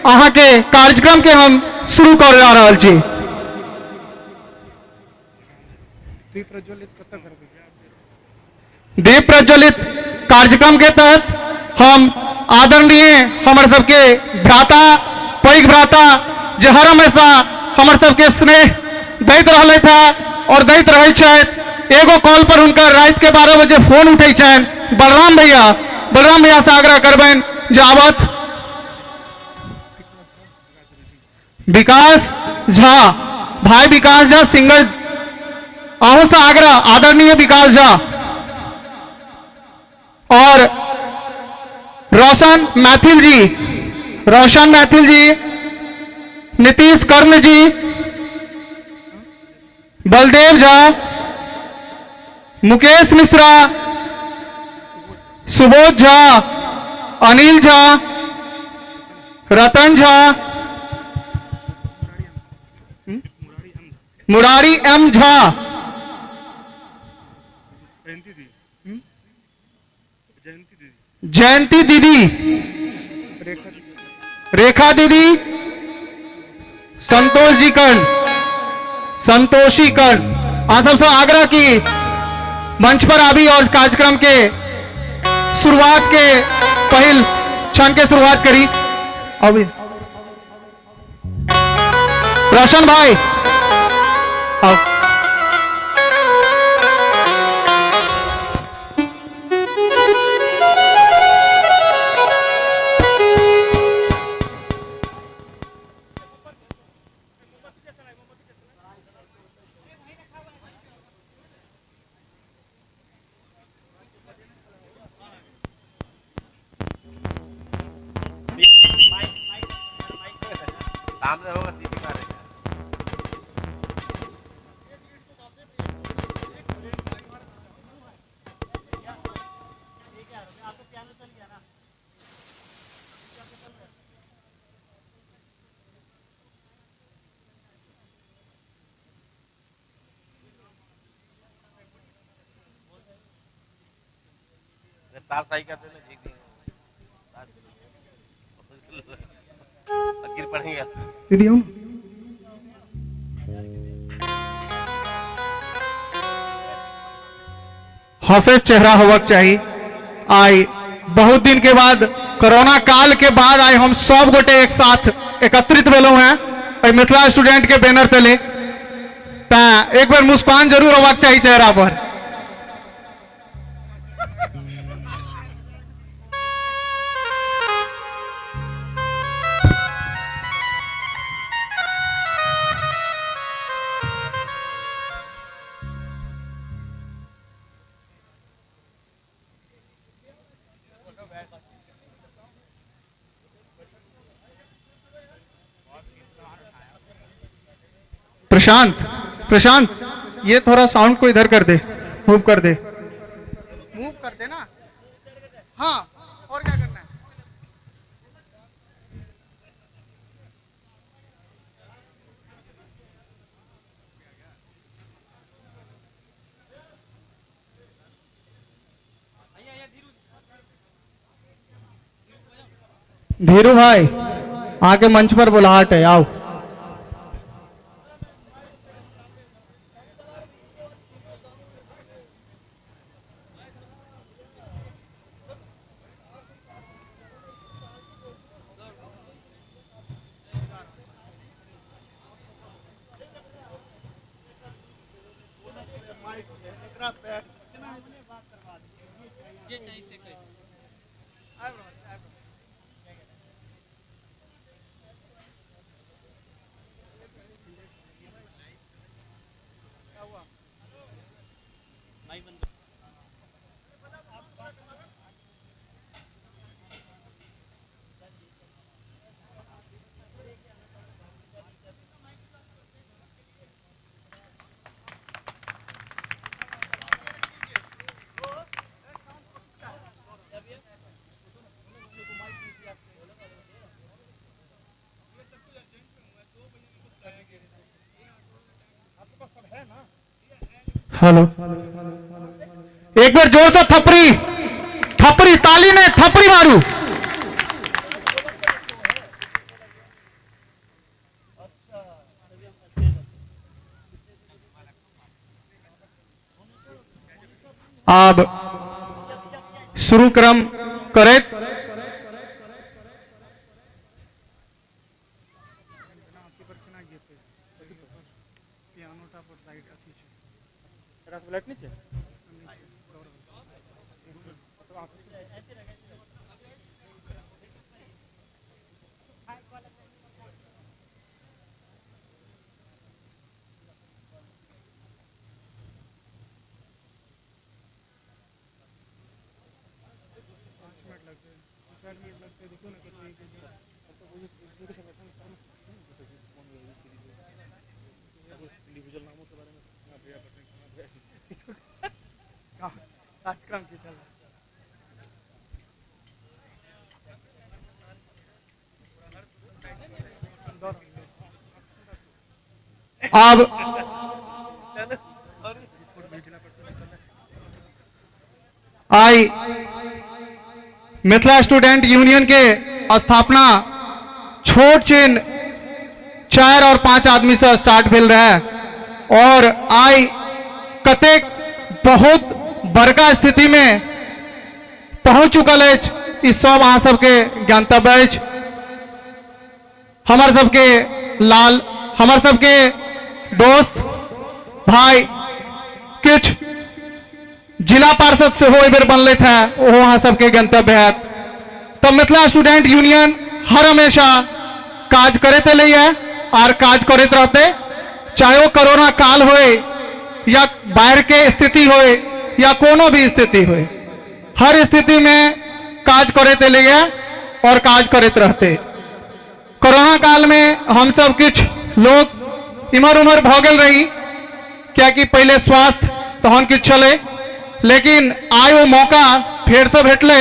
अहाँ के कार्यक्रम के हम शुरू कर रहा छी। दीप प्रज्वलित कार्यक्रम के तहत हम आदरणीय हमारे सबके भ्राता पैघ भ्राता जे हर हमेशा हमारे सबके स्नेह दैत रहले था और दैत रहे छथि। एगो कॉल पर उनकर रात के 12 बजे फोन उठे छनि। बलराम भैया से आग्रह करबनि जे आवत। विकास झा, भाई विकास झा सिंगर, अहू से आग्रह आदरणीय विकास झा और रोशन मैथिल जी, नीतीश कर्ण जी, बलदेव झा, मुकेश मिश्रा, सुबोध झा, अनिल झा, रतन झा, मुरारी एम झा, जयंती दीदी, रेखा दीदी, संतोषी कर्ण आप सबसे आग्रह की मंच पर आवी और कार्यक्रम के शुरुआत के पहल क्षण के शुरुआत करी। अभी रोशन भाई आओ। सामने होगा सीधी का रहेगा। तार सही कर देना ठीक नहीं गिर पड़ेगा दीदी हूँ। हंसे चेहरा होवक चाहिए। आई बहुत दिन के बाद, कोरोना काल के बाद आई हम सब गोटे एक साथ एकत्रित भेलू हैं मिथिला स्टूडेंट के बैनर तले। एक बार मुस्कान जरूर होवक चाहिए चेहरा पर। प्रशांत ये थोड़ा साउंड को इधर कर दे, मूव कर दे ना। हाँ, और क्या करना है? धीरू भाई आके मंच पर बुलाहट है, आओ। हेलो, एक बार जोर से थपरी ताली ने थपरी मारू। आब शुरू क्रम करैत कार्यक्रम की चल अब आई मिथिला स्टूडेंट यूनियन के स्थापना छोट छिन 4 और 5 आदमी से स्टार्ट भेल रहे और आई कतेक बहुत बड़का स्थिति में पहुंच चुकल है। ई सब अहाँ सबके ज्ञातव्य अछि। हमर सबके लाल हमर सबके दोस्त भाई किछ जिला पार्षद से हो बेर बनले थे वो अहाँ सबके गंतव्य है। तो मिथिला स्टूडेंट यूनियन हर हमेशा काज करते है और काज करते रहते, चाहे वो कोरोना काल होए या बाहर के स्थिति होए या कोनो भी स्थिति होए, हर स्थिति में काज करते है और काज करते रहते। कोरोना काल में हम सब कुछ लोग इमर उमर भ गेल रही, क्या कि पहले स्वास्थ्य तहन कुछ चले, लेकिन आय वो मौका फिर से भेटले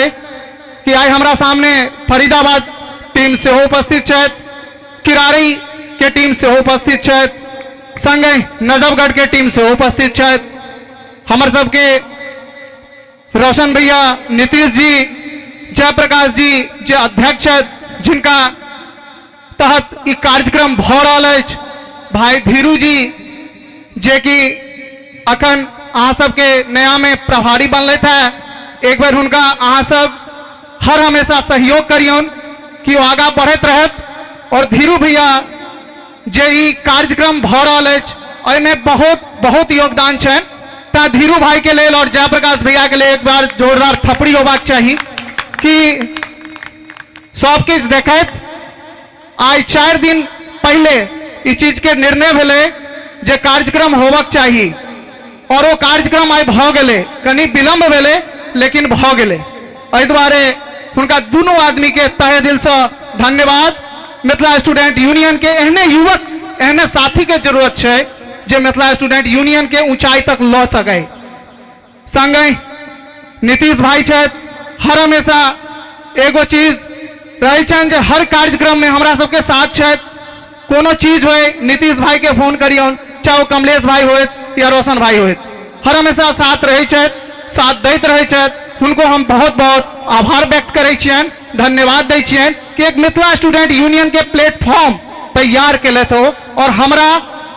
कि आय हमारा सामने फरीदाबाद टीम से हो उपस्थित है, किरारी के टीम से हो उपस्थित है, संगे नजफगढ़ के टीम से हो उपस्थित है। हमर सबके रोशन भैया, नीतीश जी, जयप्रकाश जी जे अध्यक्ष है, जिनका तहत ई कार्यक्रम भ रहल अछि, भाई धीरू जी जे कि अखन अहाँ सबके नया में प्रभारी बनले थे, एक बार उनका अहाँ सब हर हमेशा सहयोग करियन कि वो आगा बढ़त रहत। और धीरू भैया जे ई कार्यक्रम भ रहल अछि ओहिमे बहुत बहुत योगदान छनि, ता धीरू भाई के लेल और जयप्रकाश भैया के लिए एक बार जोरदार थपड़ी होबाक चाहिए कि सब किछ देखैत आई 4 दिन पहले इस चीज के निर्णय भेले जे कार्यक्रम होबाक चाहिए और वो कार्यक्रम आई भ गेले, कनी विलंब भेले लेकिन भ गेले। एहि दुआरे हुनका दुनू आदमी के तहे दिल से धन्यवाद। मिथिला स्टूडेंट यूनियन के एहने युवक एहने साथी के जरूरत है जे मिथिला स्टूडेंट यूनियन के ऊंचाई तक ल सके। संगे नीतीश भाई छथि, हर हमेशा एगो चीज रहे छन जे हर कार्यक्रम में हमरा सबके साथ छथि। कोनो चीज होए नीतीश भाई के फोन करियन, चाहे वो कमलेश भाई होए या रोशन भाई होए, हर हमेशा साथ रहे छथि, साथ दैत रहे छथि। उनको हम बहुत बहुत आभार व्यक्त करे छियन, धन्यवाद दै छियन कि एक मिथिला स्टूडेंट यूनियन के प्लेटफॉर्म तैयार केले थे। और हमरा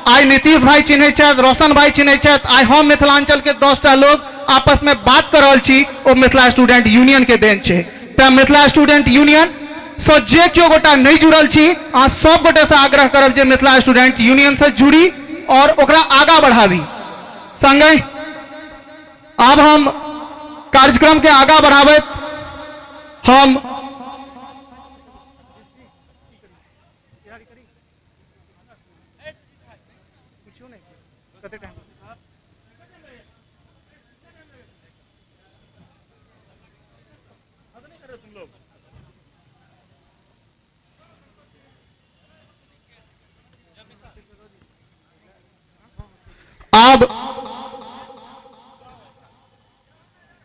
आई नीतीश भाई चिन्हे छथि, रोशन भाई चिन्हे छथि, आई हम मिथिलांचल के 10टा लोग आपस में बात कर रहल छी, ओ मिथिला स्टूडेंट यूनियन के देन छै। त मिथिला स्टूडेंट यूनियन सो जे क्यों गोटा नहीं जुड़ल छी, अहाँ सब गोटे से आग्रह करब जे मिथिला स्टूडेंट यूनियन से जुड़ी और ओकरा आगा बढ़ावी। संगे अब हम कार्यक्रम के आगा बढ़ावत हम अब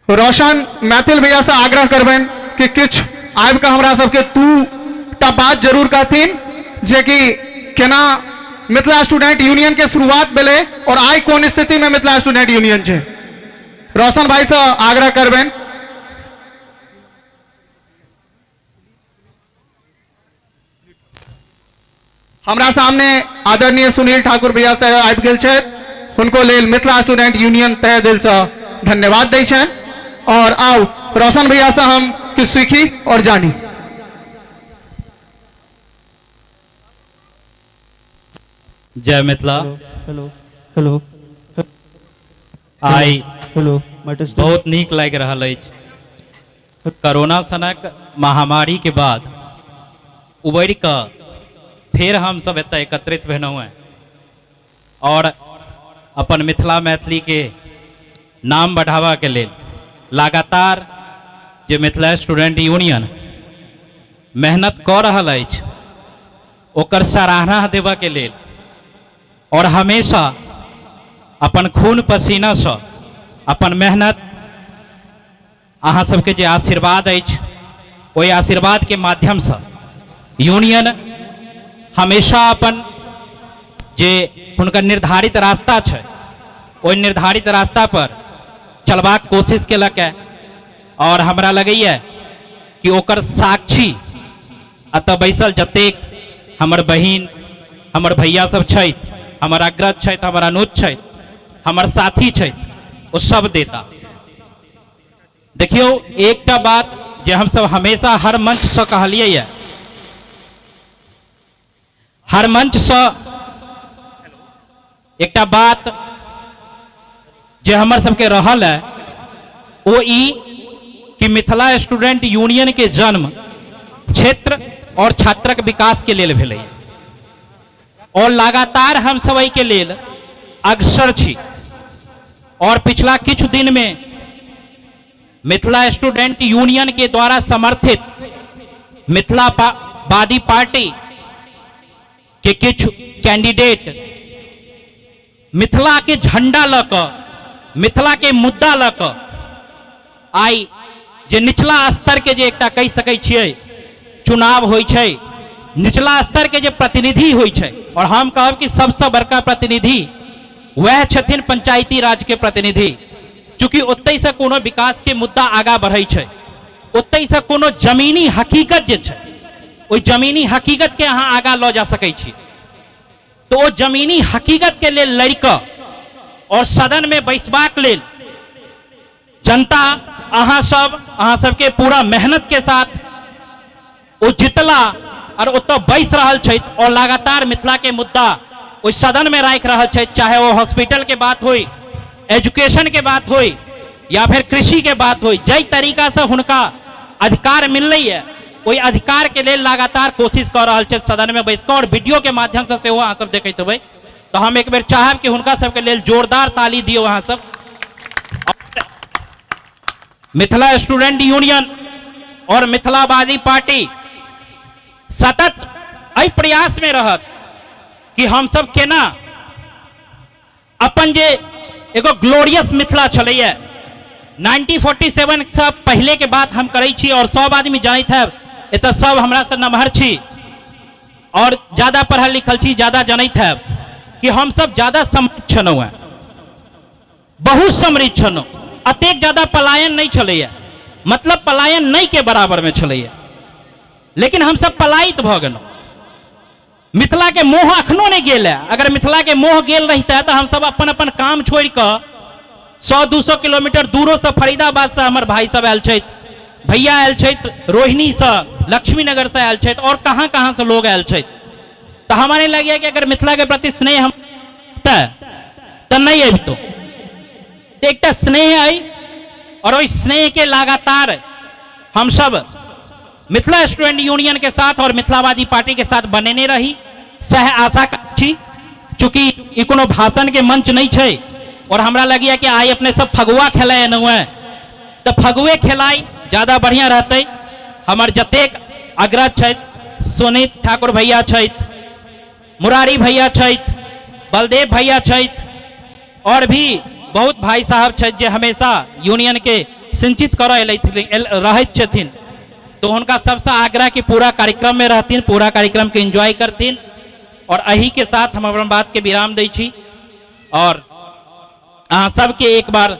रोशन मैथिल भैया से आग्रह करबेन कि कुछ आब के हमरा सबके 2टा बात जरूर कहथिन जे कि केना मिथिला स्टूडेंट यूनियन के शुरुआत भेले और आई कोन स्थिति में मिथिला स्टूडेंट यूनियन छै। रोशन भाई से आग्रह करबेन। हमरा सामने आदरणीय सुनील ठाकुर भैया से आबि गेल छै, उनको लेल मिथिला स्टूडेंट यूनियन तहे दिल से धन्यवाद दै छनि। और आओ रोशन भैया से हम कुछ सीखी और जानी। जय मिथिला। हेलो हेलो आइ हेलो टेस्ट बहुत नीक लागि रहल अछि। कोरोना सनक महामारी के बाद उबरि कऽ फेर हमसभ एतय एकत्रित भेलहुँ हैं और अपन मिथिला मैथिली के नाम बढ़ावा के लेल लगातार जे मिथिला स्टूडेंट यूनियन मेहनत कऽ रहल अछि ओकर सराहना देबऽ के लेल और हमेशा अपन खून पसीना से अपन मेहनत अहाँ सबके जे आशीर्वाद अछि ओहि आशीर्वाद के माध्यम से यूनियन हमेशा अपन जे हुनकर निर्धारित रास्ता छै ओहि निर्धारित रास्ता पर चलबाक कोशिश केलक है। और हमरा लगैए कि ओकर साक्षी अतः बैसल जतेक हमर बहिन हमर भैया सब छथि, हमर अग्रज छथि, हमर अनुज छथि, हमर साथी छथि, ओ सब देता। देखियो एकटा बात जे हम सब हमेशा हर मंच से कहलिए है, हर मंच से एकटा बात जे हमर सबके रहल है वो ई कि मिथिला स्टूडेंट यूनियन के जन्म क्षेत्र और छात्रक विकास के लेल भेलै और लगातार हम सब एहि के लेल अग्रसर छी। और पिछला किछु दिन में मिथिला स्टूडेंट यूनियन के द्वारा समर्थित मिथिलावादी पार्टी के किछु कैंडिडेट मिथिला के झंडा ल क मिथिला के मुद्दा ल क आई जे निचला स्तर के जे एकटा कहि सकै छियै चुनाव होइ छै, निचला स्तर के जे प्रतिनिधि होइ छै, और हम कहब कि सबसे बड़का प्रतिनिधि वह छथिन पंचायती राज के प्रतिनिधि। चूंकि ओतै से कोनो विकास के मुद्दा आगा बढ़ै छै, ओतै से कोनो जमीनी हकीकत जे छै ओहि जमीनी हकीकत के अहाँ आगा लऽ जा सकै छी। तो ओ जमीनी हकीकत के लेल लड़ि कऽ और सदन में बैसबाक लेल जनता अहाँ सबके पूरा मेहनत के साथ ओ जितला और ओतऽ बैस रहल छै और लगातार मिथिला के मुद्दा ओहि सदन में राखि रहल छै, चाहे वो हॉस्पिटल के बात होई, एजुकेशन के बात होई या फिर कृषि के बात होई। जै तरीका से हुनका अधिकार मिललै है ओहि अधिकार के लेल लगातार कोशिश कर रहल छै सदन में बैस कऽ। और वीडियो के माध्यम से सेहो अहाँ सब देखैत हेबै, तो हम एक बेर चाहब कि हुनका सबके लेल जोरदार ताली दियौ अहाँ सब। मिथिला स्टूडेंट यूनियन और मिथिलावादी पार्टी सतत एहि प्रयास में रहत कि हम सब केना अपन जे एगो ग्लोरियस मिथिला छलैया 1947 से पहले के बात हम करै छी। और सब आदमी जानैत हैब एतऽ सब हमरा से नमहर छी और ज्यादा पढ़ल लिखल छी, ज्यादा जानैत हैब कि हम सब ज्यादा समृद्ध छलहुँ हैं, बहुत समृद्ध छलहुँ। अतेक ज्यादा पलायन नहीं छलैया, मतलब पलायन नहीं के बराबर में छलैया, लेकिन हम सब पलायित भ गेलहुँ। मिथिला के मोह अखनो नहीं गेल है। अगर मिथिला के मोह गेल रहिता तो हम सब अपन अपन काम छोड़ कऽ 100-200 किलोमीटर दूरों से फरीदाबाद से हमर भाई सब आयल छथि, भैया आयल छथि, रोहिणी से, लक्ष्मी नगर से आयल छथि और कहाँ कहाँ से लोग आयल छथि। तो हमारे लगे कि अगर मिथिला के प्रति स्नेह हम तो नहीं अबितो, एक स्नेह आई और वही स्नेह के लगातार हम सब मिथिला स्टूडेंट यूनियन के साथ और मिथिलावादी पार्टी के साथ बनेने रही। सह आशा छी, चूंकि ई कोनो भाषण के मंच नहीं छै और हमरा लगिया कि आई अपने सब फगुआ खेलाय न हुए तो फगुए खेलाई ज्यादा बढ़िया रहते। हमार जतेक अग्रज छथि, सुनीत ठाकुर भैया छथि, मुरारी भैया छथि, बलदेव भैया छथि और भी बहुत भाई साहब छथि जे हमेशा यूनियन के सिंचित करऽ रहैत छथिन। तो उनका सबसे आग्रह कि पूरा कार्यक्रम में रहतीन, पूरा कार्यक्रम के एंजॉय करतीन। और अही के साथ हम अपन बात के विराम दै छी और अहाँ सबके एक बार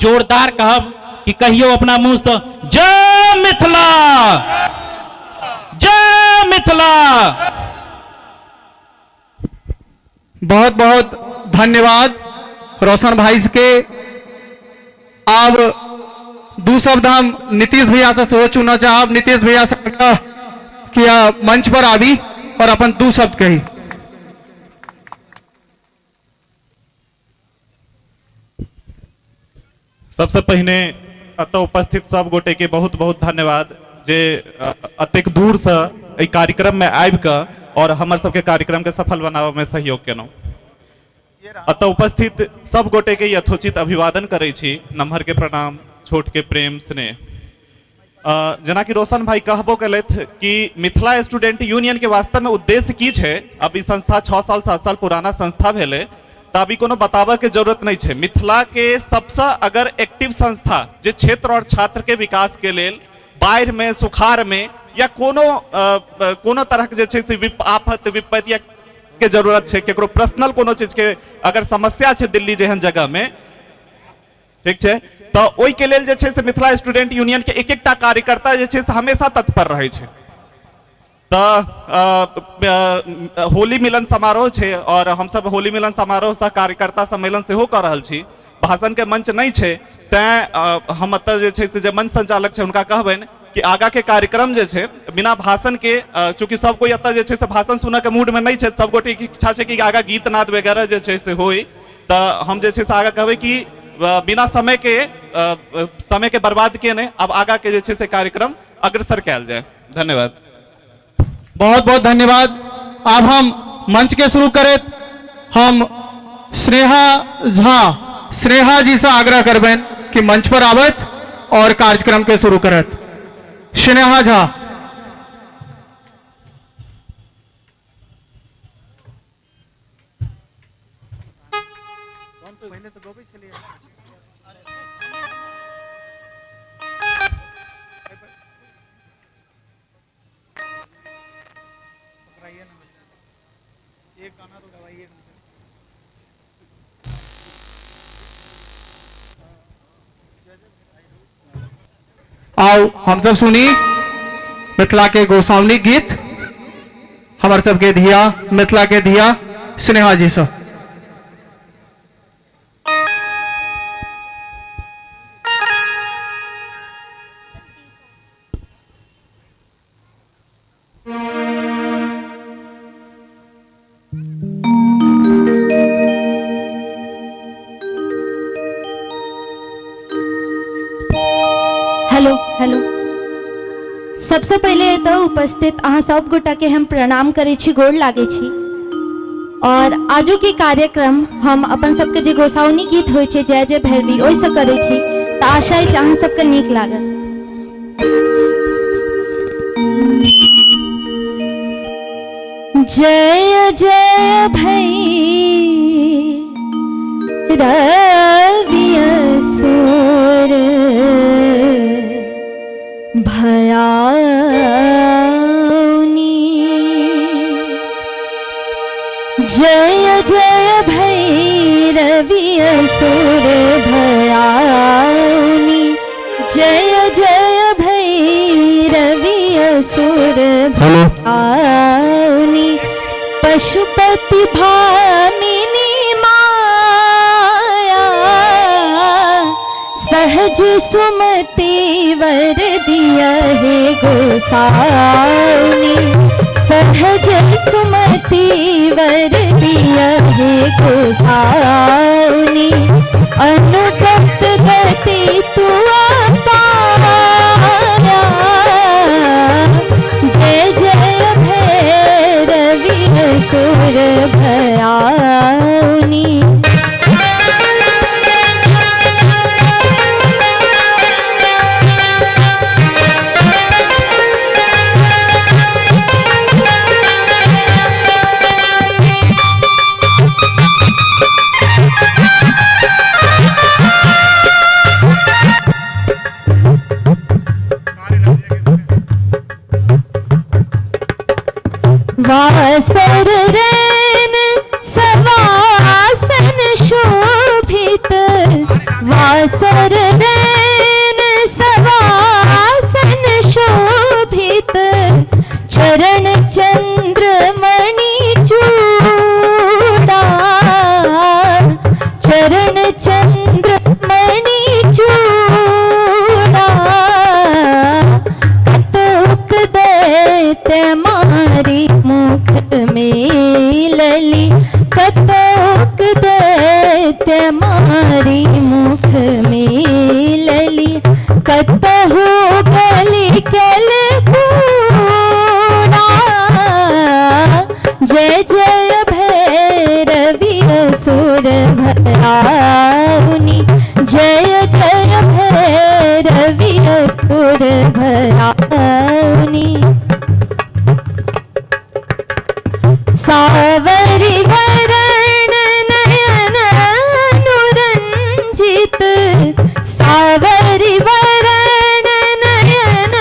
जोरदार कहब कि कहियो अपना मुंह से जय मिथिला, जय मिथिला। बहुत बहुत धन्यवाद रोशन भाई के अब दो शब्द हम नीतीश भैया से हो चुना चाहब। नीतीश भैया से किया मंच पर आवी और अपन दो शब्द कही। सबसे पहले अत उपस्थित सब गोटे के बहुत बहुत धन्यवाद जे अतेक दूर से एहि कार्यक्रम में आबि कऽ और हमर सबके कार्यक्रम के सफल बनाबे में सहयोग केलहुँ। अत उपस्थित सब गोटे के यथोचित अभिवादन करै छी, नमहर के प्रणाम, छोट के प्रेम स्नेह। जेना कि रोशन भाई कहबो केलथि कि मिथिला स्टूडेंट यूनियन के वास्तव में उद्देश्य की छै। अब ई संस्था 6 साल 7 साल पुराना संस्था भेलै तऽ अभी कोनो बताबऽ के जरूरत नहीं छै। मिथिला के सबसे अगर एक्टिव संस्था जे क्षेत्र और छात्र के विकास के लेल बाढ़ि में, सुखाड़ में या कोनो तरह के जे छै से आफत विपत्ति के जरूरत छै, केकरो पर्सनल कोनो चीज के अगर समस्या छै दिल्ली जेहन जगह में, ठीक छै, तो ओहि के लेल जे छै से मिथिला स्टूडेंट यूनियन के एक एकटा कार्यकर्ता जे छै से हमेशा तत्पर रहै छै। तो होली मिलन समारोह छै और हम सब होली मिलन समारोह से कार्यकर्ता सम्मेलन सेहो कर रहल छी। भाषण के मंच नहीं छै तैं हम अतः जे छै से जे मंच संचालक छै उनका कहबनि कि आगा के कार्यक्रम जे छै बिना भाषण के, चूंकि सब कोई अतः जे छै से भाषण सुनऽ के मूड में नहीं छै, सब गोटे की इच्छा छै कि आगा गीत नाद वगैरह जे छै से होई, तो हम जे छै से आगा कहबै कि बिना समय के बर्बाद किए नहीं अब आगा के जे छै से कार्यक्रम अग्रसर कयल जाए। धन्यवाद। बहुत बहुत धन्यवाद। अब हम मंच के शुरू करें। हम स्नेहा जी से आग्रह करबेन कि मंच पर आवत और कार्यक्रम के शुरू करत। स्नेहा झा। आओ हम सब सुनी मिथिला के गोसावनी गीत हमारे सबके धिया, मिथिला के धिया स्नेहा जी से। हेलो, सबसे पहले तो उपस्थित अहाँ सब गोटा के हम प्रणाम करे छी, गोड़ लागे छी। और आजू के कार्यक्रम हम अपन सबके जे गोसाउनी गीत होय छे जय जय भैरवी ओइ से करे छी, तो आशा है अहाँ सबके नीक लागत। जय जय भैरवी असुर भयानी, जय जय भैरवी असुर भयानी, जय जय भैरवी असुर भयानी, पशुपति भामिनी माया, सहज सुमति वर दिया है गोसाउनी, सहज सुमति वर दिया है गोसाउनी, अनुगत गति तू पाया, जय जय भैरवी असुर भयानी। वासर रैन सवासन शोभित, वासर रैन सवासन शोभित, चरण चंद्रमणि चूड़ा, चरण चंद्रमणि चूड़ा, जय जय भैरवी असुर भयाउनी, जय जय भैरवी असुर भयाउनी। सावरी वरण नयन अनुरंजित, सावरी वरण नयन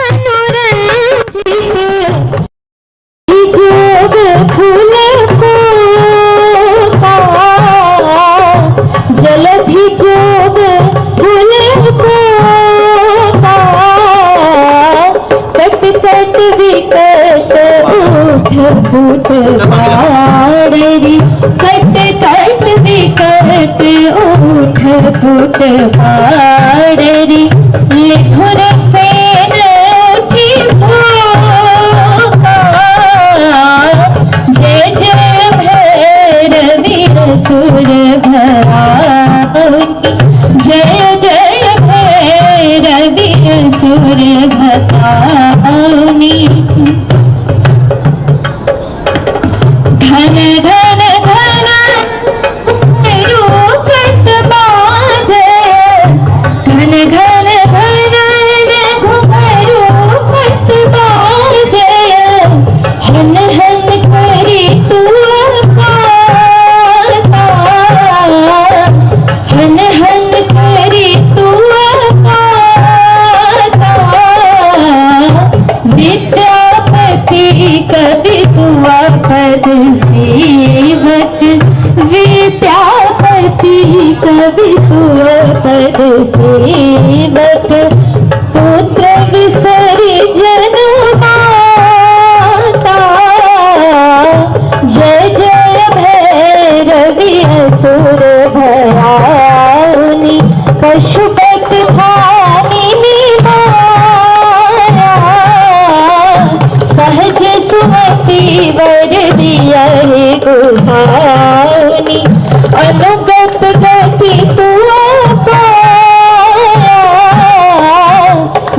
अनुरंजित, जोग फूल पोता, जलधि जोग फूल पोता, कट कट विकट उठ फूट पाड़री, कट कट विकट उठ फूट पाड़री, लिथुर फेन उठी भूखा, जय जय भैरवी असुर भयाउनी, जय जय भैरवी असुर भयाउनी। घन घन घन रूपट बाजे, घन घन घन रूपट बाजे, हन हन करी तू पाता, हन हन करी तू पाता, विद्यापति कवि तुआ पद सेवक, विद्यापति कवि तुआ पद सेवक, पुत्र विसर्जन माता, जय जय भैरवी असुर भयाउनी, पशुपत भामिनी माया, सहज सुमति वर दिया हे गोसाउनी, अनुगत गति तू पाया,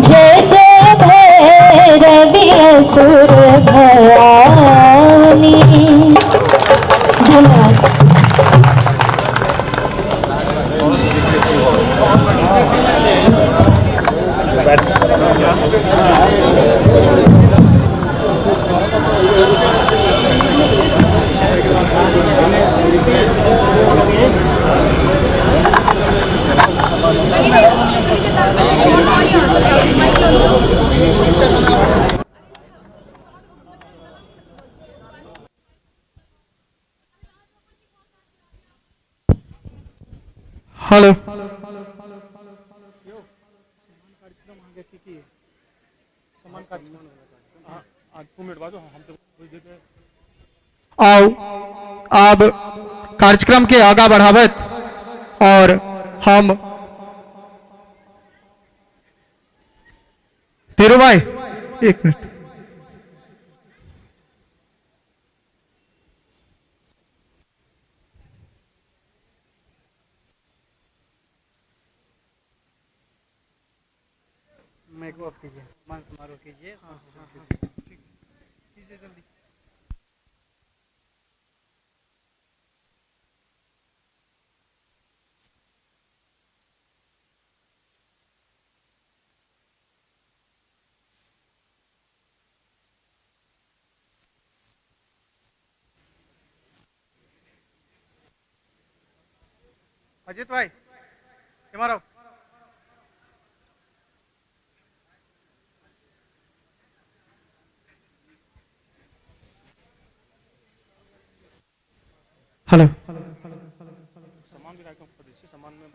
जय जय भैरवी असुर भयाउनी। धन्यवाद। हेलो आओ अब कार्यक्रम के आगा बढ़ावत और हम तेरू भाई एक मिनट मेक ऑफ कीजिए, मान समारोह कीजिए। कीजिए जल्दी। अजित भाई हमारा हेलो सामान भी रखा ऊपर से सामान में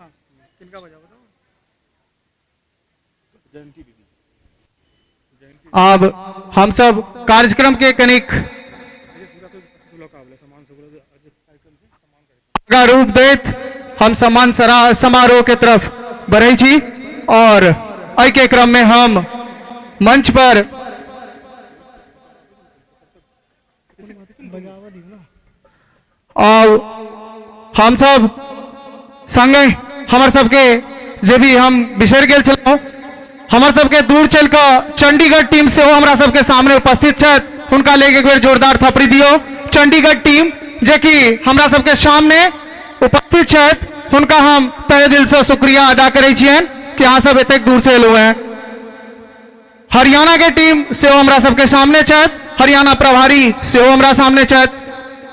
किनका बजा बताओ। जयंती दीदी अब हम सब कार्यक्रम के कनिक का रूप देत हम सम्मान समारोह के तरफ बढ़े छी और आई के क्रम में हम मंच पर और हम सब संगे हमार सबके जे भी हम बिसर गेल छलौ हमार सबके दूर चल कर चंडीगढ़ टीम से वो हमारा सबके सामने उपस्थित छथि उनका लेके एक बेर जोरदार थपड़ी दियो। चंडीगढ़ टीम जे कि हमरा सबके सामने उपस्थित छथि, हुनका हम तहे दिल से शुक्रिया अदा करै छियनि कि अहाँ सब एतेक दूर से एलहुँ हैं। हरियाणा के टीम से हमरा सबके सामने छथि, हरियाणा प्रभारी से हमरा सामने छथि,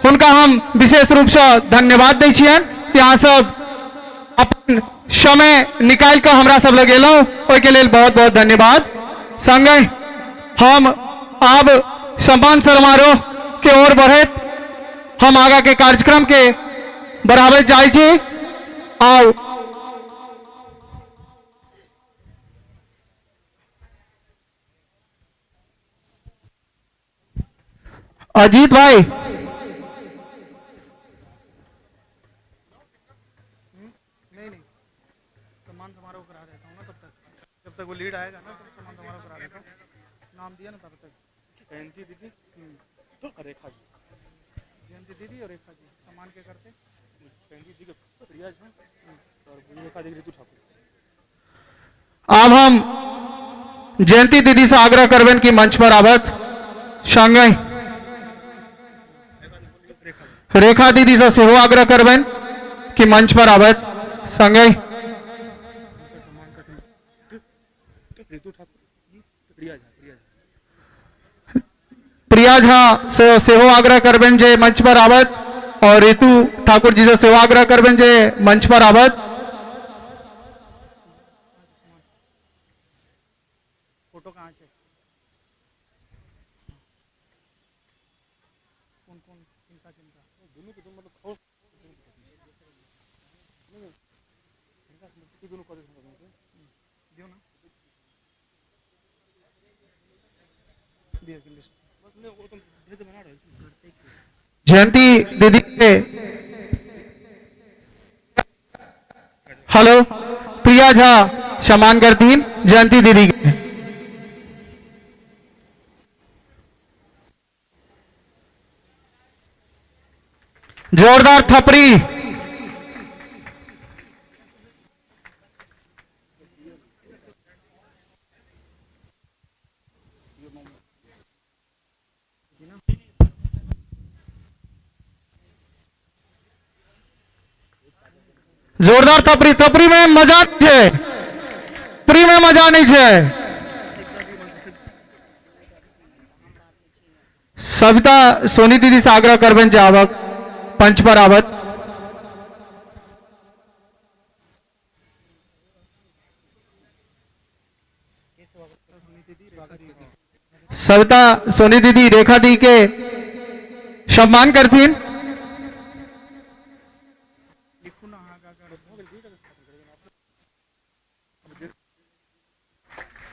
हुनका हम विशेष रूप से धन्यवाद दै छियनि कि अहाँ सब अपन समय निकालि कऽ हमरा सब लग एलहुँ, ओहिके लेल बहुत बहुत धन्यवाद। संगे हम आब सम्मान समारोह के ओर बढ़ैत हम आगा के कार्यक्रम के बढ़ाबैत जाइ छी। आओ अजीत भाई, नहीं नहीं, सम्मान समारोह करा देता हूँ ना तब तक, जब तक वो लीड आएगा ना तब सम्मान समारोह करा देता हूँ। नाम दिया ना तब तक, जयंती दीदी और रेखा जी, जयंती दीदी और रेखा जी सम्मान के करते, जयंती दीदी के रियाज हैं और रेखा दीदी ऋतु ठाकुर। अब हम जयंती दीदी से आग्रह करबेन कि मंच पर आवत। संगे रेखा दीदी से सेहो आग्रह करबेन कि मंच पर आवत। संगे ऋतु ठाकुर, रियाज प्रिया झा से सेहो आग्रह करबेन जे मंच पर आवत, और ऋतु ठाकुर जी से सेहो आग्रह करबेन जे मंच पर आवत। फोटो कहाँ है? कौन कौन किनका किनका? दोनों के दोनों मतलब खाओ, दोनों कॉलेज में दियो ना, दिया कि लिस्ट बस मैं वो तुम भेज बना रहे हो। जयंती दीदी के हेलो, प्रिया झा सम्मान करती जयंती दीदी के। जोरदार थपड़ी। जोरदार थपड़ी। थपड़ी में मजा नहीं है, थपड़ी में मजा नहीं है। सविता सोनी दीदी से आग्रह करबेन जे आवक पंच पर आवत। सविता सोनी दीदी रेखा दी के सम्मान करतीन।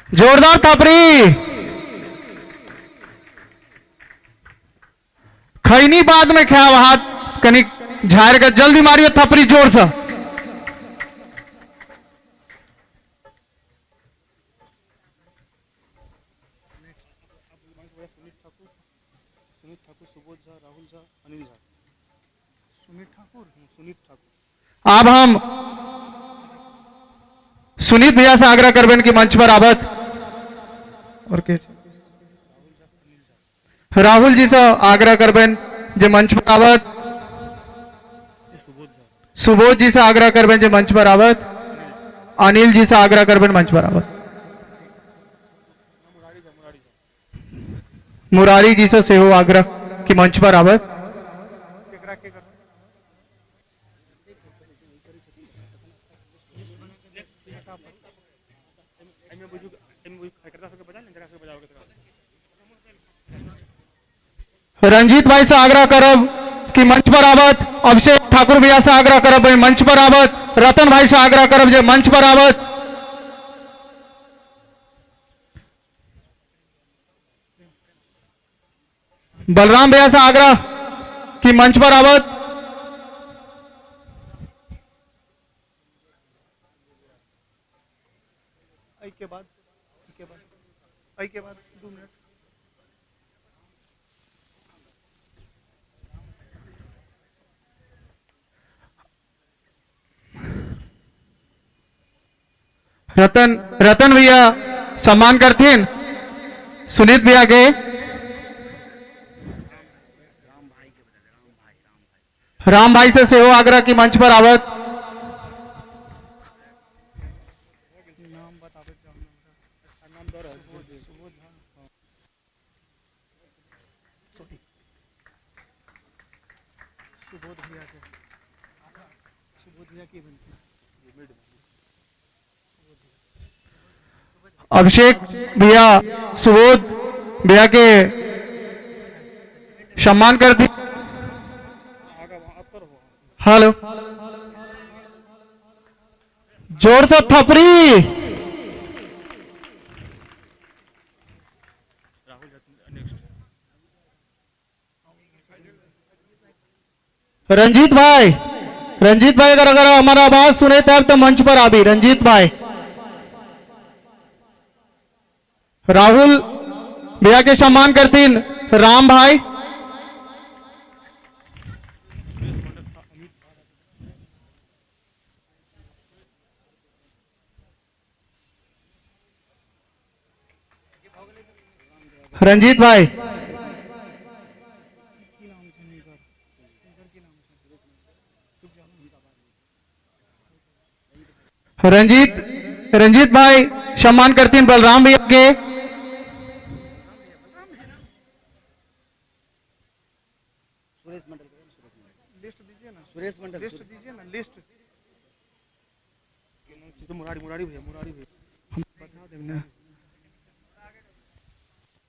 जोरदार थपड़ी। खैनी बाद में खाया हाथ कनी झाड़ के जल्दी मारिए थपड़ी जोर से। सुमित ठाकुर, सुबोध झा, राहुल झा, अनिल झा। सुमित ठाकुर। अब हम सुनीत भैया से आग्रह करबेन कि मंच पर आवत। और के राहुल जी से आग्रह करबेन जे मंच पर आवत। सुबोध जी से आग्रह करबेन जे मंच पर आवत। अनिल जी से आग्रह करबेन मंच पर आवत। मुरारी जी से सेहो आग्रह कि मंच पर आवत। रंजीत भाई से आग्रह करब कि मंच पर आवत। अभिषेक ठाकुर भैया से आग्रह करब मंच पर आवत। रतन भाई से आग्रह करब जे मंच पर आवत। बलराम भैया से आग्रह कि मंच पर आवत। आई के बाद 2 मिनट। रतन भैया सम्मान करतीन सुनीत भैया के। राम भाई से सेहो आग्रह की मंच पर आवत। नाम बतावे नाम दो सुबोध सॉरी सुबोध भैया की बनती अभिषेक भैया सुबोध भैया के सम्मान करती। हेलो, जोर से थपरी। रंजीत भाई अगर हमारा आवाज सुने तब तो मंच पर आ भी। रंजीत भाई, राहुल भैया के सम्मान करतीन राम भाई। रंजीत भाई, रंजीत भाई सम्मान करतीन बलराम भैया के। लिस्ट दीजिए ना, सुरेश मंडल लिस्ट दीजिए ना, लिस्ट तो मुरारी भैया हम बता दें ना।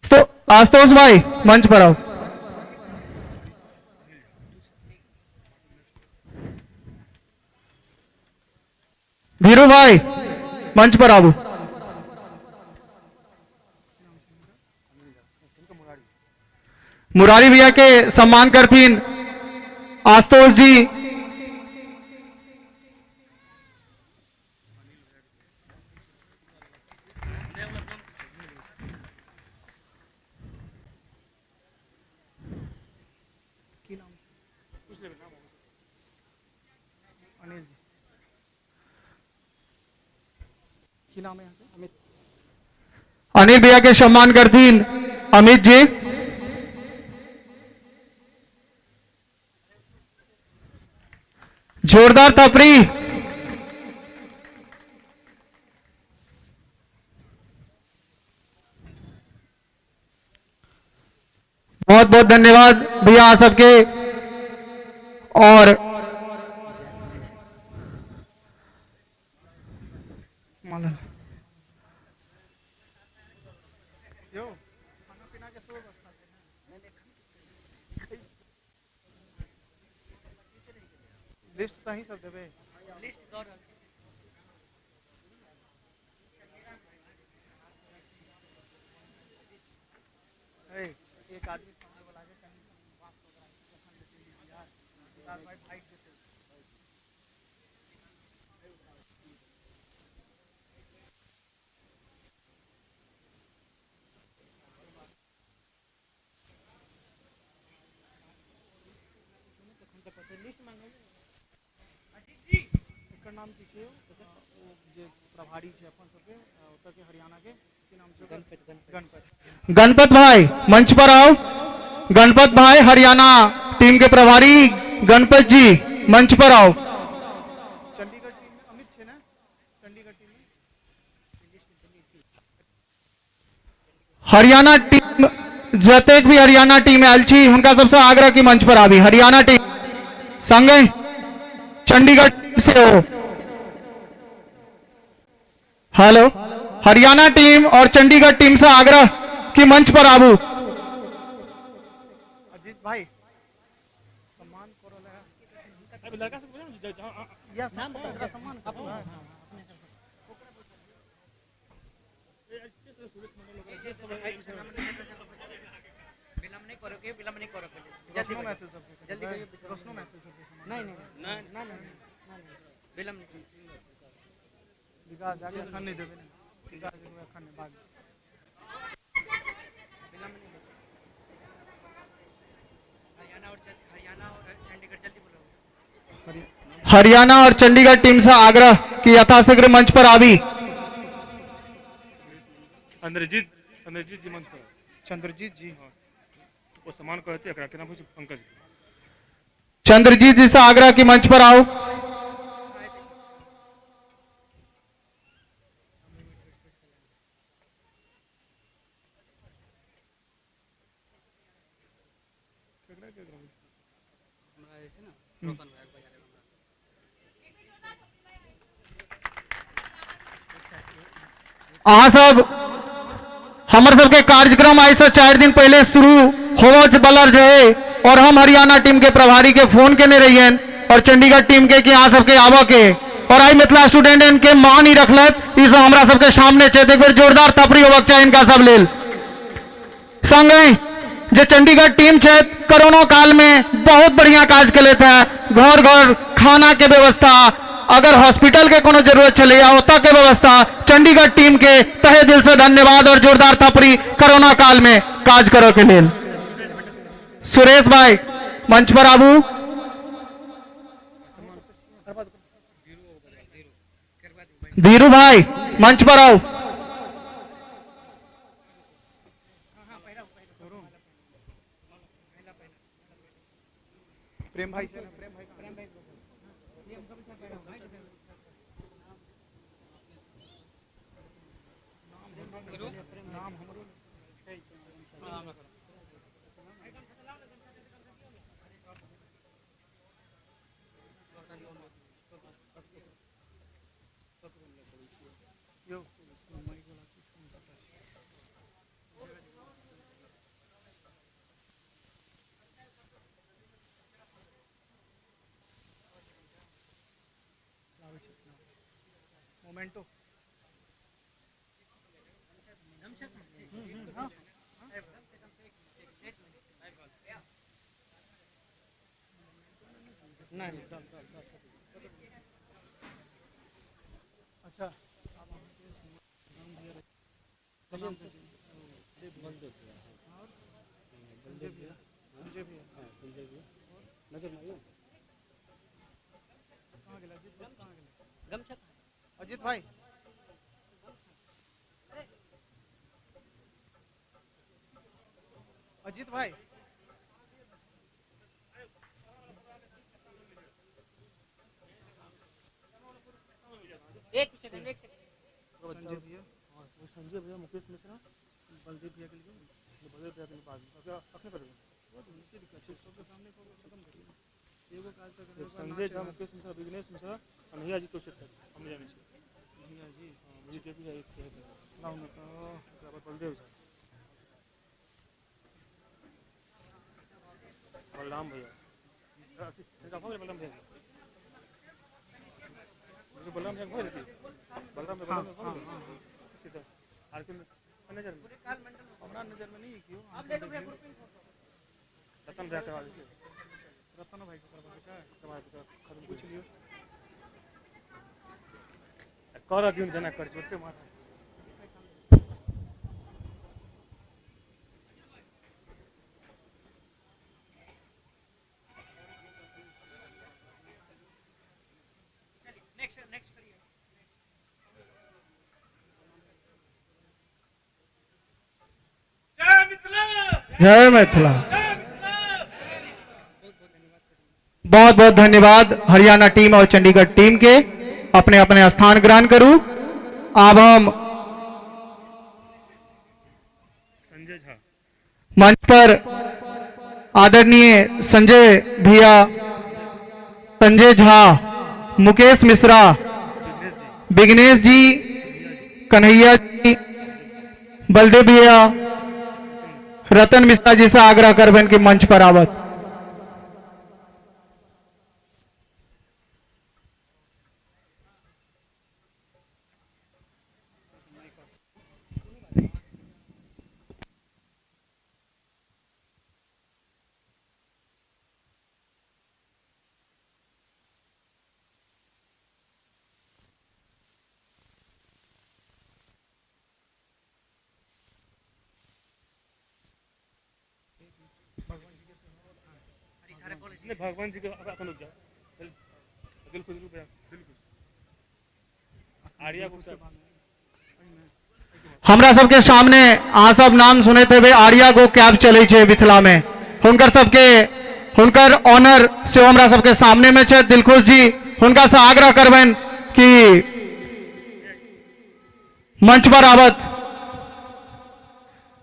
तो आशुतोष भाई मंच पर आओ। धीरू भाई मंच पर आओ। मुरारी भैया के सम्मान करतीन आशुतोष जी। अनिल जी की नाम है यहाँ पे? अमित। अनिल भैया के सम्मान करतीन अमित जी। जोरदार थपरी। बहुत बहुत धन्यवाद भैया आप सबके। और माला यो खाना पीना के सब व्यवस्था लिस्ट सही सब देवे। लिस्ट दो एक आदमी सामने वाला के कहीं बात हो रहा है यार विकास भाई फाइट देते लिस्ट मांगे एकर नाम की छै ओ जे प्रभारी छै अपन सबके ओतऽ के हरियाणा के की नाम छै? गणपत। गणपत भाई मंच पर आओ। गणपत भाई हरियाणा टीम के प्रभारी गणपत जी मंच पर आओ। चंडीगढ़ टीम में अमित छै ना? चंडीगढ़ टीम में हरियाणा टीम जतेक भी हरियाणा टीम आयल छी हुनका सबसे आग्रह की मंच पर आबी। हरियाणा टीम संगे चंडीगढ़ टीम से हो। हेलो, हरियाणा टीम और चंडीगढ़ टीम से आग्रह की मंच पर आबू। अजीत भाई सम्मान करो लगा लड़का सब या सम्मान करो। विलंब नहीं करोगे, विलंब नहीं करोगे। जल्दी महसूस जल्दी रोशनो महसूस नहीं विलंब नहीं। विकास आगे खान नहीं देवे विकास खान ने बाद विलंब नहीं। हरियाणा और चंडीगढ़ जल्दी बोलो। हरियाणा और चंडीगढ़ टीम से आग्रह की यथाशीघ्र मंच पर आबी। अंद्रजीत जी मंच पर। चंद्रजीत जी वो सम्मान करते एकरा के नाम है पंकज। चंद्रजीत जी से आग्रह की मंच पर आओ। अहाँ सब हमर सबके कार्यक्रम आई से 4 दिन पहले शुरू होवो बलर रहे और हम हरियाणा टीम के प्रभारी के फोन केने रहिए और चंडीगढ़ टीम के कि अहाँ सबके आबो के और आई मिथिला स्टूडेंट इनके मान ही रखलत इस हमरा सबके सामने छे। एक बेर जोरदार तफरी होबक चाहिए इनका सब लेल। संगे जे चंडीगढ़ टीम छे कोरोना काल में बहुत बढ़िया काज केले थे। घर घर खाना के व्यवस्था, अगर हॉस्पिटल के कोनो जरूरत चले या ओता के व्यवस्था, चंडीगढ़ टीम के तहे दिल से धन्यवाद और जोरदार तफरी कोरोना काल में काज करो के लेल। सुरेश भाई मंच पर आबू। धीरू भाई मंच पर आओ। प्रेम भाई से प्रेम भाई मोमेंटो नहीं अच्छा अजीत भाई अजीत भाई संजय भैया संजय भैया मुकेश मिश्रा बलदेव भैया के लिए बलदेव भैया के पास अपने पर सबके सामने खत्म करिए एगो काज तक संजय झा मुकेश मिश्रा विघ्नेश मिश्रा कन्हैया जी तो हम जाने छी कन्हैया जी मुझे के भी एक है नाम में तो बलदेव झा बलराम भैया बलराम भैया मुझे बलराम भैया भैया बलराम भैया सीधा आर के नजर में हमरा नजर में नहीं क्यों रतन भैया करवा दीजिए रतन भाई को करवा दीजिए तुम्हारे खत्म पूछ लियो कर दिन जना कर छोटे माथा जय मिथिला। बहुत बहुत धन्यवाद हरियाणा टीम और चंडीगढ़ टीम के। अपने अपने स्थान ग्रहण करूं। अब हम संजय झा मंच पर आदरणीय संजय भैया, संजय झा, मुकेश मिश्रा, विघ्नेश जी, कन्हैया जी, बलदेव भैया, रतन मिश्रा जी से आग्रह करबन कि मंच पर आवत। भगवान जी के अपन रुक जाओ बिल्कुल बिल्कुल आर्या को हमरा सबके सामने अहाँ सब नाम सुने थे आर्या गो कैब चले छे मिथिला में। हुनकर सबके हुनकर ऑनर से हमरा सबके सामने में छे दिलखुश जी, हुनका से आग्रह करबन कि मंच पर आवत।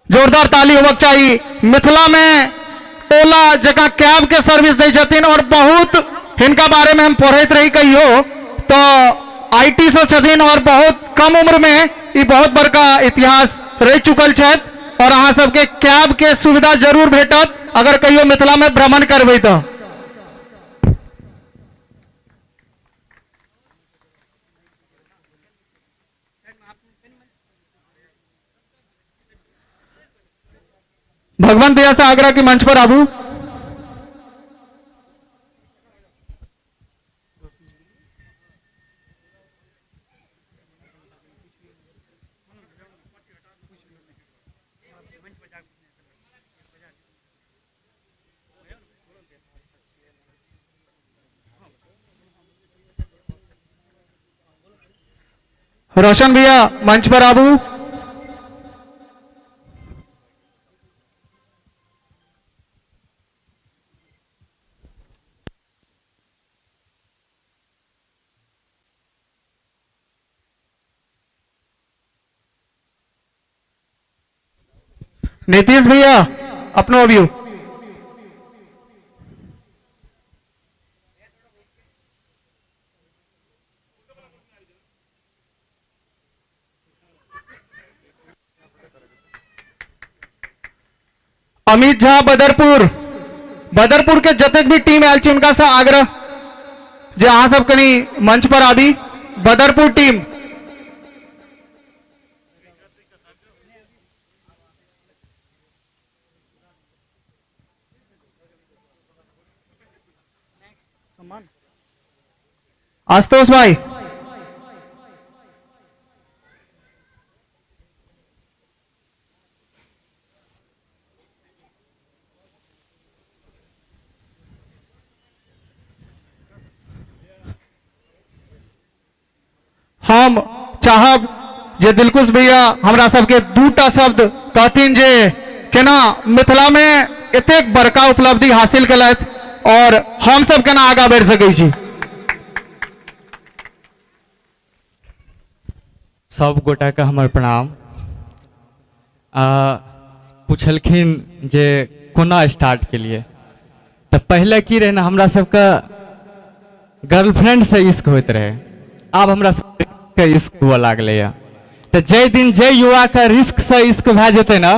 जोरदार ताली होबक चाहिए। मिथिला में ओला जगह कैब के सर्विस दै छथिन और बहुत हिनका बारे में हम पढ़ैत रही कहियो तो आईटी से छथिन और बहुत कम उम्र में ये बहुत बड़का इतिहास रह चुकल छथि और अहाँ सबके कैब के सुविधा जरूर भेटत अगर कहियो मिथिला में भ्रमण करबै तो। भगवंत दया से आग्रह की मंच पर आबू। रोशन भैया मंच पर आबू। नीतीश भैया अपनो व्यू। अमित झा बदरपुर के जतेक भी टीम आयल उनका से आग्रह जे अहाँ सब कनी मंच पर आबी। बदरपुर टीम आशुतोष भाई, हम चाहब जे दिलकुश भैया हमरा सबके दूटा शब्द कहथिन जे केना मिथिला में एतेक बड़का उपलब्धि हासिल कलथि और हम सब केना आगा बढ़ि सकै छी। सब गोटा के हमर प्रणाम। पूछलखिन जे कोना स्टार्ट के लिए तो पहले की रहे ना हमरा सबके गर्लफ्रेंड से इश्क होइत रहे, अब हमरा सबके इश्क हुआ लागले। तो जे दिन जे युवा के रिस्क से इश्क भए जेतै ना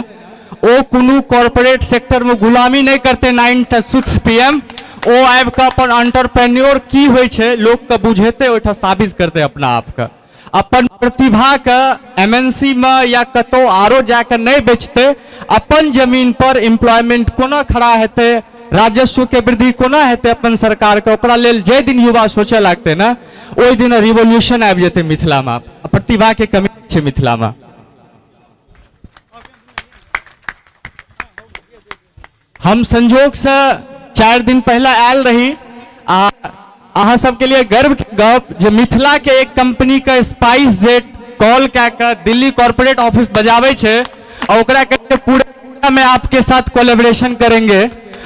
ओ कोनो कॉर्पोरेट सेक्टर में गुलामी नहीं करते 9 to 6 PM, ओ आबि के अपन एंटरप्रेन्योर की होइ छै लोग के बुझेते, ओठा साबित करते अपना आप के, अपन प्रतिभा के MNC में या कतो आरो जाकर नहीं बेचते, अपन जमीन पर एम्प्लॉयमेंट कोना खड़ा हेते, राजस्व के वृद्धि कोना हेते अपन सरकार के, ओकरा लेल जे दिन युवा सोचे लागते ना ओहि दिन रिवोल्यूशन आबि जेते मिथिला में। प्रतिभा के कमी छै मिथिला में। हम संजोग से 4 दिन पहले आयल रही। अहाँ सबके लिए गर्व के गप जे मिथिला के एक कंपनी का स्पाइस जेट कॉल के दिल्ली कॉर्पोरेट ऑफिस बजावे छे और ओकरा कहते पूरा में आपके साथ कोलैबोरेशन करेंगे।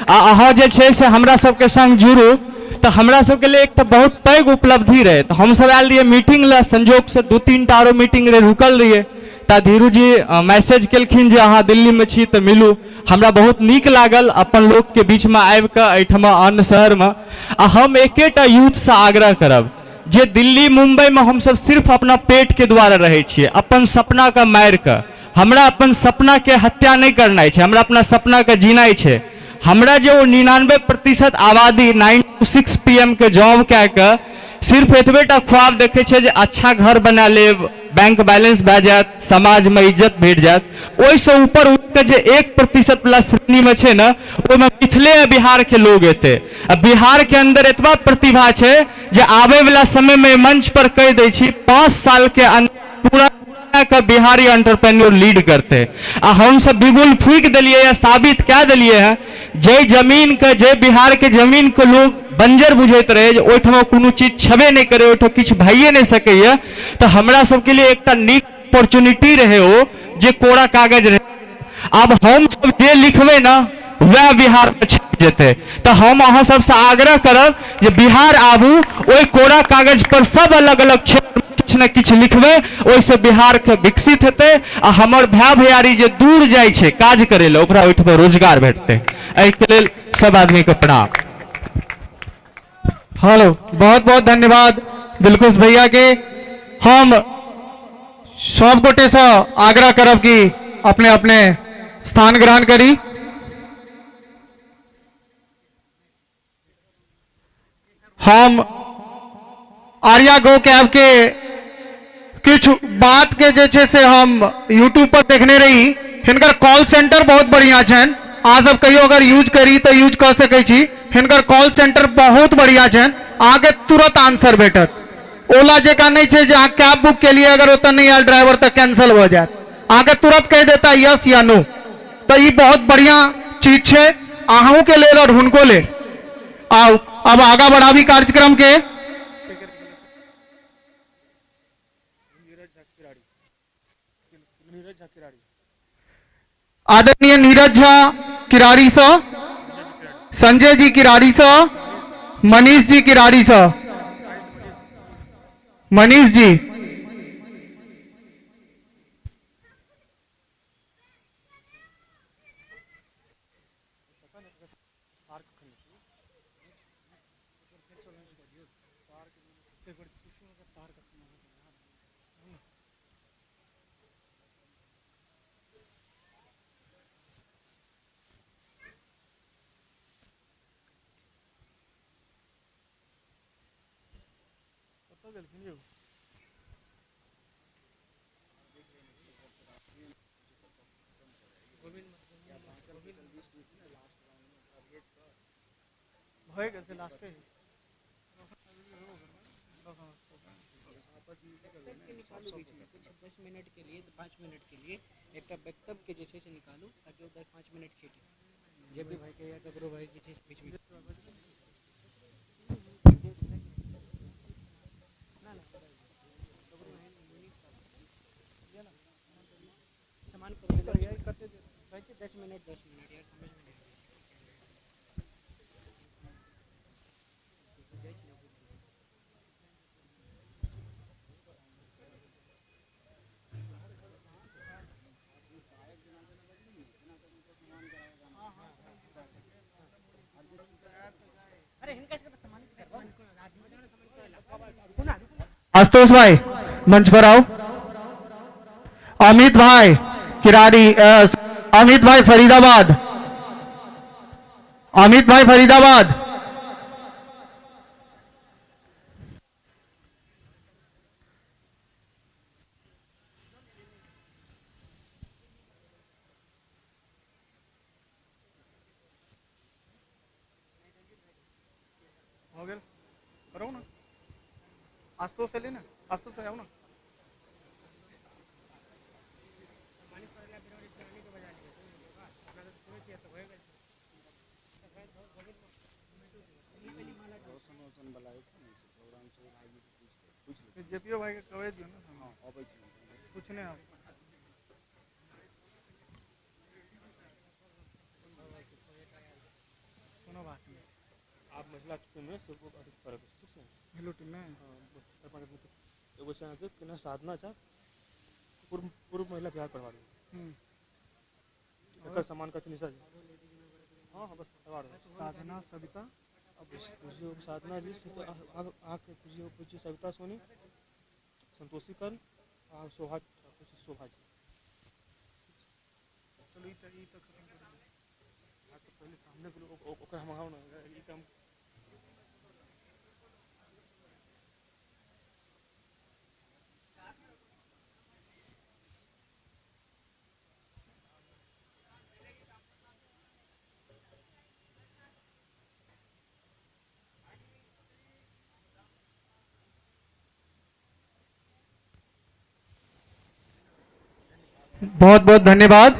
अहाँ जे छे से हमरा सबके संग जुड़ू तो हमरा सबके लिए एक तो बहुत पैघ उपलब्धि रहे। तो हम सब आयल रहिए मीटिंग ला, संजोग से 2-3 टा आरो मीटिंग रे रुकल रहिए। ता धीरू जी मैसेज केलखिन जे अहाँ दिल्ली में छी तो मिलू। हमरा बहुत नीक लागल अपन लोग के बीच में आबि के एठमा अन्य शहर में। हम एकेटा यूथ से आग्रह करब जे दिल्ली मुंबई में हम सब सिर्फ अपना पेट के द्वारा रहे छिए, अपन सपना का मार के। हमरा अपन सपना के हत्या नहीं करना है, हमरा अपना सपना के जीना है। हमरा जो 99% आबादी 9 to 6 PM के जॉब के सिर्फ एतबेटा ख्वाब देखे छे जे अच्छा घर बना लेब, बैंक बैलेंस भए जात, समाज में इज्जत भेट जात। ओइसे ऊपर उठ के जे 1% वाला श्रेणी में छे ना ओमे मिथिले बिहार के लोग एते। बिहार के अंदर एतबा प्रतिभा छे जे आवे वाला समय में मंच पर कह दे छी 5 साल के अंदर पूरा का बिहारी एंटरप्रेन्योर लीड करते। हम सब बिगुल फूक दिलिए या साबित क्या दिलिए है जे जमीन के जे बिहार के जमीन के लोग बंजर बुझैत रहे, ओठमा कोनो चीज छबे नहीं करे, ओठ किछ भइए नहीं सके। तो हमरा सबके लिए एक नीक अपॉर्चुनिटी रहे हो जे कोरा कागज रहे। अब हम सब जे लिखबे ना वह बिहार में जेते। तो हम अहाँ सबसे आग्रह करब जे बिहार आबू, ओई कोरा कागज पर सब अलग अलग क्षेत्र में किछु न किछु लिखबै, ओइसे बिहार के विकसित हेतै आ हमर भाई भैयारी जे दूर जाइ छै काज करे ले ओकरा ओइठमा रोजगार भेटतै। एहि के लेल सब आदमी के प्रणाम। हेलो, बहुत बहुत धन्यवाद दिलखुश भैया के। हम सब गोटे से आग्रह करब कि अपने अपने स्थान ग्रहण करी। हम आर्या गो कैब के कुछ बात के जे छे से हम यूट्यूब पर देखने रही, हिनकर कॉल सेंटर बहुत बढ़िया छन। अहाँ सब कहियो अगर यूज करी तो यूज कर सकै छी। हिनकर कॉल सेंटर बहुत बढ़िया छन, आगे तुरंत आंसर भेटत। ओला जेका नहीं छे जे अहाँ कैब बुक के लिए अगर ओतऽ नहीं आयल ड्राइवर तो कैंसिल हो जाए, आगे तुरंत कह देता यस या नो। तो ये बहुत बढ़िया चीज छे अहू के लेल और हुनको ले। आओ अब आगा बढ़ावी कार्यक्रम के। आदरणीय नीरज झा किराड़ी सा, संजय जी किराड़ी सा, मनीष जी किराड़ी सा। मनीष जी भय गए लास्ट दस मिनट के लिए 5 मिनट के लिए एक वक्तव्य के जैसे से निकालू ताकि 10-5 मिनट खींचे जब भी भाई के या कबरो भाई की चीज बीच में सामान भाई 10 मिनट यार समझ में आशुतोष भाई मंच पर आओ। अमित भाई किराड़ी, अमित भाई फरीदाबाद, अमित भाई फरीदाबाद। हो गया करो ना, आशुतोष से लेना, आशुतोष पे आओ ना। जेपीओ भाई के कहे दियो ना, पूछने आप सुनो बात में। आप महिला टीम में सबको अधिक फर्क है, ठीक है? हेलो टीम में एगो से आगे केना साधना चा पूर्व महिला बिहार परिवार एकर सम्मान का निशा जी। हां हां बस परिवार साधना सविता, अब पूजियो साधना जी से तो आके पूजियो सविता सोनी, संतोषी कर आ शोभा शोभा जी। चलो ई तो खत्म कर दो। तो पहले सामने के लोग ओकरा मंगाओ ना ई काम। बहुत बहुत धन्यवाद।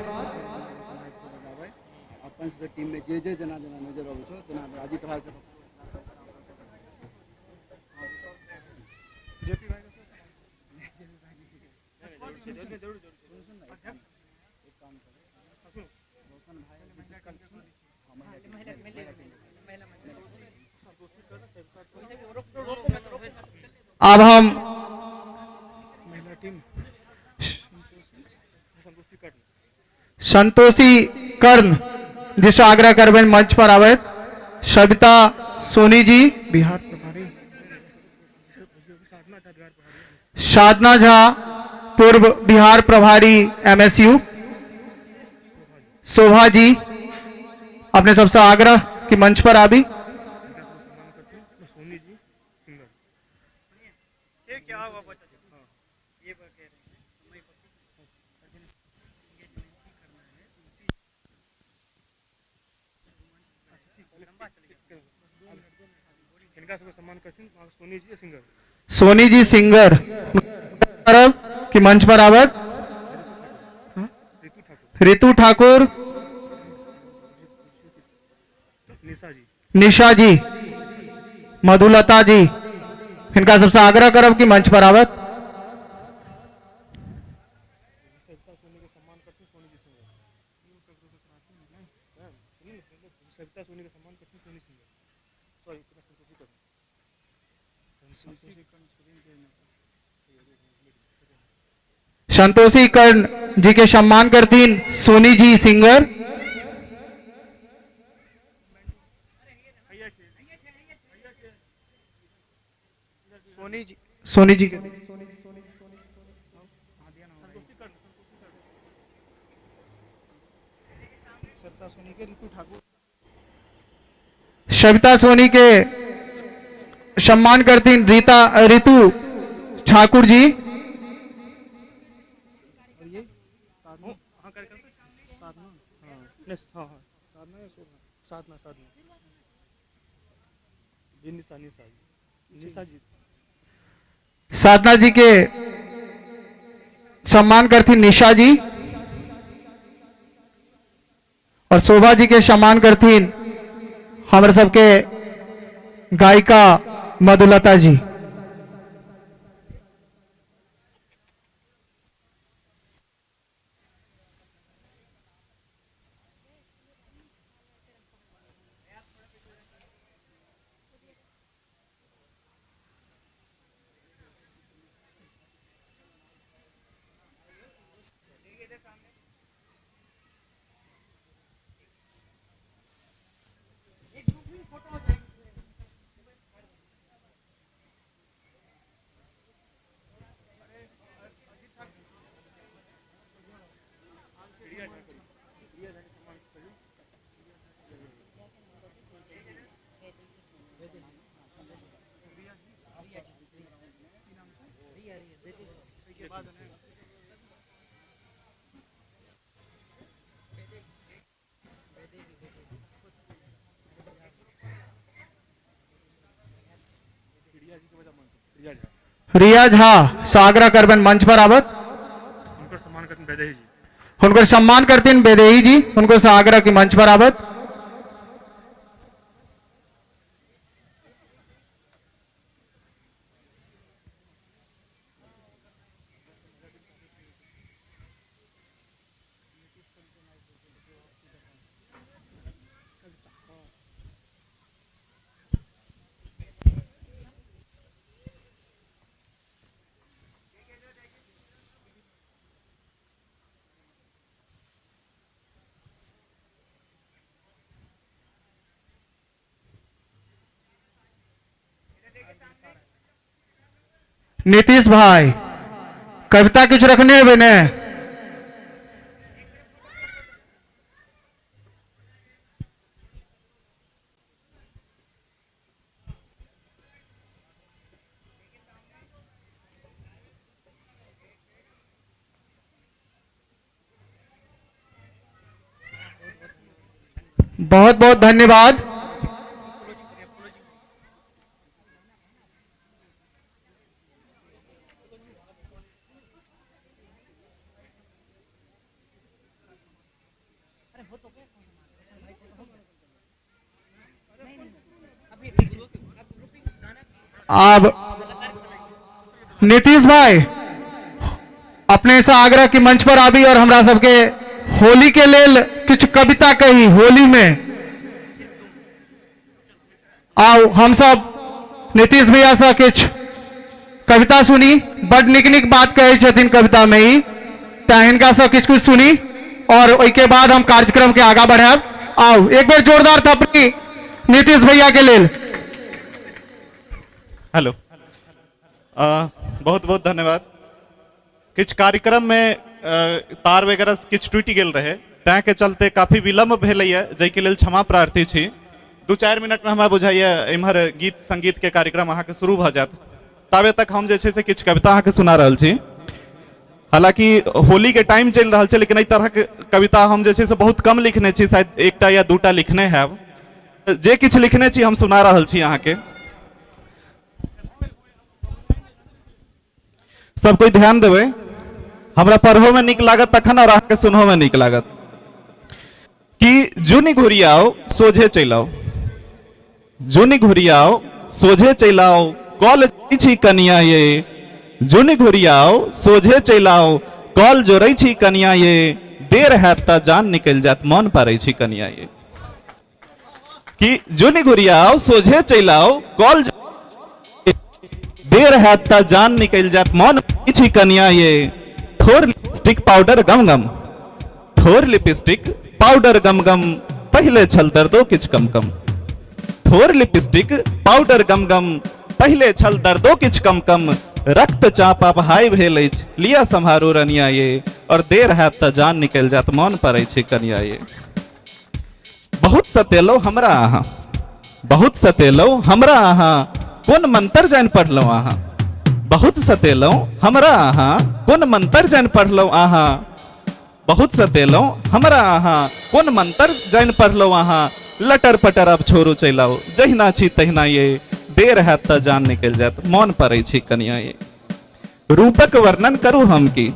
अपन सबके टीम में जे जना जना नजर आबै छौ तना राजी भाई से जेपी भाई जरूर एक काम करो रोशन भाई डिस्कस अब हम महिला टीम संतोषी कर्ण संतोषी कर्ण जिसे आग्रह करबेन मंच पर आवे सविता सोनी जी बिहार प्रभारी, साधना झा पूर्व बिहार प्रभारी MSU, शोभा जी अपने सबसे आग्रह कि मंच पर आबी। सोनी जी सिंगर ये क्या हुआ बच्चा ये कह रहे इनका सबको सम्मान करते हैं सोनी जी सिंगर सोनी जी सिंगर कि मंच पर आवत। रितु ठाकुर, निशा जी निशा जी, मधुलता जी इनका सबसे आग्रह करब कि मंच पर आवत। सविता सोनी का सम्मान करते हैं सोनी जी सिंगर सविता सोनी का सम्मान करते हैं सोनी सिंगर सॉरी संतोषी कर्ण संतोषी कर्ण जी के सम्मान करतीन सोनी जी सिंगर। सोनी जी सविता सोनी के सम्मान करतीन रितु ठाकुर जी। साधना ये निशा जी साधना जी के सम्मान करती निशा जी और शोभा जी के सम्मान करती हमारे सबके गायिका मधुलता जी। रिया झा सागरा करबन मंच पर आवत। उनका सम्मान करते हैं बेदेही जी उनको सम्मान करते बेदेही जी उनको सागरा की मंच पर आवत। नीतीश भाई कविता कुछ रखने है बने बहुत बहुत धन्यवाद। अब नीतीश भाई अपने से आग्रह की मंच पर आबी और हमरा सबके होली के लेल कुछ कविता कही होली में आओ हम सब नीतीश भैया से कुछ कविता सुनी, बड़ निक निक बात कहे छथिन कविता में ही, तो इनका सब कुछ कुछ सुनी और के बाद हम कार्यक्रम के आगा बढ़ाब। आओ एक बार जोरदार थपड़ी नीतीश भैया के लेल। हेलो, बहुत बहुत धन्यवाद। किछ कार्यक्रम में तार वगैरह किछ टूटि गेल रहे, तैं के चलते काफी विलम्ब भेलैया, जै के लेल क्षमा प्रार्थी छी। 2-4 मिनट में हमरा बुझाइया इम्हर गीत संगीत के कार्यक्रम अहाँ के शुरू भ जात, ताबे तक हम जे छै से किछ कविता अहाँ के सुना रहल छी। हालांकि होली के टाइम चल रहा है, लेकिन एहि तरह के कविता हम जे छै से बहुत कम लिखने छी, शायद 1टा या 2टा लिखने हैब। जे किछ लिखने छी हम सुना रहल छी अहाँ के। सब कोई ध्यान देवे, हमरा पढ़ो में निक लागत तखन और अहाँ के सुनहो में निक लागत। कि जुनी घुरियाओ सोझे चलाओ, जुनी घुरियाओ सोझे चलाओ, कॉल छी कनिया ये, जुनी घुरियाओ सोझे चलाओ, कॉल जोड़ै छी कनिया ये, देर हैत त जान निकल जात मन पारै छी कनिया ये। कि जुनी घुरियाओ सोझे चलाओ, कॉल देर हैत त जान निकल जात मन पारै छी कनिया ये। थोर लिपस्टिक पाउडर गम गम, थोर लिपस्टिक पाउडर गम गम, पहले छल दर्दो किछ कम कम। थोर लिपस्टिक पाउडर गम गम, पहले छल दर्दो किछ कम कम, रक्त चाप अब हाय भेल अछि, लिया सम्हारो रनिया ये, और देर हैत त जान निकल जात मन पड़ै छै कनिया ये। बहुत सतेलौ हमरा अहाँ, बहुत सतेलौ हमरा अहाँ, कोन मंत्र जान पढ़लौ अहाँ। बहुत सतेलौ हमरा अहाँ, कोन मंत्र जान पढ़लौ अहाँ। बहुत सतेलौ हमरा अहाँ, कोन मंत्र जान पढ़लौ अहाँ। लटर पटर अब छोरू चलाओ, जहिना छी तहिना ये, देर हैत त जान निकल जात मन पड़ै छी कनिया ये। रूपक वर्णन करू हम की,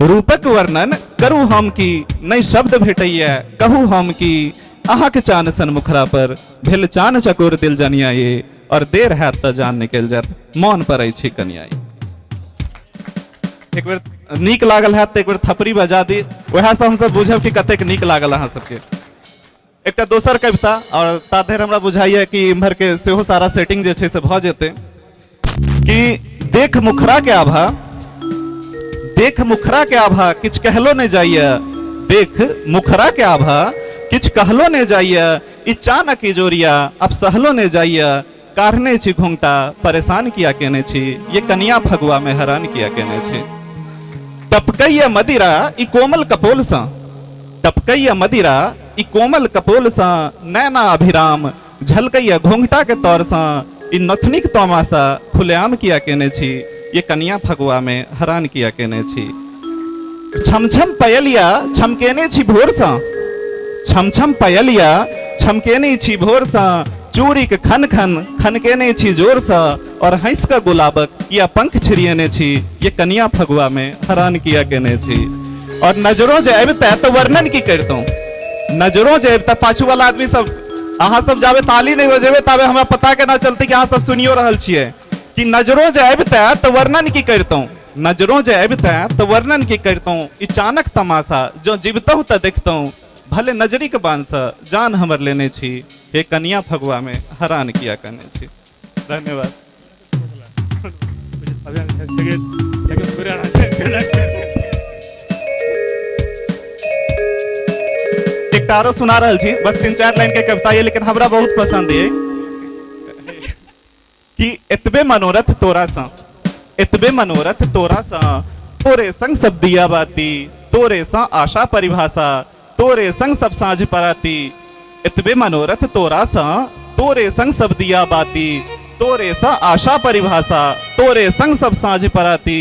रूपक वर्णन करू हम की, नहीं शब्द भेटैया कहू हम की। अहाँ के चान सन मुखरा पर भेल चान चकोर दिल जनिया ये, और देर हैत त जान निकल जात मन पड़ै छी कनिया ये। एक बेर नीक लागल हैत त एक बेर थपड़ी बजा दी, वएह से हम सब बुझब कि कतेक नीक लागल अहाँ सबके। एकटा दोसर कविता, और ताधर हमरा बुझाइए कि इम्हर के सेहो सारा सेटिंग जे छै से भ जेतै। कि देख मुखरा के आभा, देख मुखरा के आभा किछ कहलो नहीं जाइए, देख मुखरा के आभा किछ कहलो नहीं जाइए। ई चानक इजोरिया अब सहलो नहीं जाइए, कारने छी घुंघटा परेशान किया केने छी, ये कनिया फगुआ में हैरान किया केने छी। टपकैया मदिरा ई कोमल कपोल सा, टपकैया मदिरा ई कोमल कपोल सा, नैना अभिराम झलकैया घोंघटा के तौर सा, ई नथनिक तमाशा खुलेआम किया केने छी, ये कनिया फगुआ में हैरान किया केने छी। छम छम पयलिया छमकेने छी भोर सा, छम छम पयलिया छमकेने छी भोर सा, चूड़ी के खन खन खनकेने छी जोर सा, और हंस का गुलाबक या पंख छिड़ियने छी, ये कनिया फगुआ में हैरान किया केने छी। और नजरों जे अबिते तो वर्णन की करतौ, नजरों जे अबिते पाछू वाला आदमी सब अहाँ सब जाबे ताली नहीं बजेबे ताबे हमरा पता के ना चलते कि अहाँ सब सुनियो रहल छियै। कि नजरों जे अबिते तो वर्णन की करतौ, नजरों जे अबिते तो वर्णन की करतौ, ई चानक तमाशा जो जीवतौ त देखतौ, भले नजरी के बांध से जान हमर लेने छी, हे कनिया फगुआ में हैरान किया करने छी। धन्यवाद। एक तारो सुना रहल छी, बस 3-4 लाइन के कविता ये, लेकिन हमरा बहुत पसंद है। कि एतबे मनोरथ तोरा सा, एतबे मनोरथ तोरा सा, तोरे संग सब दिया बाती, तोरे सा आशा परिभाषा, तोरे संग सब साँझ पराती। इतबे मनोरथ तोरा सा, तोरे संग सब दिया बाती, तोरे सा आशा परिभाषा, तोरे संग सब साँझ पराती।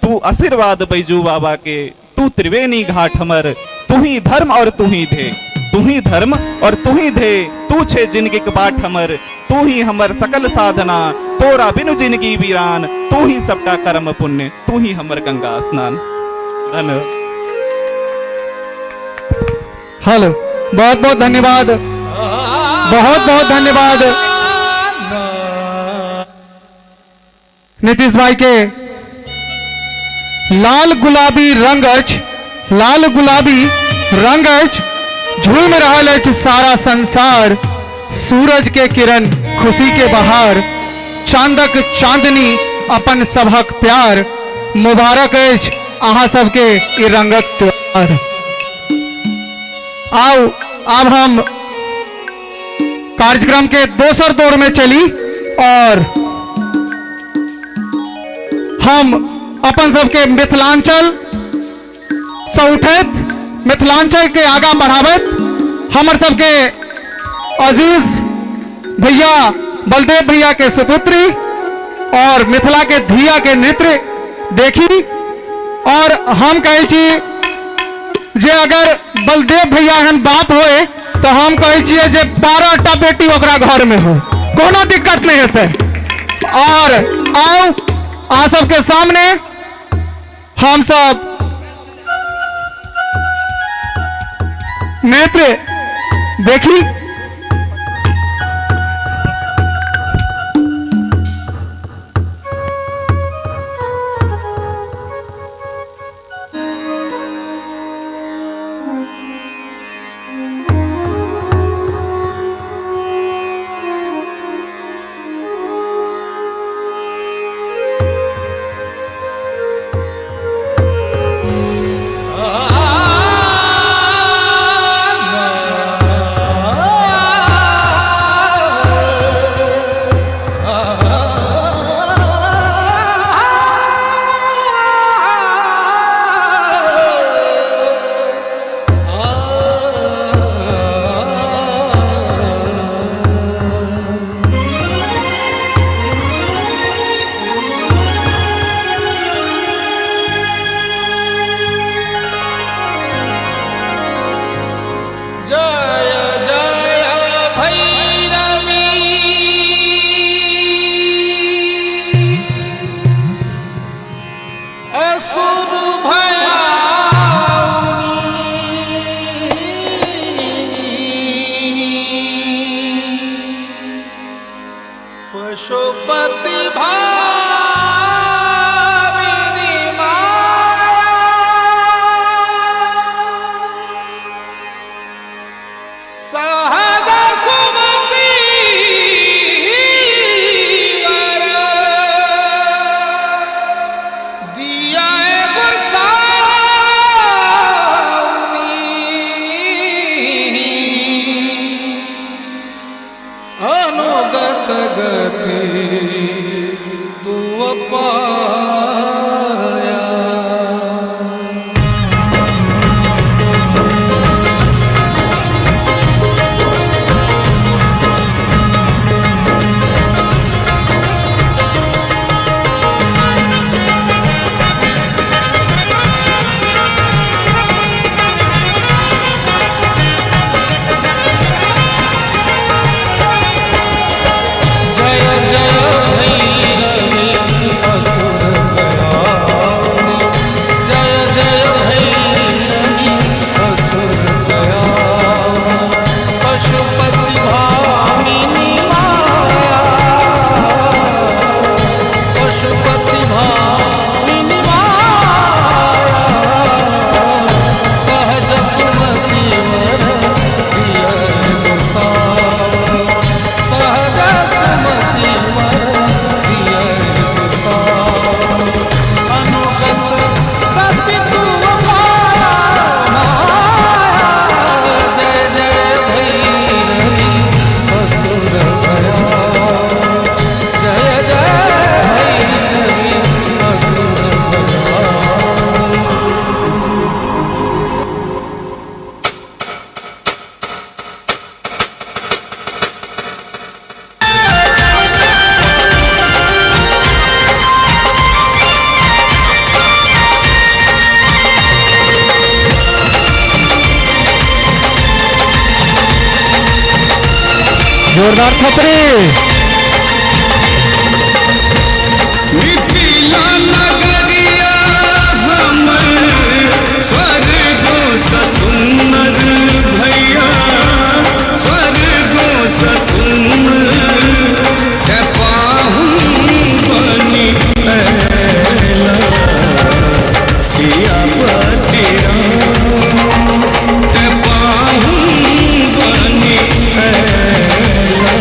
तू आशीर्वाद बैजू बाबा के, तू त्रिवेणी घाट हमर, तू ही धर्म और तू ही धे, तू ही धर्म और तू ही धे, तू छे जिंदगी के बाट हमर, तू ही हमर सकल साधना, तोरा बिनु जिंदगी वीरान, तू ही सबका कर्म पुण्य, तू ही हमर गंगा स्नान। धन्यवाद। हेलो, बहुत बहुत धन्यवाद, बहुत बहुत धन्यवाद नीतीश भाई के। लाल गुलाबी रंग अछि, लाल गुलाबी रंग अछि, झूम रहल अछि सारा संसार, सूरज के किरण खुशी के बहार, चांदक चांदनी अपन सभक प्यार मुबारक अछि अहाँ सबके ई रंगक त्योहार। आओ अब हम कार्यक्रम के दोसर दौर में चली और हम अपन सबके मिथिलांचल से उठैत मिथिलांचल के आगा बढ़ावत हमर सबके अजीज भैया बलदेव भैया के सुपुत्री और मिथिला के धिया के नृत्य देखी। और हम कहे छी जे अगर बलदेव भैया एहन बात होए तो हम कहे छिए जे 12टा बेटी ओकरा घर में हो, कोनो दिक्कत नहीं होते। और आओ आ सबके सामने हम सब नृत्य देखी। पशुपति जोरदार खपरे। मिथिला नगरिया हमर स्वर्गो स सुंदर भैया, स्वर्गो स सुंदर ते पाहुन बनी पहला सियापति राम, ते पाहुन बनी पहला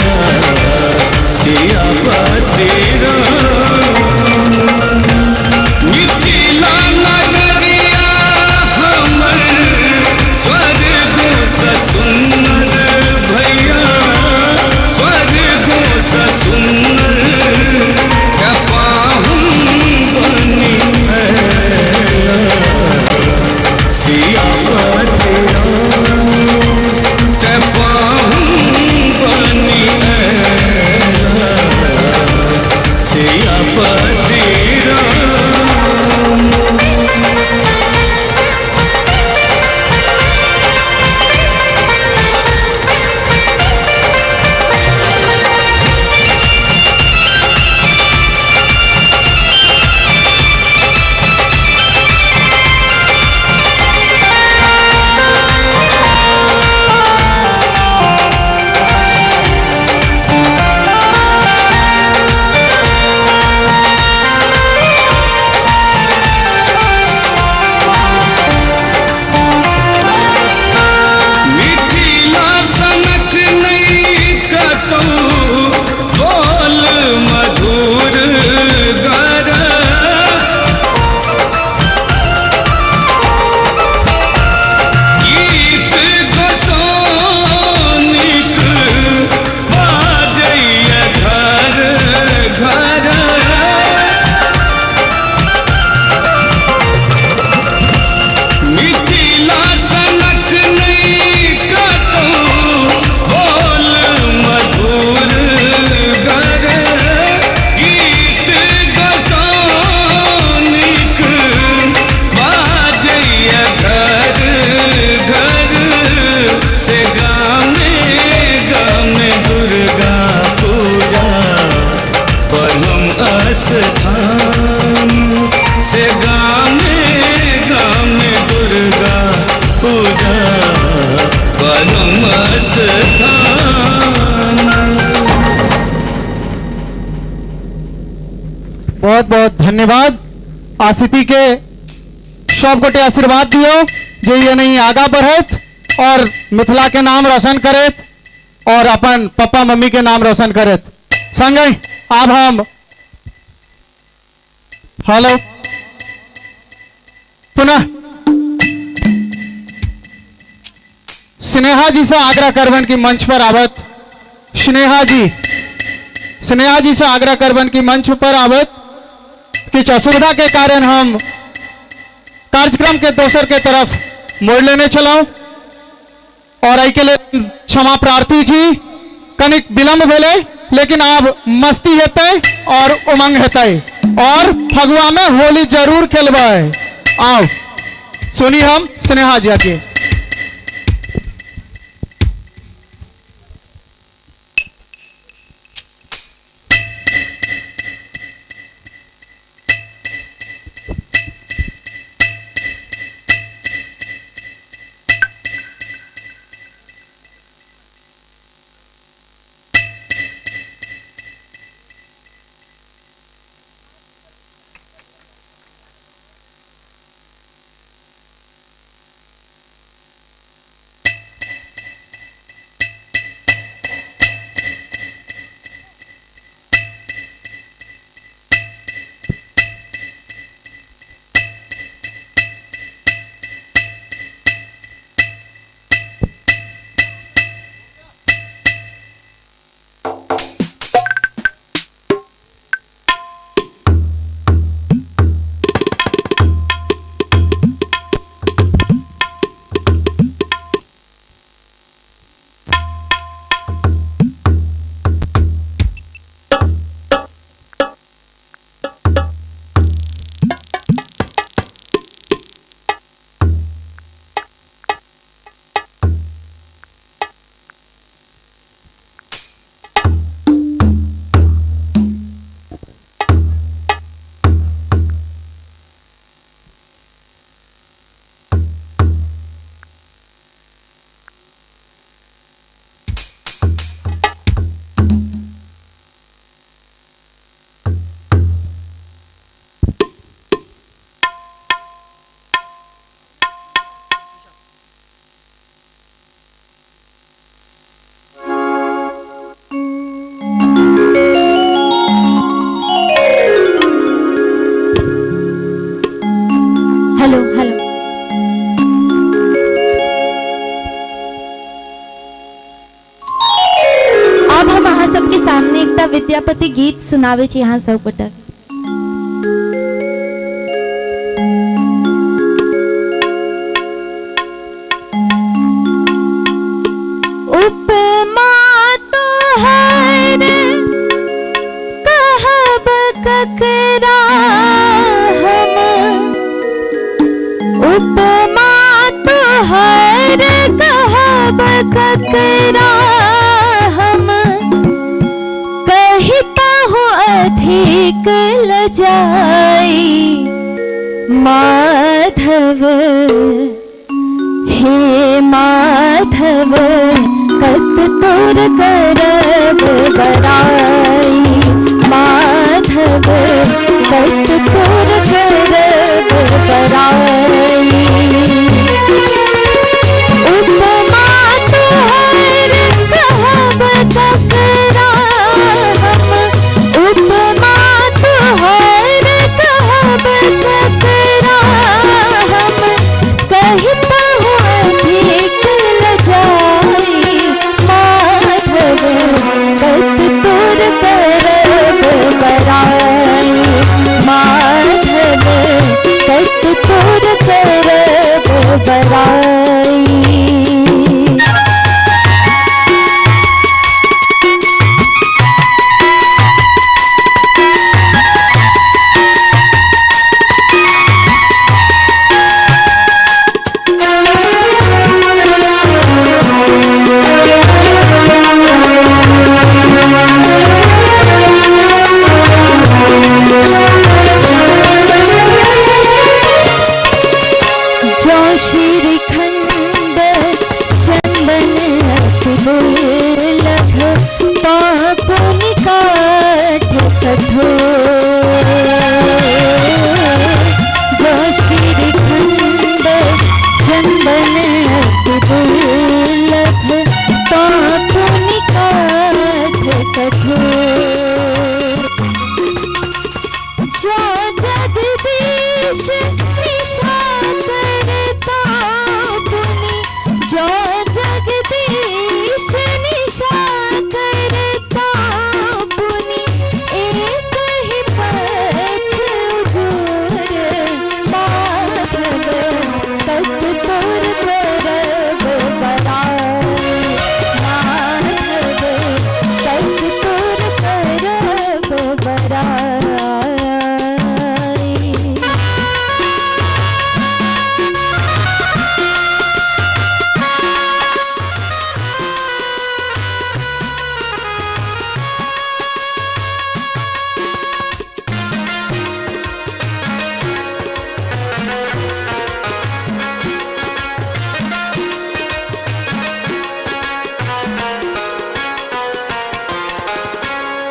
सियापति राम। स्थान से गाँव में दुर्गा पूजा परम स्थान। बहुत बहुत धन्यवाद। आसिती के सब गोटे आशीर्वाद दियो जे ये नहीं आगा बढ़त और मिथिला के नाम रोशन करत और अपन पापा मम्मी के नाम रोशन करत। संगे अब हम हेलो पुनः स्नेहा जी से आग्रह करबन की मंच पर आवत। स्नेहा जी से आग्रह करबन की मंच पर आवत। कुछ असुविधा के कारण हम कार्यक्रम के दोसर के तरफ मोड़ लेने चलाऊं और आई के लिए क्षमा प्रार्थी जी। कनिक विलंब भेले लेकिन अब मस्ती हेते और उमंग हेते और फगुआ में होली जरूर खेलबे। आओ सुनी हम स्नेहा जी के। हेलो हेलो अब हम अहाँ सबके सामने एक विद्यापति गीत सुनावे छी अहाँ सब गोटा। उपमा तो हर कहब ककरा हम, उपमा तो हर कहब ककरा हम, कही पाहु अधिक लजाई माधव हे माधव कत तोर करब बड़ाई माधव कत तोर करब बड़ाई। उपमा तोहर कहब ककरा हम, उपमा तोहर कहब ककरा हम, कही पाहु अधिक लजाई माधव कत तोर कर जो श्रीखंड चंदन दुर्लभ तो निकाठ कठोर जो जगदीश निशा करता पुनि जो जगदीश निशा करता पुनि एक ही पथ उजूर माधव तत् तोर करब बड़ाई माधव तत् तोर करब बड़ाई।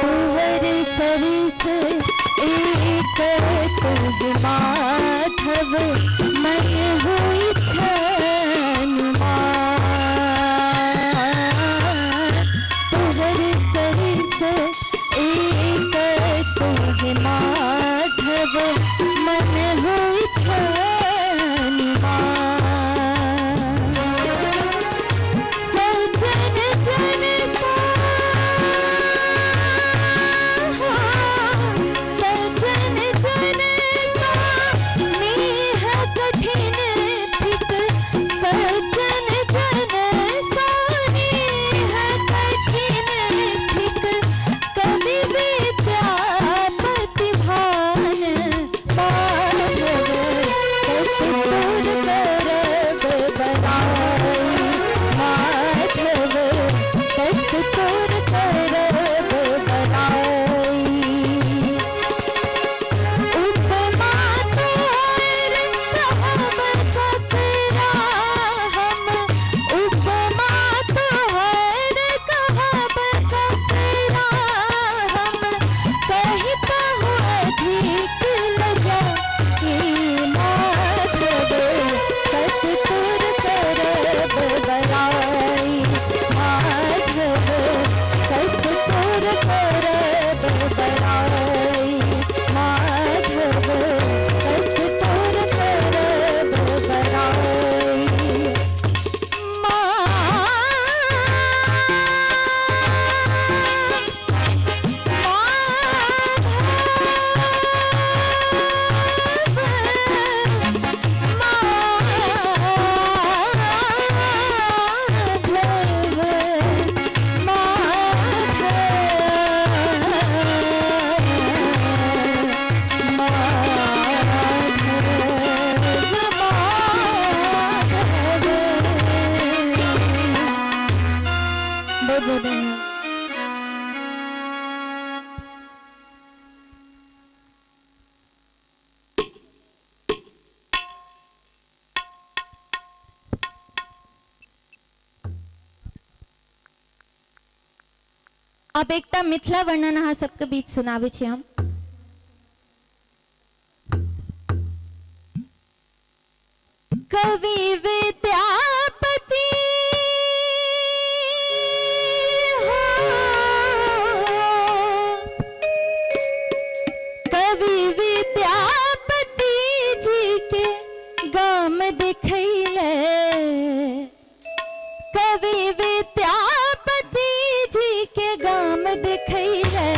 तुहर सरिस एक तुझ माधव मन हुई छनुमान तुहर सरिस एक तुझ माधव मन हुई छनुमान सजन जन सजन जन नेह कठिन थिक सजन जन नेह कठिन थिक कवि विद्यापति भान माधव तत् तोर करब बड़ाई माधव तत् तोर करब बड़ाई। उपमा तोहर कहब ककरा हम उपमा तोहर कहब ककरा हम कही कहु अधिक लजा कि माधव तत् तोर करब बड़ाई माधव तत् तोर करब बड़ाई माधव तत् तोर करब बड़ाई। बहुत बहुत धन्यवाद। अब एकटा मिथिला वर्णन अहाँ सबके बीच सुनाबै छी हम। कवि विद्यापति कवि विद्यापति जी के गाम देखैले कवि विद्यापति जी के गाम देखैले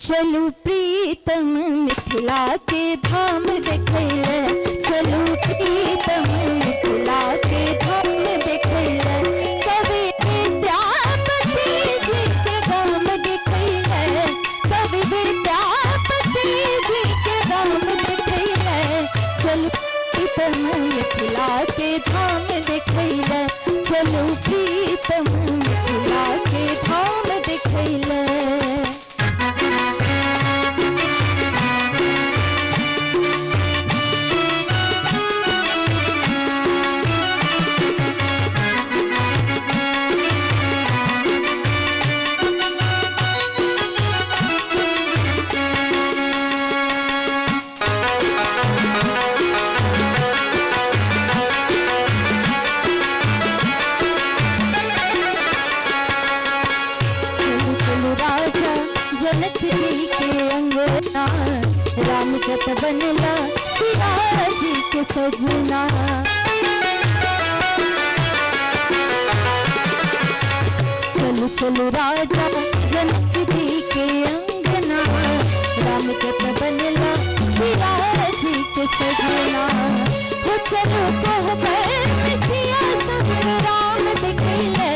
चलू प्रीतम मिथिला के धाम देखैले चलू प्रीतम मिथिला के धाम देखैले कवि विद्यापति जी के गाम देखैले कवि विद्यापति जी के गाम देखैले चलू प्रीतम मिथिला के धाम देखैले चलू प्रीतम मिथिला के धाम देखैले। जनक जी के अंगना राम कत बनला सिया जी के सजना। चलो चलो राजा जनक जी के अंगना राम कत बनला सिया जी के सजना। हो चलो कह पर सिया संग राम दिखले,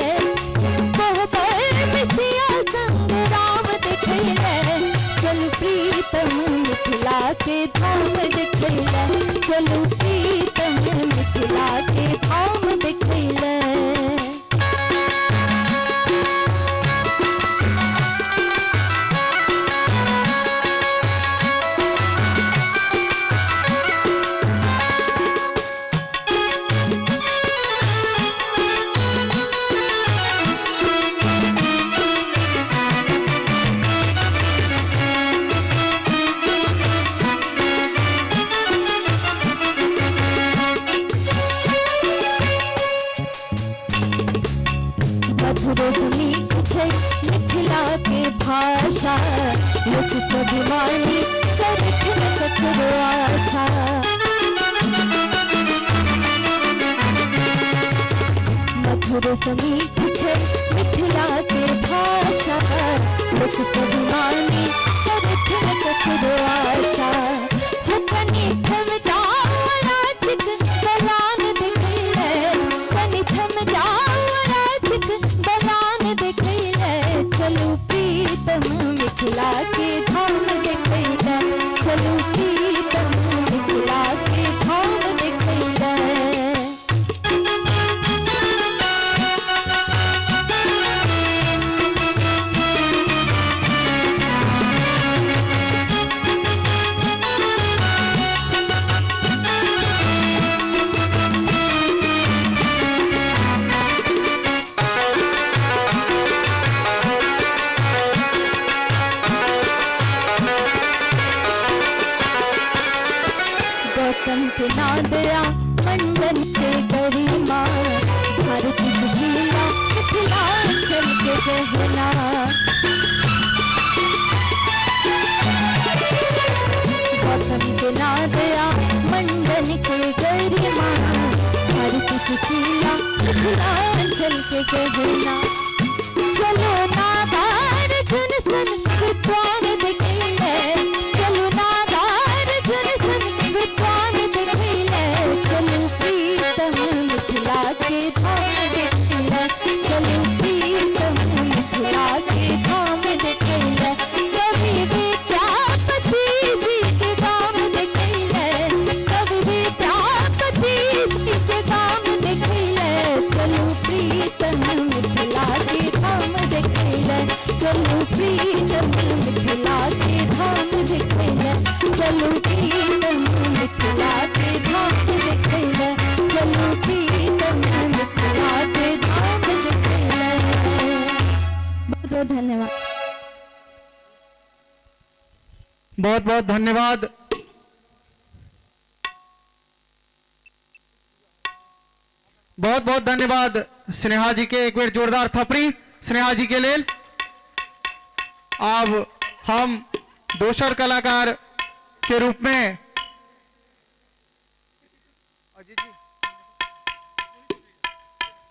कह पर सिया संग राम दिखले। चल प्रीतम मिथिला के धाम दिखले, चलो प्रीतम मिथिला के धाम दिखले। मिथिला के भाषा लोक स्वाभिमानी चरित्र ककरो आशा। मधुर समीप है मिथिला के भाषा लोक स्वाभिमानी चरित्र ककरो आशा। हो कनी थम जाओ राजिक बलान दिखले, कनी थम जाओ राजिक बलान दिखले। चलो प्रीतम मिथिला के धाम दिखले, चलो प्रीतम मिथिला के धाम दिखले। गौतम के नादया मंडन के गरिमा भारत की सुशीला मिथिलांचल के गहना। गौतम के नादया मंडन के गरिमा भारत की सुशीला मिथिलांचल के गहना। चलो नादार जन सन विद्वान दिखले, चलो नादार जन सन विद्वान दिखले। चलो प्रीतम मिथिला के धाम दिखले, चलो प्रीतम मिथिला के धाम दिखले। कवि विद्यापति जी के दाम दिखले, कवि विद्यापति जी के दाम दिखले। चलो प्रीतम मिथिला के धाम दिखले, चलो प्रीतम मिथिला के धाम दिखले, चलो प्रीतम मिथिला के धाम दिखले, चलो प्रीतम मिथिला के धाम दिखले। बहुत बहुत धन्यवाद। बहुत बहुत धन्यवाद। बहुत बहुत धन्यवाद स्नेहा जी के। एक बार जोरदार थपड़ी स्नेहा जी के लिए। अब हम दोसर कलाकार के रूप में अजीत जी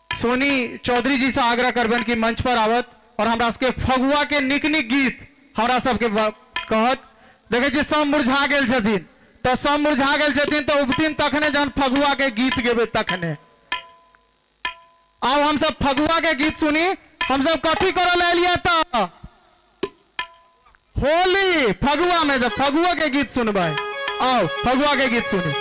सोनी चौधरी जी से आग्रह करबन की मंच पर आवत और हमरा सबके फगुआ के निक निक गीत हमरा सबके कहत। देखे जी सब मुरझा गेल छथिन, तो सब मुरझा गेल छथिन तो उबतिन तखने जन फगुआ के गीत गेबे तखने। अब हम सब फगुआ के गीत सुनी। हम सब कथी करल एलिए तो होली फगुआ में जब फगुआ के गीत सुनबे। आओ फगुआ के गीत सुनी।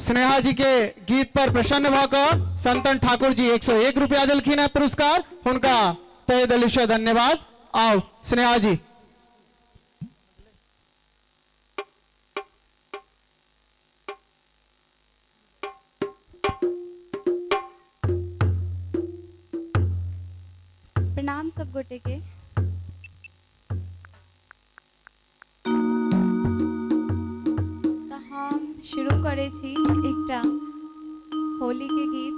स्नेहा जी के गीत पर प्रसन्न भकर संतन ठाकुर जी 101 रुपया दिलखिन है पुरस्कार। उनका तहे दिल से धन्यवाद। आओ स्नेहा जी। प्रणाम सब गोटे के। तऽ हम शुरू करे छी एकटा होली के गीत।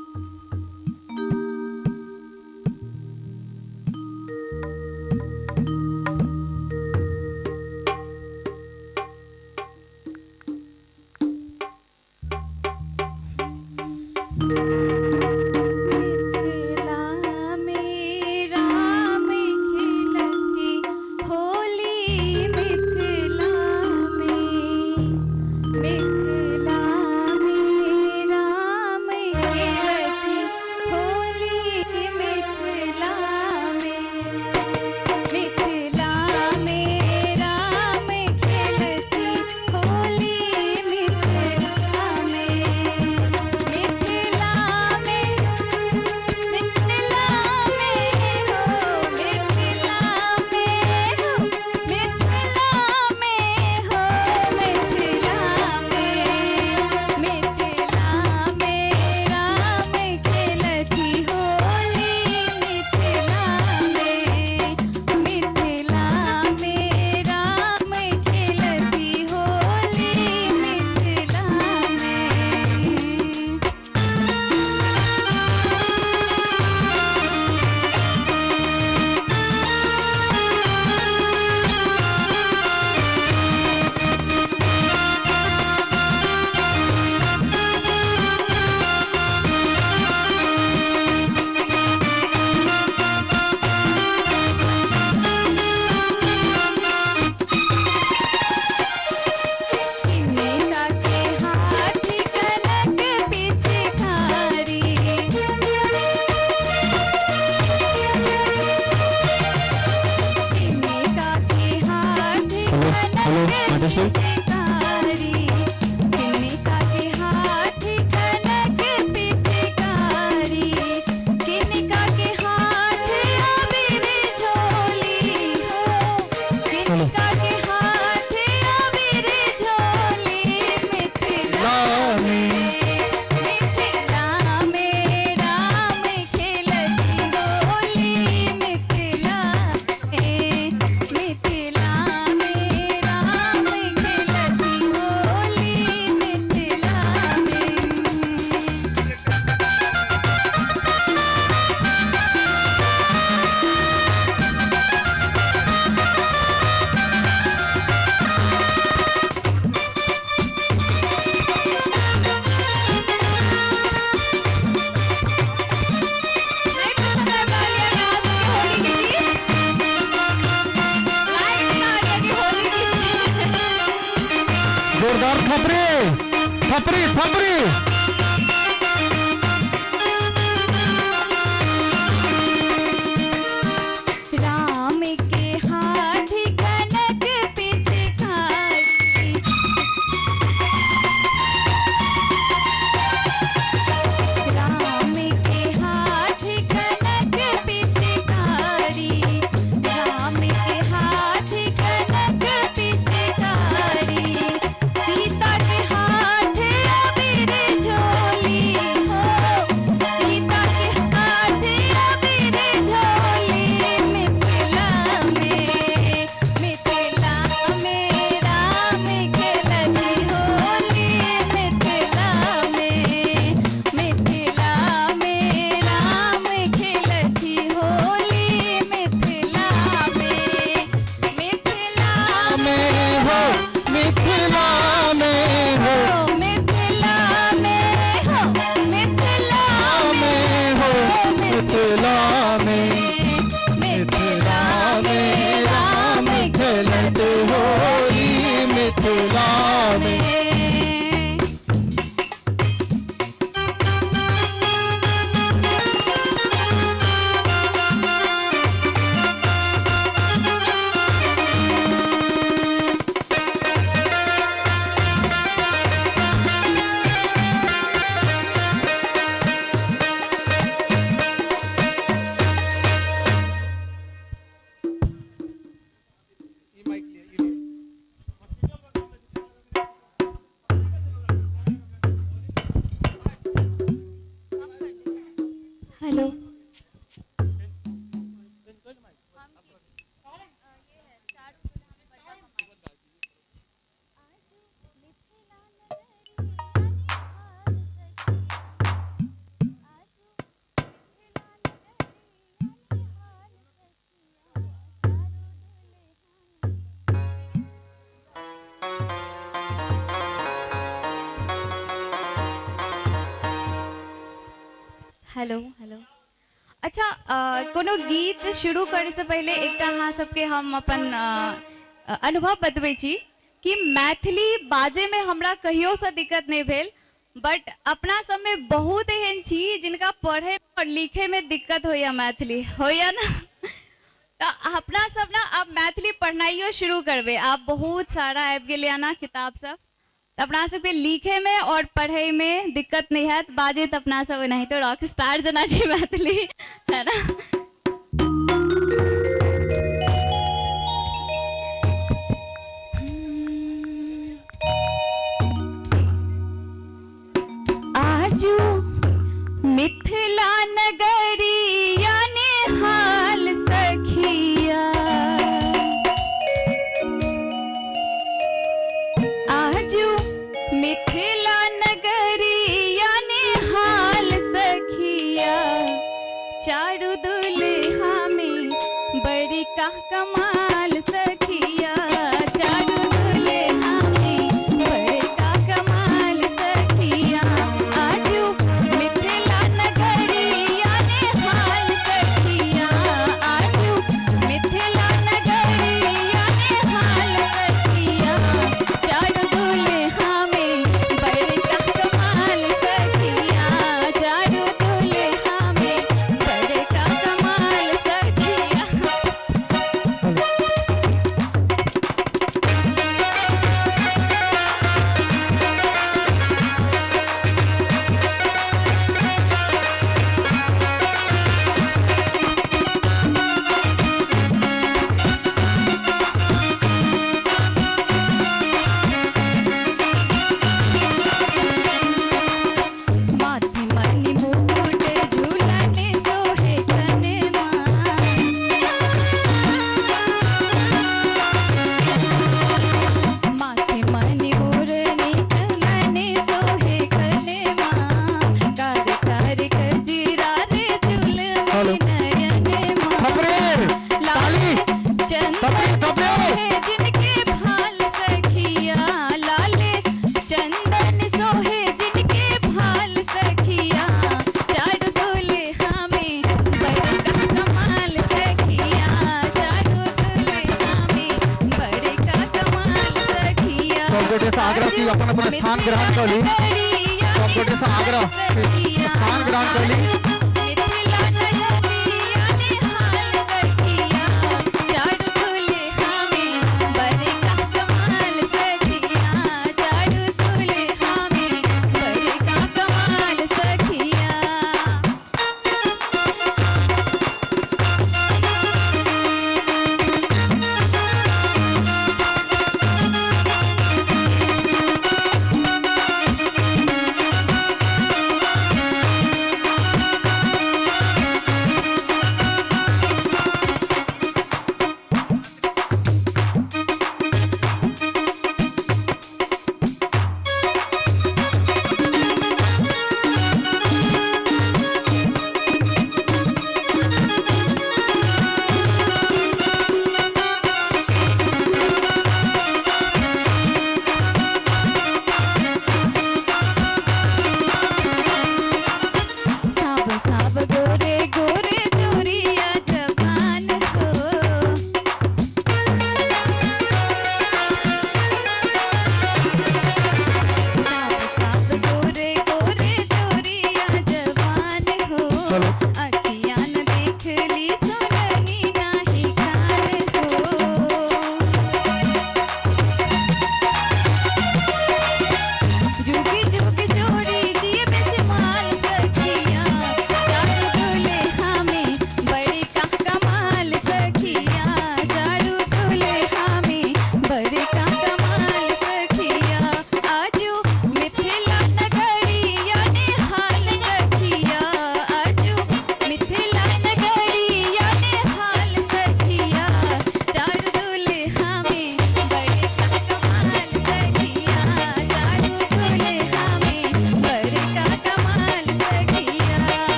जोरदार थपरी थपरी थपरी। राम के हाथ कनक पिचकारी, राम के हाथ कनक पिचकारी, राम के हाथ कनक पिचकारी, सीता के हाथ अबीर हेलो हेलो। अच्छा कोनो गीत शुरू करे से पहले एकटा अहाँ सबके हम अपन अनुभव बतबै छी कि मैथिली बाजे में हमरा कहियो से दिक्कत नहीं भेल, बट अपना सब में बहुत एहन छी जिनका पढ़े और लिखे में दिक्कत होया, मैथिली होया ना। तो अपना सब ना अब मैथिली पढ़नाइयो शुरू करबे, आप बहुत सारा आबि गेलै ना किताब सब, तो अपना सबके लिखे में और पढ़े में दिक्कत नहीं है, बाजे तो अपना सब नहीं तो रॉक स्टार जना जी मैथिली है ना। आजू मिथिला नगरिया ने हाल सखिया, आजू मिथिला नगरिया ने हाल सखिया, चारू दुल्हा में बड़ी का कमाल सखिया, चारू दुल्हा में बड़ी का कमाल सखिया, आजू मिथिला नगरिया ने हाल सखिया, आजू मिथिला नगरिया ने हाल सखिया, चारू दुल्हा में बड़ी का कमाल सखिया, चारू दुल्हा में बड़ी का कमाल सखिया। माथे मणि मुकुट झूलने सोहे कनमा, माथे मणि मुरनी कमने सोहे कनमा, कार कार कजीरा रे झूलने नयनमा, लाली चंदन सोहे जिनके भाल सखिया, लाले चंदन सोहे जिनके भाल सखिया, चारू दुल्हा में बड़े का कमाल सखिया, चारू दुल्हा में बड़े का कमाल सखिया, सब गोटे से आग्रह की अपन अपन स्थान ग्रहण कर ली, सब गोटे से आग्रह स्थान ग्रहण कर ली। मिथिला नगरिया ने हाल सखिया, चारू दुल्हा में बड़े का कमाल सखिया, चारू दुल्हा में बड़े का कमाल सखिया।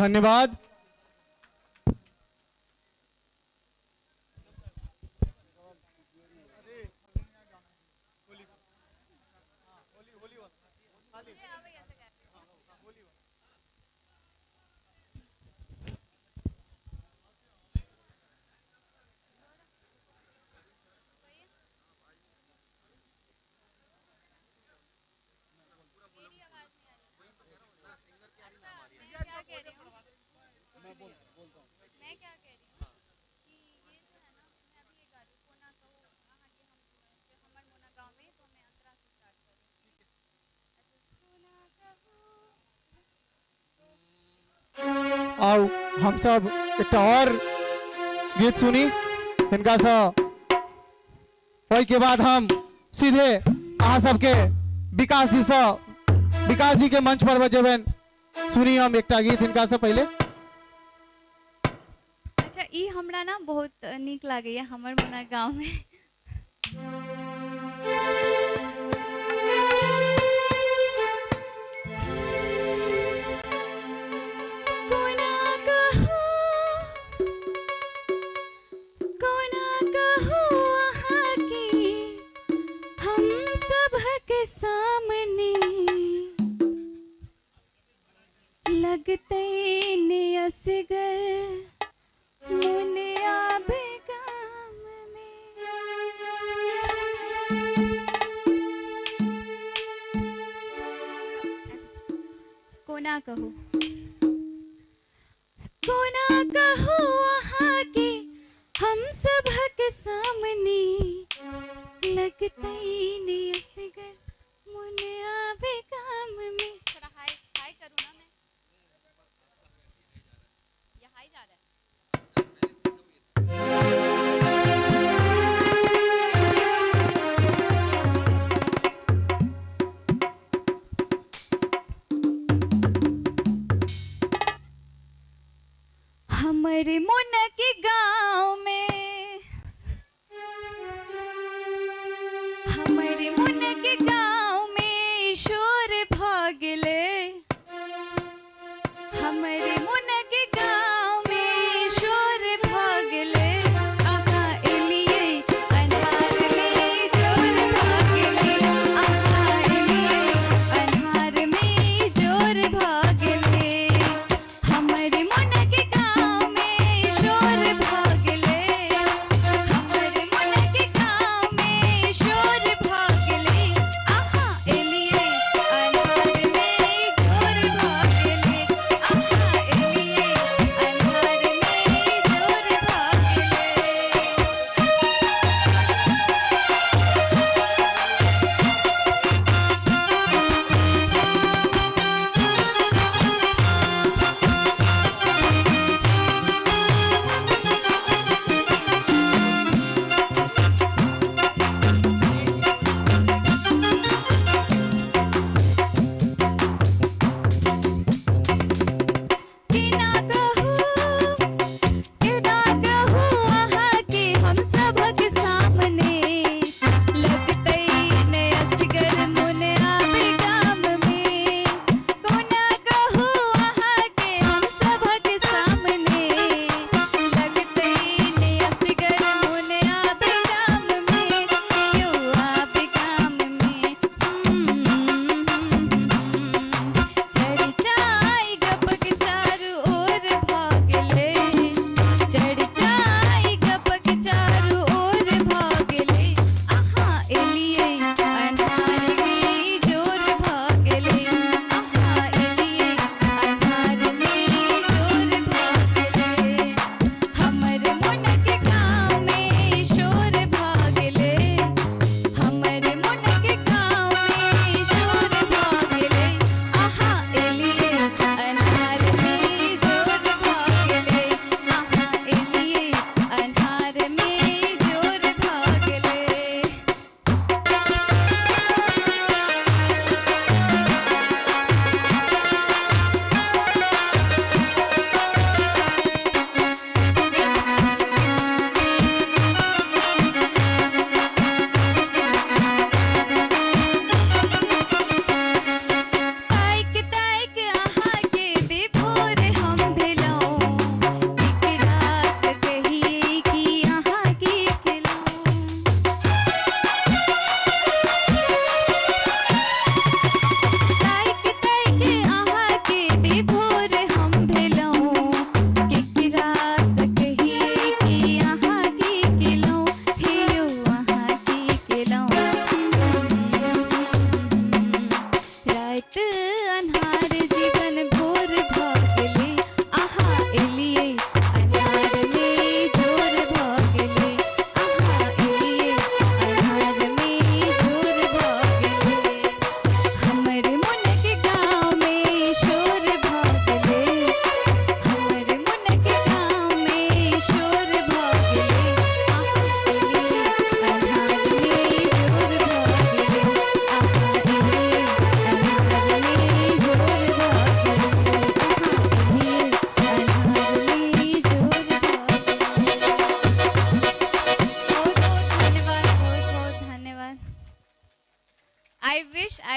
धन्यवाद। मैं क्या कह रही हूँ कि ये जो है ना, मैं अभी ये गा रही हूँ, कोना कहूँ आहा के हमर मोना गाँव में, तो मैं अंतरा से स्टार्ट कर रही हूँ। अच्छा, कोना कहूँ आओ हम सब एक और गीत सुनी इनका सा, वही के बाद हम सीधे अहाँ सबके विकास जी के मंच पर बजेबन। सुनी हम एक गीत इनका से पहले। अच्छा, ई हमरा ना बहुत नीक लागैए हमर मोना गाँव में। कोना कहूँ वहाँ की हम सब के सामने, लगते नियसगर मुनिया बेगाम में। कोना कहूँ वहाँ के हम सब के सामने, लगते नियसगर मुनिया बेगाम में। थोड़ा हाई करूँ ना मैं, ये हाई जा रहा है। हमारे मुन्ना के गाँव में, हमारे मुन्ना के गाँव में शोर भागले। हमारे मुन्ना के गाँव में शोर भागले। आहा एलिए अन्हार में जोर भागले। आहा एलिए अन्हार में जोर भागले। हमारे मुन्ना के गाँव में शोर भागले।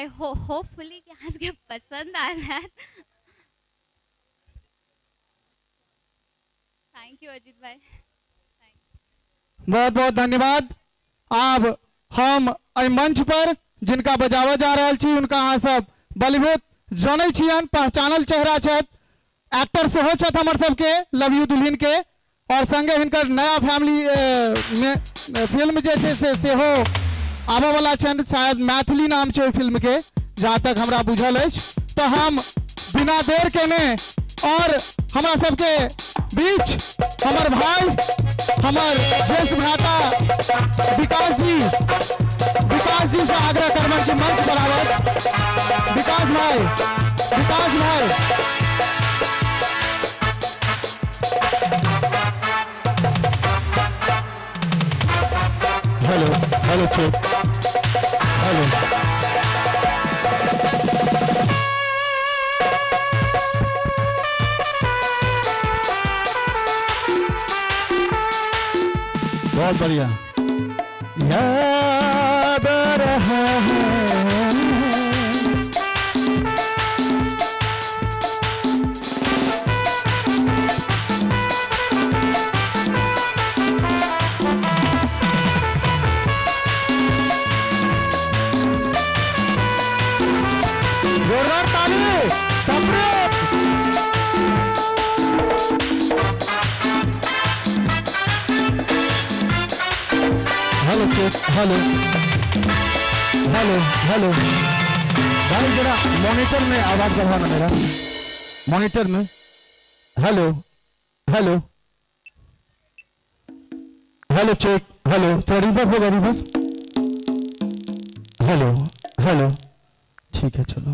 होपफुली कि आज के पसंद आयल है। थैंक यू अजीत भाई। बहुत बहुत धन्यवाद। अब हम एहि मंच पर जिनका बजावा जा रहा छी उनका अहाँ सब बलिभूत जानै छियन, पहचानल चेहरा छथि, एक्टर सेहो छथि हमर सबके लव यू दुल्हन के, और संगे हिनकर नया फैमिली में फिल्म जे छै से सेहो आबऽ वाला छनि, शायद मैथिली नाम छै फिल्म के जहाँ तक हमरा बुझल अछि। तो हम बिना देर केने और हमरा सबके बीच हमर भाई हमर ज्येष्ठ भ्राता विकास जी से आग्रह करबन कि मंच पर आबत। विकास भाई हेलो चेक हेलो। बहुत बढ़िया। याद रहा है जोरदार ताली सबने। हेलो चेक हेलो भाई जरा मॉनिटर में आवाज बढ़ाना मेरा, मॉनिटर में। हेलो चेक हेलो, तो रिवर्ब होगा रिवर्ब। हेलो ठीक है चलो।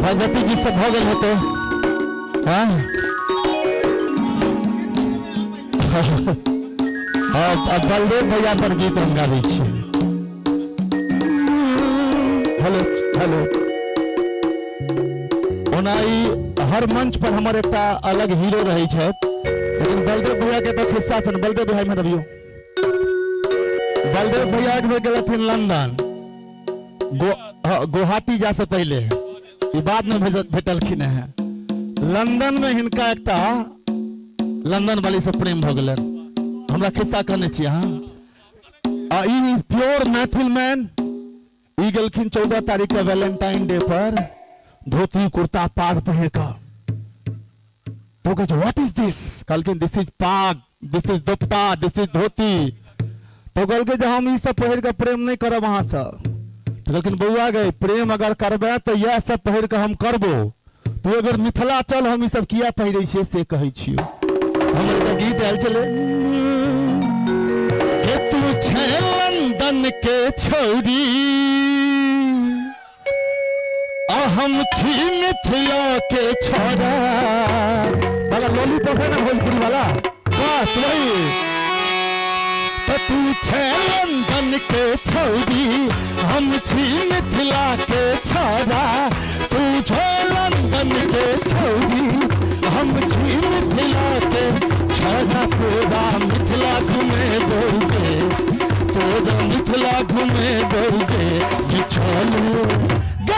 भगवती जी सब हो गए होते। हाँ अब बलदेव भैया पर गीत हम गाबै छी। हेलो ओना हर मंच पर हमर एकटा अलग हीरो रहे छथि, लेकिन बलदेव भैया के तो खिस्सा छनि। बलदेव भैया में रहियो। बलदेव भैया गेलथिन लंदन, गुवाहाटी जा से पहले बाद में भेटलखिन है। लंदन में हिनका एकटा लंदन वाली से प्रेम भ गेलन। हमरा खिस्सा कहने छी अहाँ। ई प्योर मैथिल मैन ई गेलखिन 14 तारीख के वैलेंटाइन डे पर धोती कुर्ता पाग पहन कर। तो कहते व्हाट इज दिस? कहलखिन this is paag, this is dupatta, this is dhoti. तो कहलकै जे हम ई सब पहिर के प्रेम नहीं करब अहाँ से। तो कहलखिन बउआ गए प्रेम अगर करबे तो यह सब पहिर के हम करबो, तू अगर मिथिला चल हम ई सब किया पहिरै छियै से कहै छियौ। हमर एकटा गीत आयल छलै के तू छै लंदन के छौरी हम छी मिथिला के छोरा। वाला लॉलीपॉप है ना भोजपुरी वाला, बस वही। तो तू छै लंदन के छौरी हम छी मिथिला के छोरा। तू छो लंदन के छौरी हम छी मिथिला के छोरा। तोरा मिथिला घूमे बोलगे, तोरा मिथिला घूमे बोलगे ये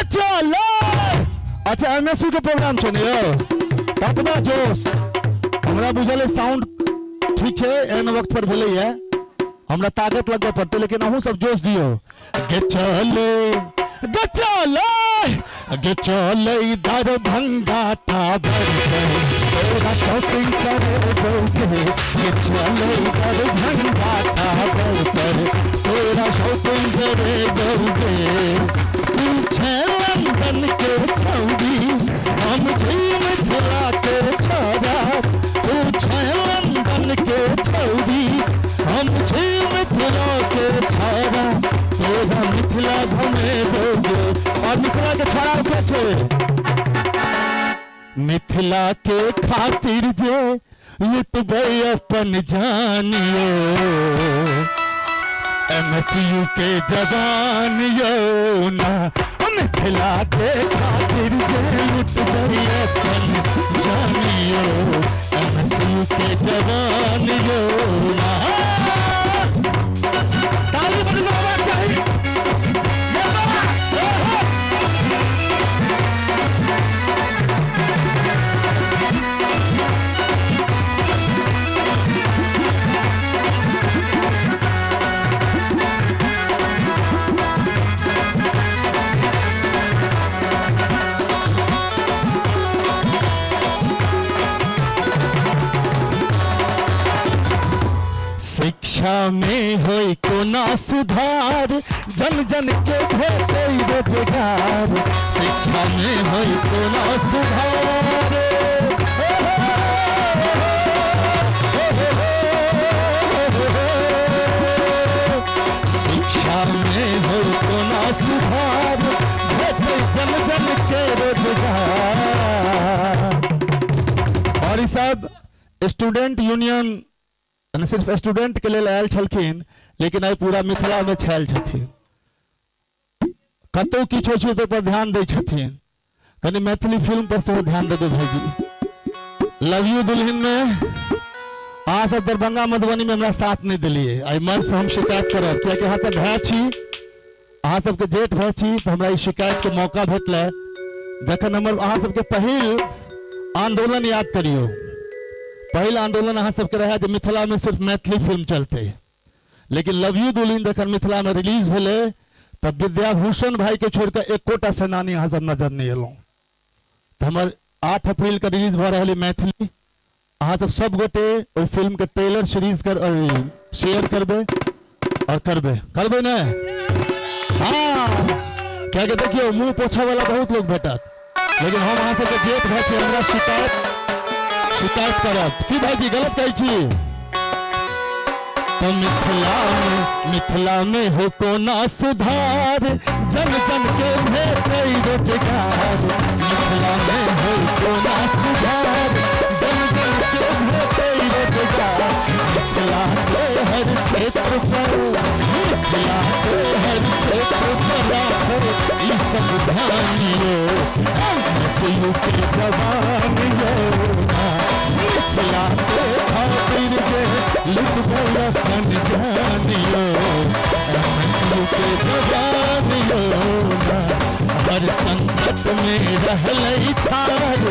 चलो। अच्छा एमएसयू के प्रोग्राम छै ने ततबा जोश हमरा बुझल साउंड ठीक है, एन वक्त पर भेलै है, हमरा ताकत लगबे पड़ते, लेकिन अहूँ सब जोश दियो। गे चले दरभंगा टावर तोरा शॉपिंग करे बोगे। गे चले दरभंगा टावर तोरा शॉपिंग करे बोगे। तू छै लंदन के छौरी हम छी मिथिला के छोरा। तू छै लंदन के छौरी हम छी मिथिला के छोरा। तोरा मिथिला घूमे बोगे। और मिथिला के छोरा के छै मिथिला के खातिर जे लुटबे अपन जानियो। एमएसयू के जवान यो ना मिथिला के खातिर जे लुट गई अपन जानियो MSU के जवान यो ना ताली बजाना चाहिए शिक्षा में होई कोना सुधार जन जन के भेटे रोजगार शिक्षा में होई कोना सुधार शिक्षा में होई कोना सुधार भेटे जन जन के रोजगार। और ई सब स्टूडेंट यूनियन सिर्फ स्टूडेंट के लिए आयल छलखिन लेकिन आई पूरा मिथिला में छायल छथिन कतौ किछो छै तो पर ध्यान दै छथिन कनी मैथिली फिल्म पर सेहो ध्यान देबै भाईजी। लव यू दुल्हन में अहाँ सब दरभंगा मधुबनी में हमरा साथ नहीं दिलिए आई मन से हम शिकायत करब कियाकि अहाँ सब भाई छी अहाँ सबके जेठ भाई छी तो हमरा ई शिकायत के मौका भेटलै जखन हमर अहाँ सबके पहिल आंदोलन याद करियो पहला आंदोलन अहाँ सबके रहा जे मिथिला में सिर्फ मैथिली फिल्म चलते लेकिन लव यू दुल्हन जखन मिथिला में रिलीज भेले तब विद्याभूषण भाई के छोड़कर एकोटा सेनानी अहाँ सब नजर नहीं एलौ तो हमर 8 अप्रैल का रिलीज भ रहल मैथिली अहाँ सब गोटे ओई फिल्म के ट्रेलर सीरीज कर शेयर करबे और करबे ना हाँ क्या के देखियो मुंह पोछा वाला बहुत लोग भेटत लेकिन हम अहाँ सबके जेठ भाई छी हमरा शिकायत करब की भाईजी गलत कहै छी तो मिथिला में हो कोना सुधार जन जन के भेटे रोजगार मिथिला में हो कोना सुधार जन जन के भेटे रोजगार मिथिला के हर क्षेत्र पर मिथिला के हर क्षेत्र पर राखो ई संविधानियो MSU के जवान यो मिथिला के खातिर जे लुट गया सन जानियो MSU के जवान यो हर संकट में रहलै ठार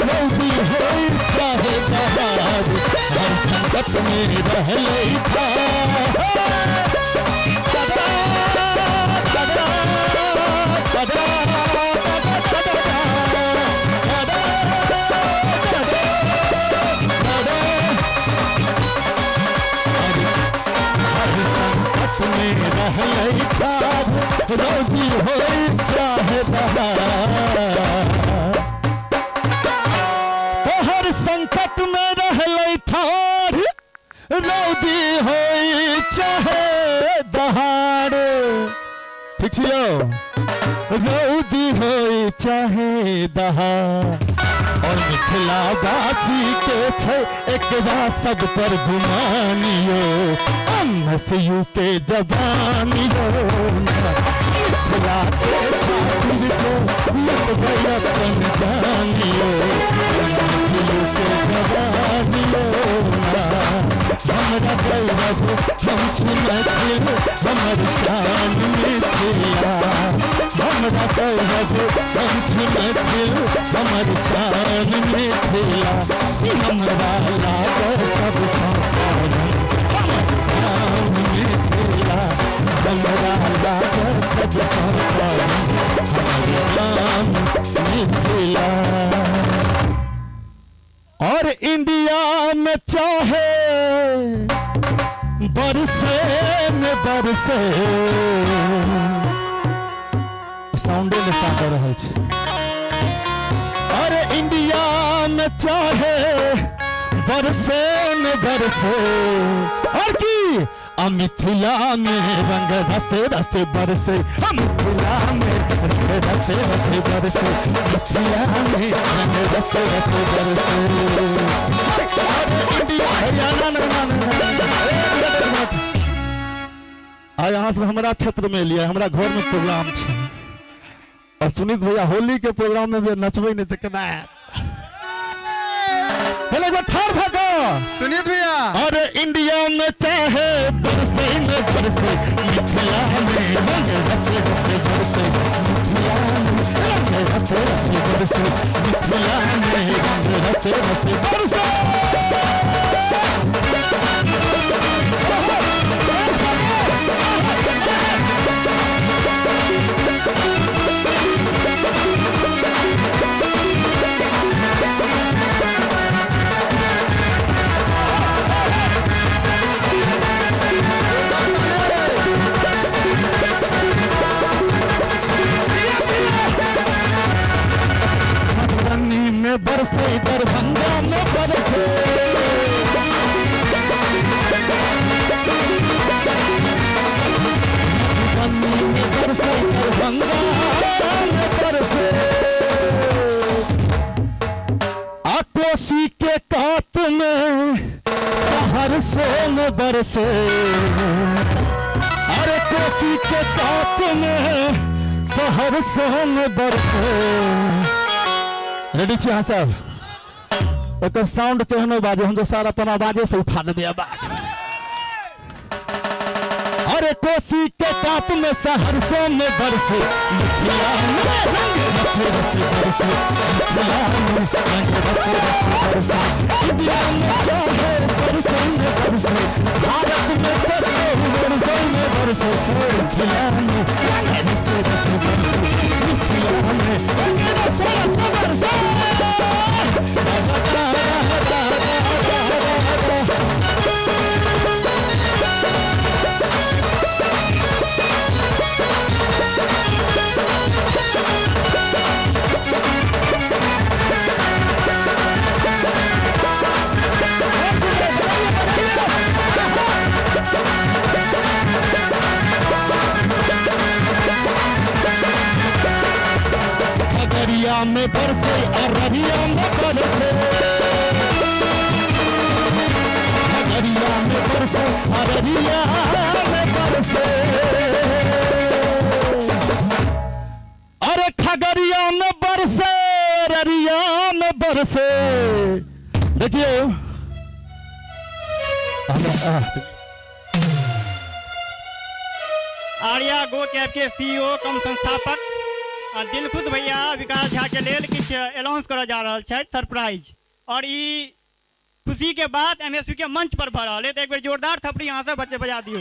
रौदी होई चाहे बहार हर संकट में रहलै रोजी होई चाहे हर संकट में रहलै ठार रौदी होई चाहे दहाड़ ठीक छियो रौदी होई चाहे दहाड़ और मिथिला बाजी के छे एकरा सब पर गुमानियो MSU के जवानियो मिथिला के खातिर जो लग गया अपन जानियो MSU के जवानियो हमरा गौरव हम छी मैथिल हमर शान मिथिला हमरा गौरव हम छी मैथिल हमर शान मिथिला हमरा लाग सब सम्मान हमर मिथिला हमरा लाग सब सम्मान हमर मिथिला। और इंडिया में चाहे बरसे में बरसे साउंडे में साथ रहल छै और इंडिया में चाहे बरसे में बरसे और की मिथिला में रंग रसे रसे बरसे मिथिला में रंग रसे रसे बरसे मिथिला में रंग रसे रसे बरसे आज यहाँ से हमारा क्षेत्र में लिया हमारा घर में प्रोग्राम है और सुनीत भैया होली के प्रोग्राम में भी नचबे नहीं तो केना पहले एक बार ठाड़ भागो सुनीत भैया अरे इंडिया में चाहे बरसे में बरसे मिथिला में रंग रसे रसे बरसे मिथिला में रंग रसे रसे बरसे मिथिला में रंग रसे रसे बरसे मधुबनी में बरसे दरभंगा में बरसे मधुबनी में बरसे दरभंगा में बरसे कोसी के कात में सहरसों में बरसे अरे कोसी के कात में सहरसों में बरसे रेडी छी अहाँ सब एक साउंड केहनो बाजे हम दोसर अपन आवाजे से उठा देबे आवाज अरे कोसी के कात में सहरसों में बरसे मिथिला में रंग रचे रचे बरसे मिथिला में रंग रचे रचे बरसे इंडिया में चाहे बरसों में बरसे भारत में बरसे बरसों में बरसे मिथिला में रंग रचे रचे बरसे मिथिला में रंग रचे रचे खगड़िया में बरसे अररिया में बरसे खगड़िया में बरसे अररिया में बरसे अरे खगड़िया में बरसे अररिया में बरसे देखिए आर्या गो कैब के सीईओ कम संस्थापक दिलखुश भैया विकास झा के लेल किछ अनाउंस करऽ जा रहल छथि सरप्राइज और ई खुशी के बाद एमएसपी के मंच पर भऽ रहल है तो एक बेर जोरदार थपड़ी यहाँ से बच्चे बजा दियौ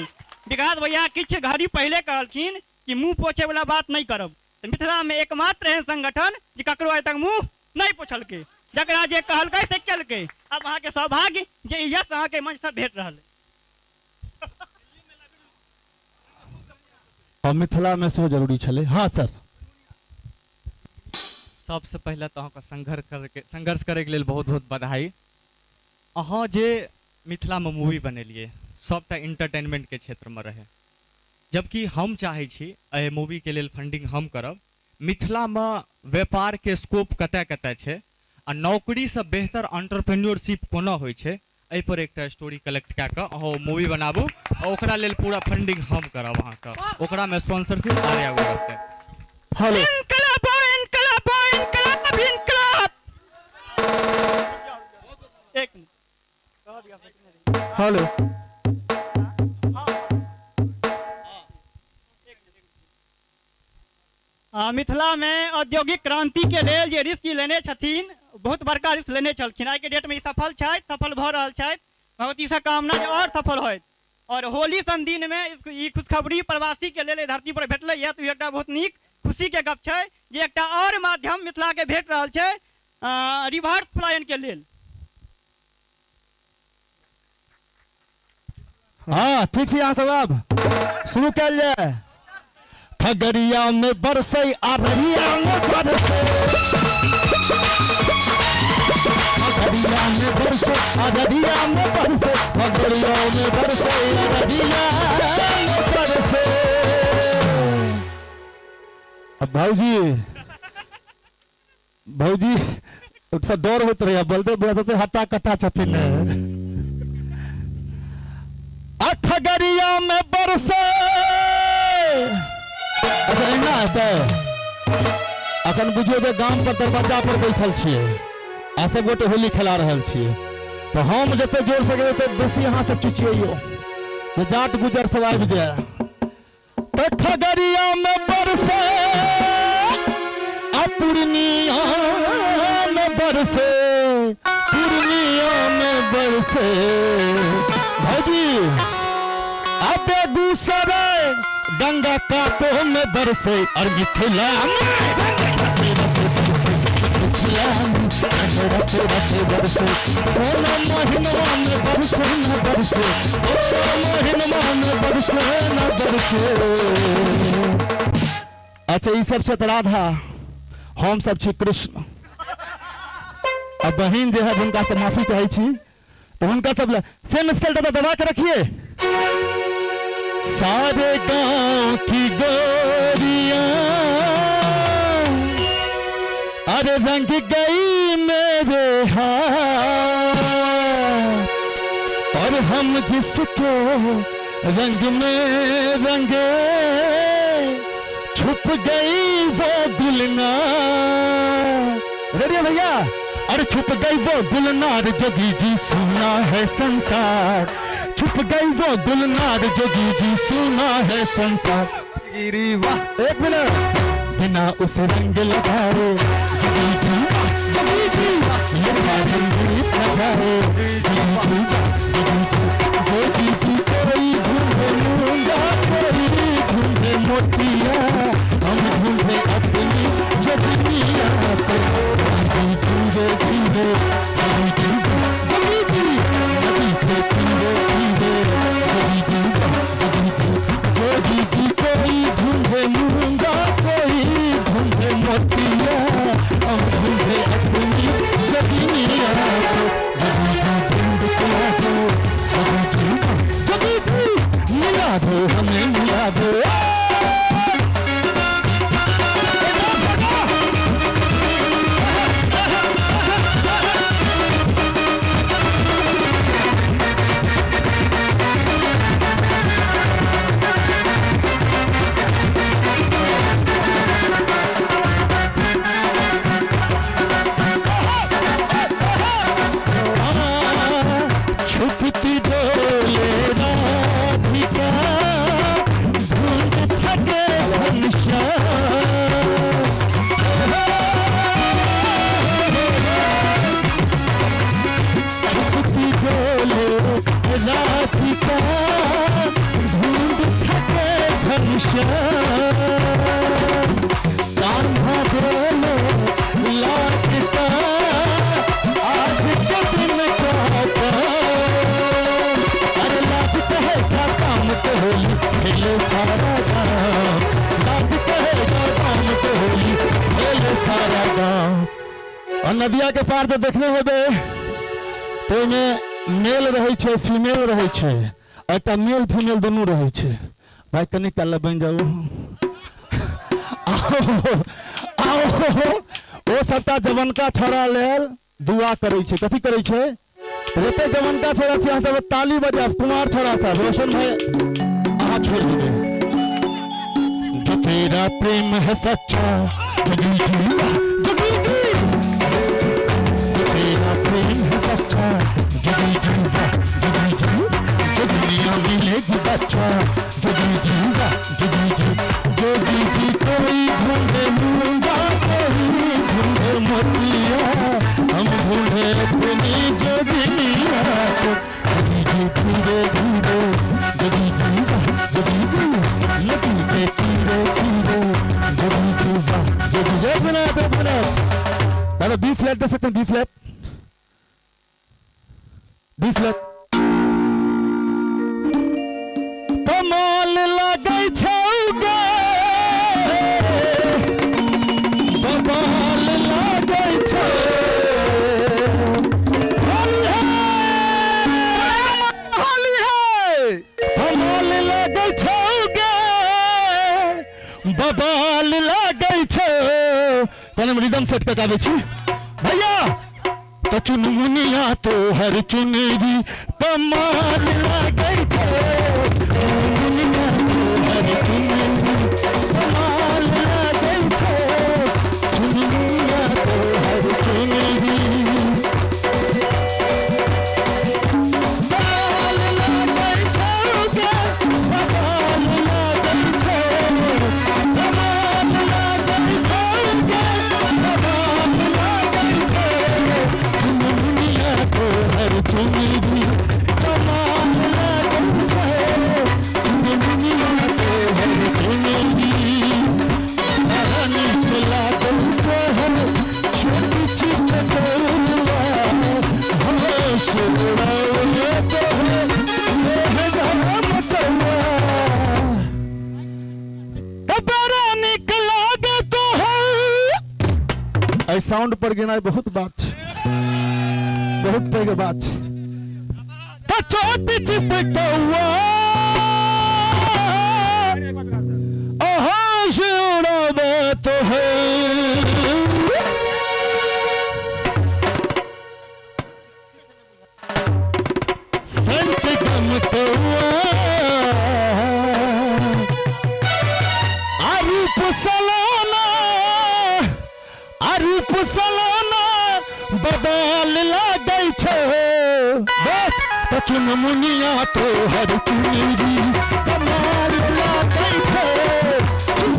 विकास भैया किछ घड़ी पहले कहलखिन कि मुंह पोछे वाला बात नहीं करब तो मिथिला में एकमात्र एहन संगठन जे ककरो आइ तक मुंह नहीं पोछलकै जकरा जे कहलकै से केलकै अब अहाँ के सौभाग्य जे यश अहाँ के मंच से भेट रहल है और मिथिला में सेहो जरूरी छले हाँ सर सबसे पहले तो अहाँके संघर्ष करे के लेल बहुत बहुत बधाई अहाँ जे मिथिला में मूवी बनेलिए सबटा इंटरटेनमेंट के क्षेत्र में रहे जबकि हम चाहे छी एहि मूवी के लेल फंडिंग हम करब मिथिला में व्यापार के स्कोप कतय कतय छै आ नौकरी से बेहतर एंटरप्रेन्योरशिप कोना होइ छै एहि पर एकटा स्टोरी कलेक्ट कए कऽ अहाँ मूवी बनाबू आ ओकरा लेल पूरा फंडिंग हम करब अहाँके ओकरा में स्पॉन्सरशिप आर्या गो रहतै हेलो एक हेलो मिथिला में औद्योगिक क्रांति के लेल जे रिस्क लेने छथिन बहुत बड़का रिस्क लेने छलखिन आइ के डेट में ई सफल छथि सफल भऽ रहल छथि भगवती से कामना जे और सफल होइत और होली सन दिन में ई खुशखबरी प्रवासी के लेल धरती पर भेटलै यऽ तऽ एकटा बहुत नीक खुशी के गप छै जे एकटा और माध्यम मिथिला के भेट रहल छै रिवर्स पलायन के लेल हाँ ठीक है यहाँ सब अब शुरू कर जाए खगड़िया में बरसे अररिया में बरसे खगड़िया में बरसे अररिया में बरसे खगड़िया में बरसे अररिया में बरसे अब भौजी सब डर होते रहे बलदेव बोलते हट्टा कट्टा छथिन खगड़िया में बरसे अच्छा ना आता है अखन बुझियो जे गाम पर दरवाजा पर बैसल छियै आ सब गोटे होली खेला रहल छियै तो हम जते जोर से ओते बेसी अहाँ सब चिचियौ तो जाट गुजर सब आबि जाए तो खगड़िया में बरसे आ पूर्णिया में बरसे पूर्णिया में बरसे भौजी आ बेगूसराय गंगा काटो में बरसे और मिथिला अच्छा ये सब छत राधा हम सब छी कृष्ण अब बहन जो है जिनका से माफी चाहे छी तो उनका सब सेम स्केल दबा के रखिए सारे गांव की गोरियां अरे रंग गई मेरे हाथ और हम जिसके रंग में रंगे छुप गई वो गुलनार रेडियो भैया अरे छुप गई वो गुलनार जोगी जी सुना है संसार छुप गई वो गुलनार जोगी जी सुना है संसार गिरी वाह एक मिनट बिना उसे रंग लगाए जोगी जी मेरा रंगीत नजारे जोगी जी कोई ढूंढे मूंगा कोई ढूंढे मोतिया हम ढूंढे अपनी जोगिया को धीरे धीरे जोगी जी नदी के धीरे जोगी जी कोई ढूंढे मूंगा कोई ढूंढे मोतिया हम ढूंढे अपनी जोगिया को जोगी जी मिला दो हमें मिला दो छुपती डोले राधिका धुंध फटे छुपती डोले राधिका धुंध फटे कान्हा डोले लाडका आज के दिन का अरे लाज कहेगा काम तो होली खेले सारा गाँव लाज कहेगा काम तो होली खेले सारा गाँव और नदिया के पार तो देखने हेबे तो में मेल रहे छे फीमेल रहे छे और मेल फीमेल दोनों रहे छे भाई कनी काल बन जाओ आओ ओ सबटा जवन का छोड़ा लेल दुआ करे छे कथी करे छे रेते जवन का छोड़ा से सब ताली बजाब कुमार छोड़ा साहब रोशन भाई आ छोड़ दे जो तेरा प्रेम है सच्चा जोगी जी जोगी जी जो तेरा प्रेम है सच्चा जोगी जी जो दुनिया मिलेगी बच्चा जोगी जी कोई ढूंढे मूंगा कोई ढूंढे मोतिया हम ढूंढे अपनी जोगिया को धीरे धीरे जोगी जी लगी के धीरे धीरे जोगी बी फ्लैट दे सकते हैं बी फ्लैट कमाल लगे छौगे बबाल लगे छौ होली है कमाल लगे छौगे बबाल लगे छौ तने रिदम सेट कर गावे छी भैया तो चुनमुनिया तो हर चुनेगी कमाल लगे छौ चुनमुनिया तो हर चुनेगी कमाल लगे छौ आई साउंड पर गिना बहुत बात बहुत पैघ बात चोट चिपकौआ तो है संत गम आरूप सलाना बदल लागै छै तो चुनमुनिया तो हर चुनेरी कमाल लागै छै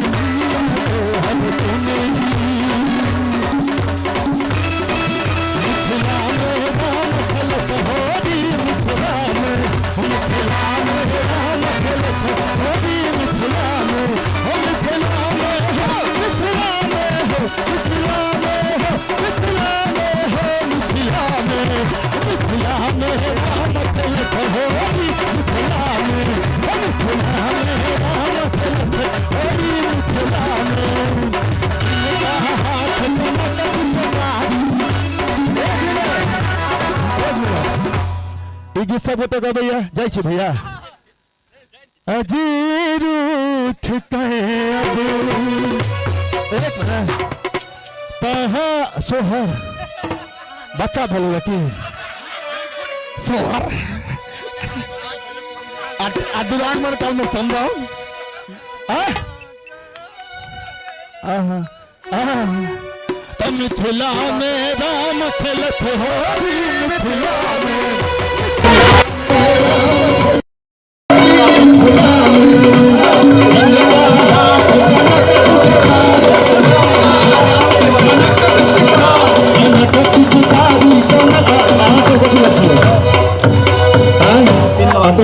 गीत सब होते गो भैया जाइ छी भैया अजीर उठ के अब एक पहा सोहर बच्चा भलो की सोहर दुरान मन काल में संभव मिथिला में राम खेलत हो मिथिला में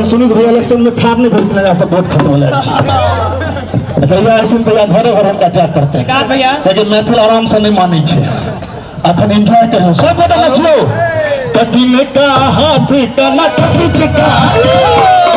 सुनी भैया इलेक्शन में ठार नहीं भरत लगा सब वोट खत्म हो जाए अच्छा ये ऐसे भैया घरे घर हम क्या करते हैं भैया लेकिन मैथिल आराम से नहीं मानी छे अपन एंजॉय करो सब गोटा नाचियो कठिन का हाथ का ना कठिन का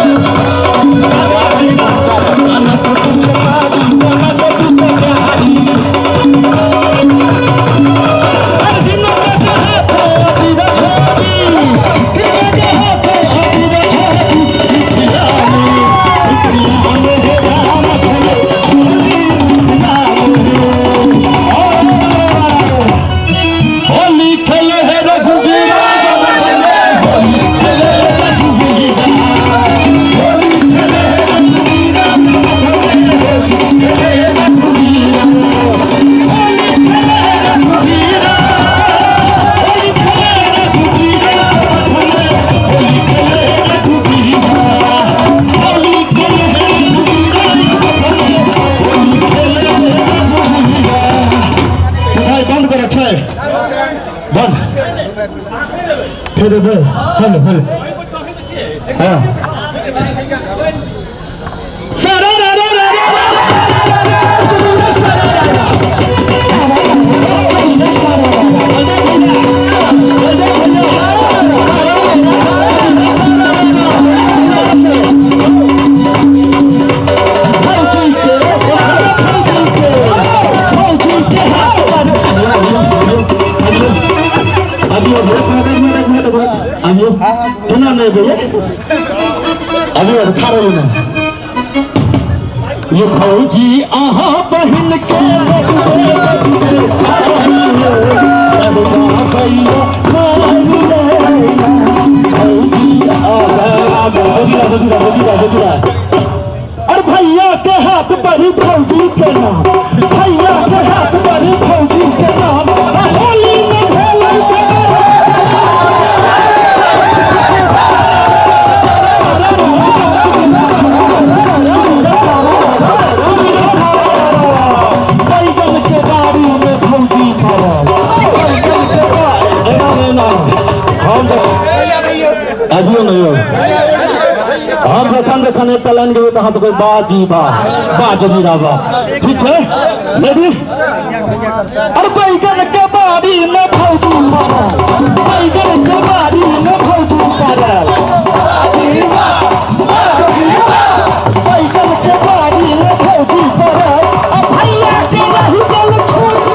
हेलो हेलो हाँ सुना नहीं भैया अभी उठा रही ना ये फौजी आहा बहन के और भैया के हाथ पर ही फौजी के नाम भैया के हाथ पर ही फौजी के नाम होली में अभियो नहीं हो हम देखने तलन गए तो कोई बाजी बाजी राबा ठीक है रेडी और बैगन के बाड़ी में भौजी बैगन के बाड़ी में भौजी बैगन के बाड़ी में भौजी भैया के रही गल छोड़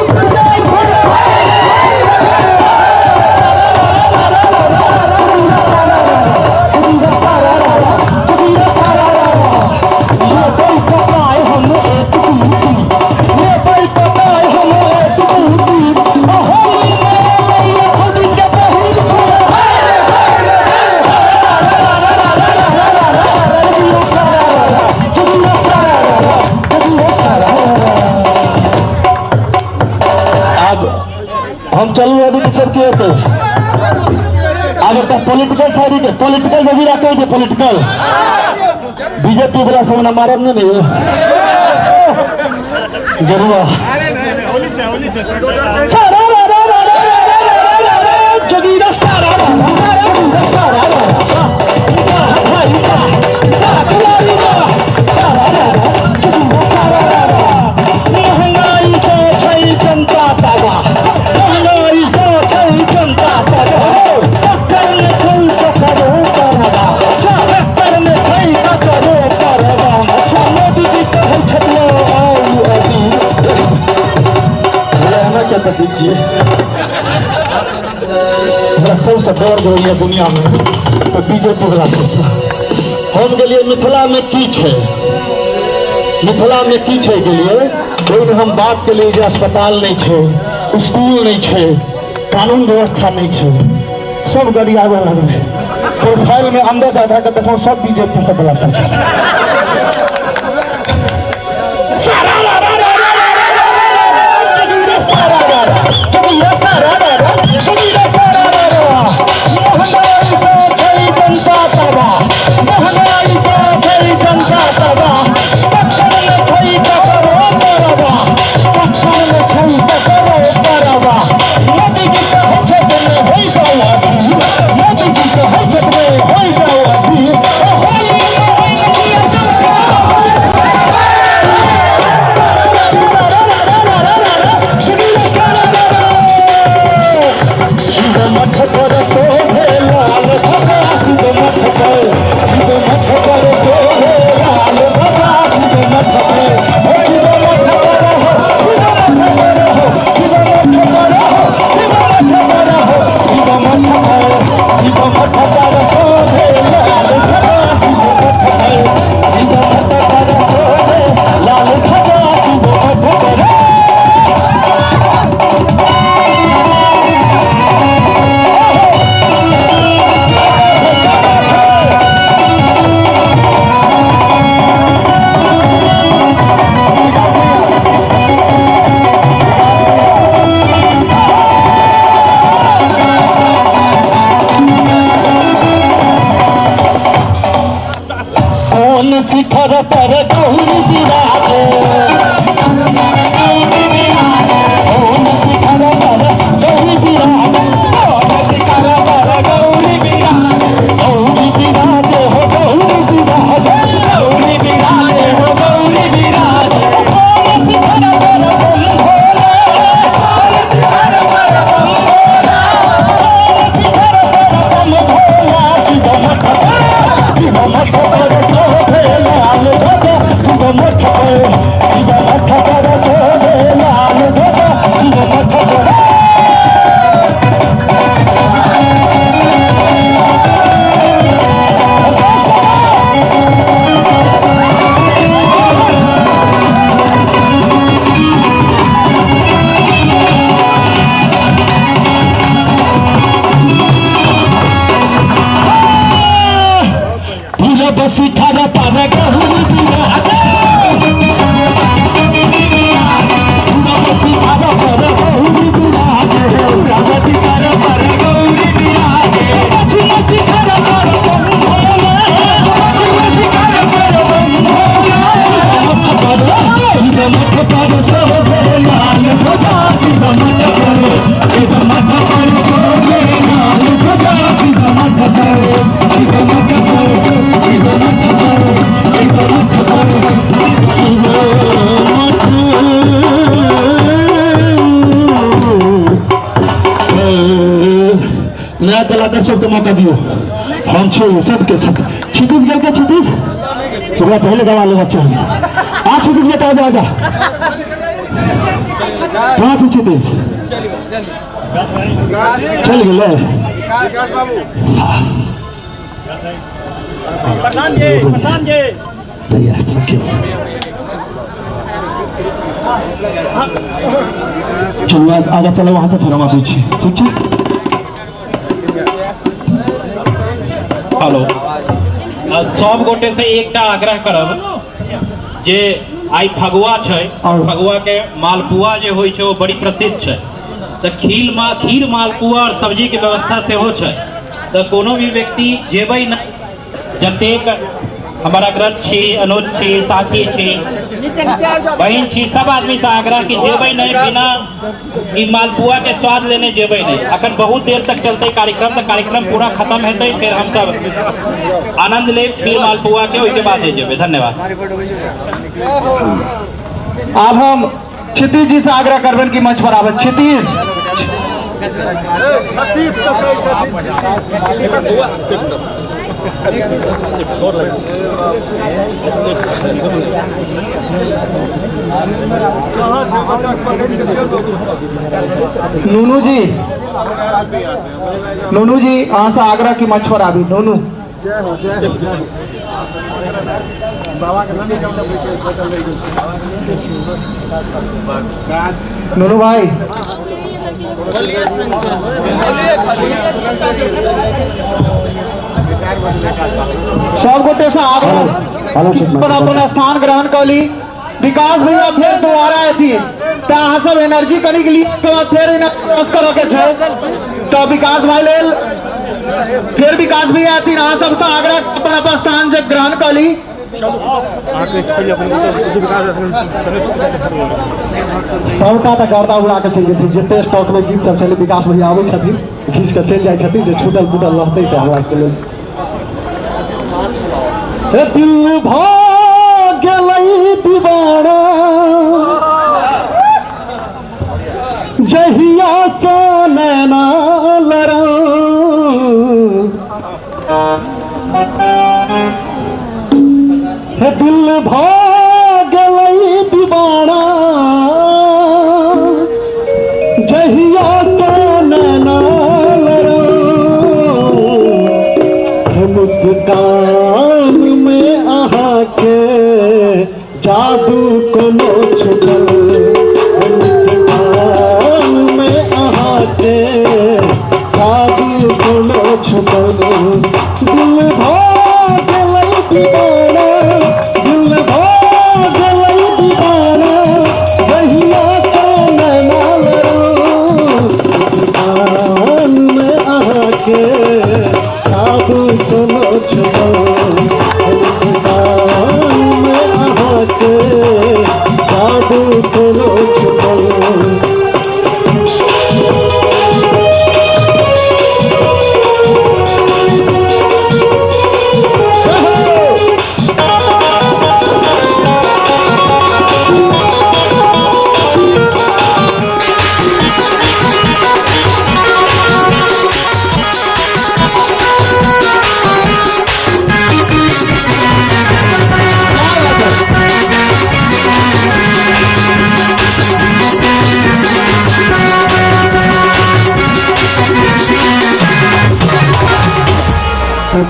हम चलू अभी दिक्कत के होते आगे तक पॉलिटिकल साइड के पॉलिटिकल में भी रखे थे पॉलिटिकल बीजेपी वाला सब ना मारब नहीं जरूर सबसे डर गई दुनिया में तो बीजेपी वाला सबसे हम के लिए मिथिला में की छे मिथिला में की छे के लिए कोई हम बात के लिए जो अस्पताल नहीं छे स्कूल नहीं छे कानून व्यवस्था नहीं छे सब गरिया लगल प्रोफाइल में अंदर जाता के देखो सब बीजेपी से वाला सब शिखर पर गौरी विराजे शिखर पर गौरी विराजे शिखर पर गौरी विराजे गौरी विराजे हो गौरी विराजे गौरी विराजे हो गौरी विराजे शिखर पर शिखर पर बम भोला शिव मठ पर लाल ध्वजा शिव मठ पर लाल ध्वजा शिव मठ पर शिखर पर गौरी विराजे शिखर पर गौरी विराजे शिखर पर गौरी विराजे शिखर पर शिखर पर शिव मठ पर शोभे लाल ध्वजा शिव मठ पर शिव मठ पर शोभे लाल ध्वजा शिव मठ पर शिव मठ नया कलाकार सबके मौका दियो हम सबके सब क्षितिज गल के क्षितिज तो पहले गवा लेना चाहिए आ क्षितिज बेटा आजा आजा कहाँ से क्षितिज चल गए प्रशांत जी चलो आगे चलो वहां से फिर हम पीछे ठीक है। हेलो सब गोटे से एकटा आग्रह करब जे आई फगुआ छै फगुआ के मालपुआ जे होइ छै वो बड़ी प्रसिद्ध छै तो खीर मालपुआ और सब्जी के व्यवस्था से हो छै तो कोनो भी व्यक्ति जेबै न जतेक हमारा ग्रंथ छी अनुज छी साथी छी बहन छी सब आदमी से आग्रह की जेबै नहीं बिना ई मालपुआ के स्वाद लेने जेबै नहीं। अखन बहुत देर तक चलते कार्यक्रम तो कार्यक्रम पूरा खत्म हेतै फिर हम सब आनंद ले खीर मालपुआ के ओई के बाद जेबै। धन्यवाद। अब हम क्षितिज जी से आग्रह करबन की मंच पर आवे। क्षितिज नूनू जी अहाँ से आग्रह की मंच पर आबी। नूनू नूनू भाई सब गोटे से आग्रह पर अपना स्थान ग्रहण कर ली। विकास भैया फिर दोबारा अथी तो अहाँ सब एनर्जी करी के लिए फिर करे के छै तो विकास भाई लेल फिर विकास भैया अथी अहाँ सब से आग्रह अपना स्थान ग्रहण कर ली। सबटा तो गर्दा उड़ा के चल जेथिन जते स्टॉक में गीत सब चले विकास भैया आबै छथिन घीच के चल जाय छथिन जो छूटल फूटल रहतै से हमरा के लेल। दिल भाग गेलै दीवाना जहिया से नैना लड़ा दिल भाग गेलै दीवाना जहिया से नैना लड़ा मुस्कान में अहाँ के जादू कोनो छुपल मुस्कान में अहाँ के जादू कोनो छुपल दिल भाग गेलै दीवाना दिल भाग गेलै दीवाना जहिया से नैना लड़ा मुस्कान में अहाँ के जादू कोनो छुपल मुस्कान में अहाँ के जादू कोनो छुपल।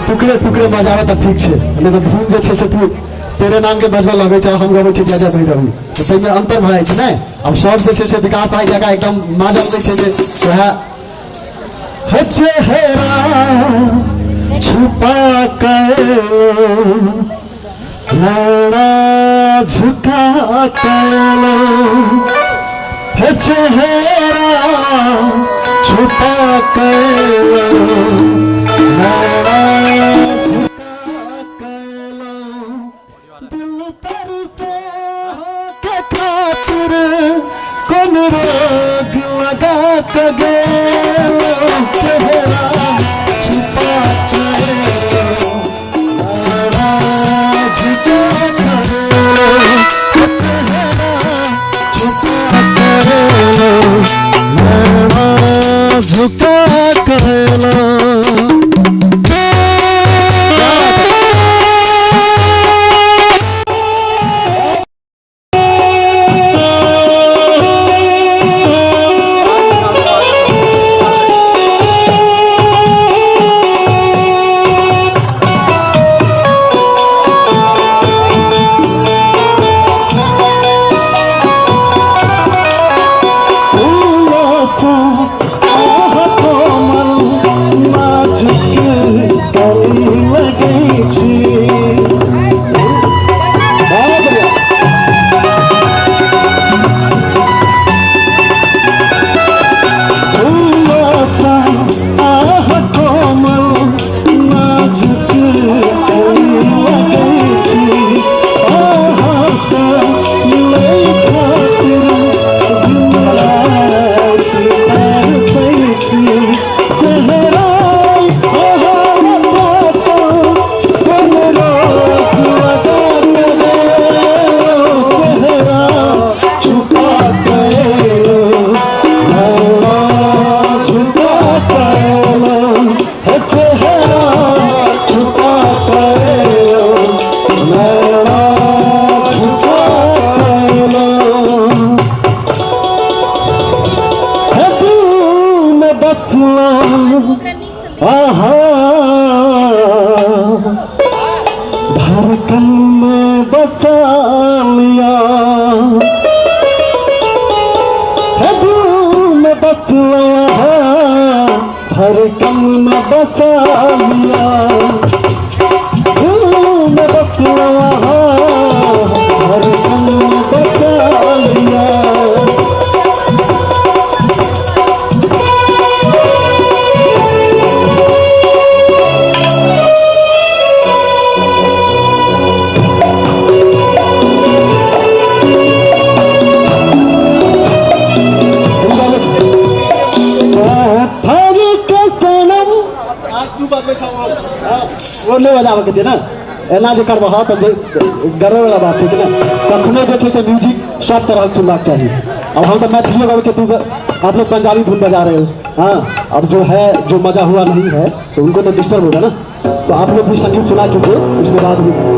टुकड़े टुकड़े बजावे तो ठीक है नहीं तो धुन जे छै से तेरे नाम के बजबा लगे छै हम गबै छै जय भई रहू तो तै में अंतर भ जाय छै नै। अब सब जे छै से विकास भाई जगह एकदम माजल नै छै जे वह है चेहरा छुपा के लाड़ा झुका के है चेहरा छुपा के कौन रोग लगा के चेहरा छुपा झुका कहला बसला आहा धड़कन में बसा लिया दिल में बसला धड़कन में बसा लिया दिल में बसला धड़कन में बसा लिया वो नहीं बजाबे के ना एना जे करबह त गर्व वाला बात छै कि ना कखनो जे छै से म्यूजिक सब तरह के सुनना चाहिए। अब हम तो मैथिली गावे तू आप लोग पंजाबी धुन बजा रहे हो हाँ अब जो है जो मजा हुआ नहीं है तो उनको तो डिस्टर्ब होगा ना तो आप लोग भी संगीत सुना कीजिए उसके बाद भी है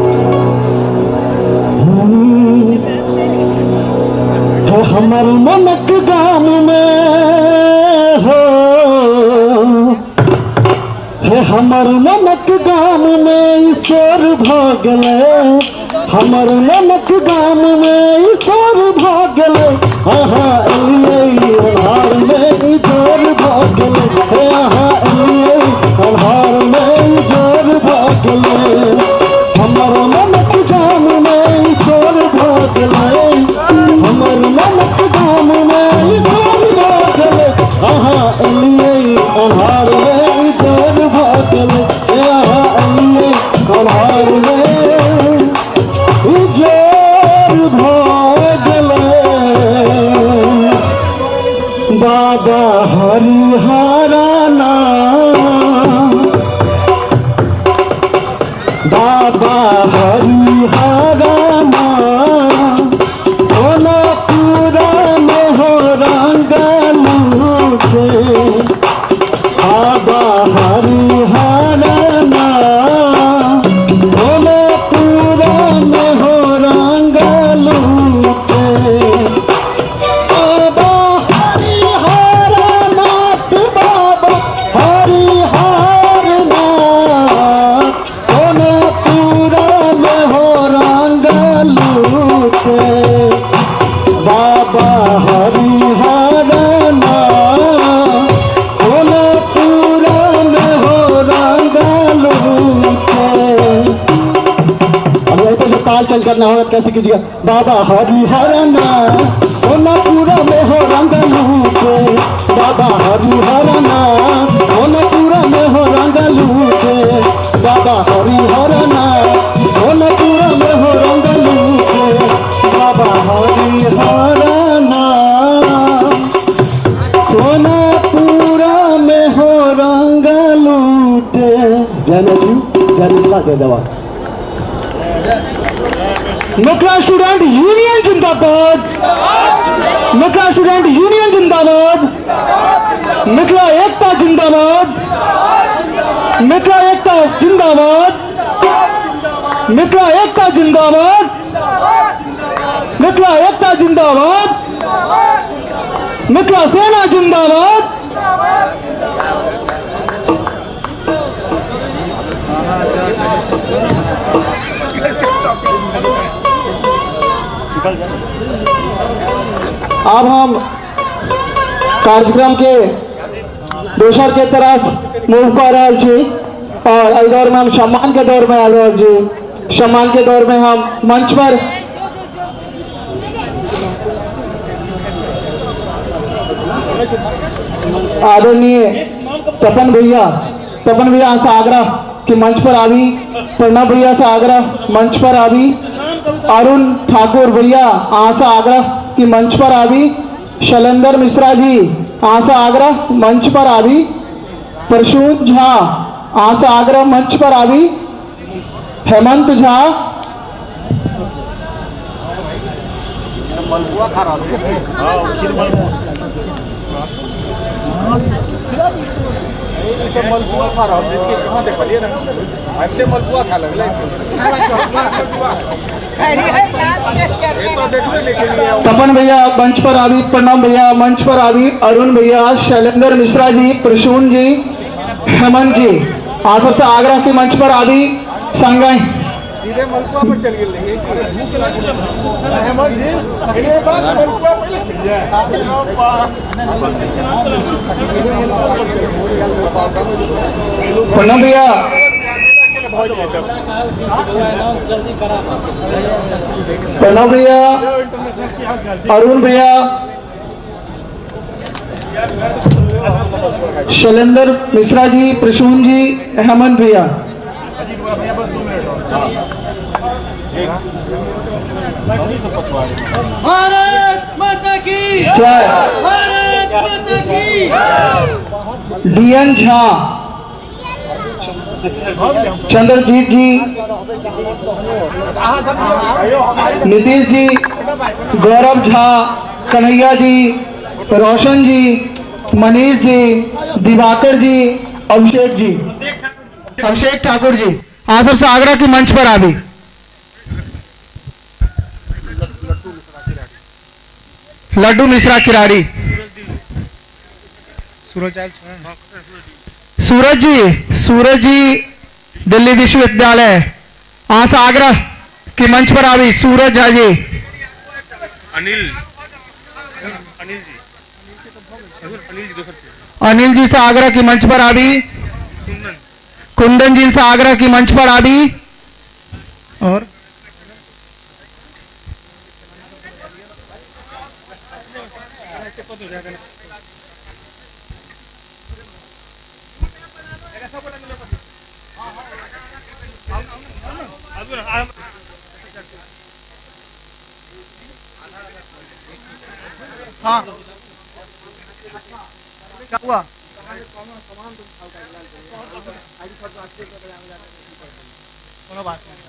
हमारे मनक गाम में हो हे हमर मनक गाम में ईश्वर भागले हमर मनक गाम में ईश्वर भागले आहा अन्हार में ईश्वर भागले हे आहा अन्हार में ईश्वर भागले हमर मनक गाम में ईश्वर भागले हमर मनक गाम में ईश्वर भागले आहा अन्हार में ईश्वर भागले आहा अन्हार में ईश्वर भागले बाबा हरिहराना बाबा हरिहराना सोनापुरा में हो रंगलू के बाबा हरिहराना सोनापुरा में हो रंगलू के बाबा हरिहराना बाबा हरिहराना सोनापुरा में हो रंगलू के बाबा हरिहराना सोनापुरा में हो रंगलू के अब यही तो जो ताल चल करना होगा कैसे कीजिएगा बाबा हरिहराना सोनापुरा में हो रंगलू के बाबा हरिहराना सोनापुरा में हो रंगलू के बाबा हरिहराना सोनापुरा में हो रंगलू के बाबा हरिहराना सोनापुरा में हो रंगलू के जय नजीब जय निर्मला जय दवा मिथिला स्टूडेंट यूनियन जिंदाबाद मिथिला स्टूडेंट यूनियन जिंदाबाद मिथिला एकता जिंदाबाद मिथिला एकता जिंदाबाद मिथिला एकता जिंदाबाद मिथिला एकता जिंदाबाद मिथिला सेना जिंदाबाद अब हम कार्यक्रम के दोसर के तरफ मूव कर रहे छी और एहि दौर में हम सम्मान के दौर में आ रहे छी सम्मान के दौर में हम मंच पर आदरणीय तपन भैया से आग्रह कि मंच पर आवी प्रणव भैया से आग्रह मंच पर आवी अरुण ठाकुर भैया से आग्रह कि मंच पर आवी शैलेंद्र मिश्रा जी से आग्रह मंच पर आवी प्रसून झा से आग्रह मंच पर आवी हेमंत झा मलपुआ खा रहा हूँ कहाँ देखलिए ना हमसे मलपुआ खा लगे तपन भैया मंच पर आवी, प्रणाम भैया मंच पर आवी, अरुण भैया, शैलेंद्र मिश्रा जी, प्रसून जी, हेमंत जी, आप सबसे आग्रह की मंच पर आवी संगय सीधे मलकुआ पर चल गए प्रणाम भैया, प्रणाम भैया, अरुण भैया, शैलेंद्र मिश्रा जी, प्रसून जी, हेमंत भैया। भारत माता की जय। भारत माता की डीएन झा, चंद्रजीत जी, नीतीश जी, गौरव झा, कन्हैया जी, रोशन जी, मनीष जी, दिवाकर जी, अभिषेक जी, अभिषेक ठाकुर जी, हाँ सबसे आग्रह की मंच पर आवी। लड्डू मिश्रा किराड़ी, सूरज जी दिल्ली विश्वविद्यालय, हाँ से आग्रह की मंच पर आवी। सूरज झा जी, अनिल जी से आग्रह की मंच पर आवी। कुंदन जी से आग्रह की मंच पर आवी। और हाँ क्या हुआ? कोनो बात नहीं।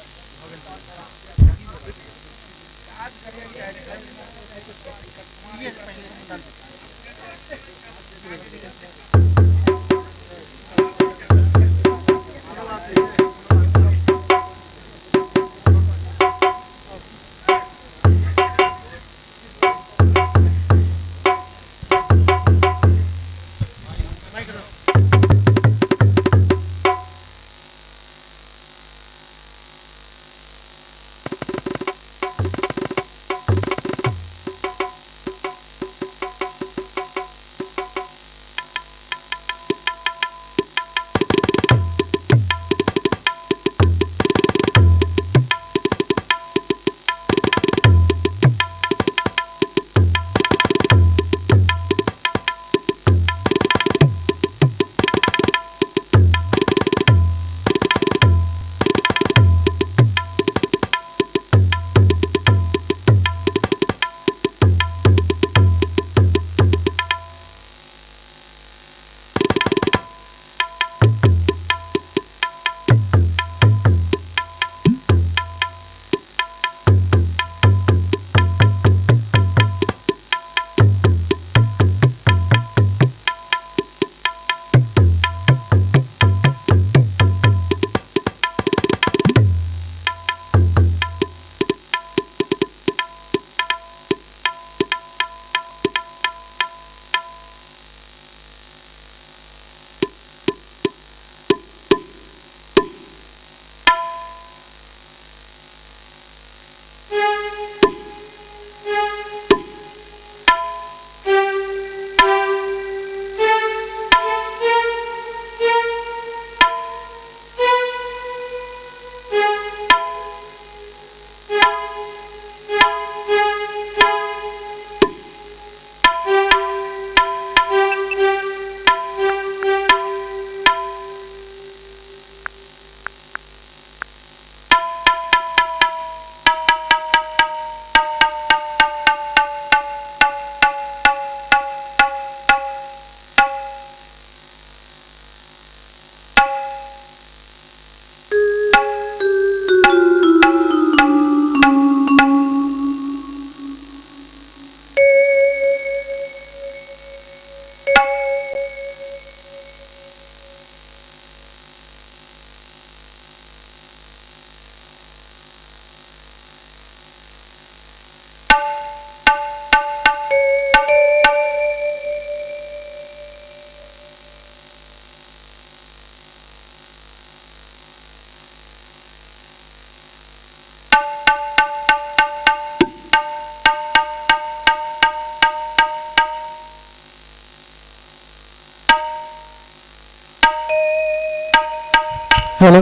हेलो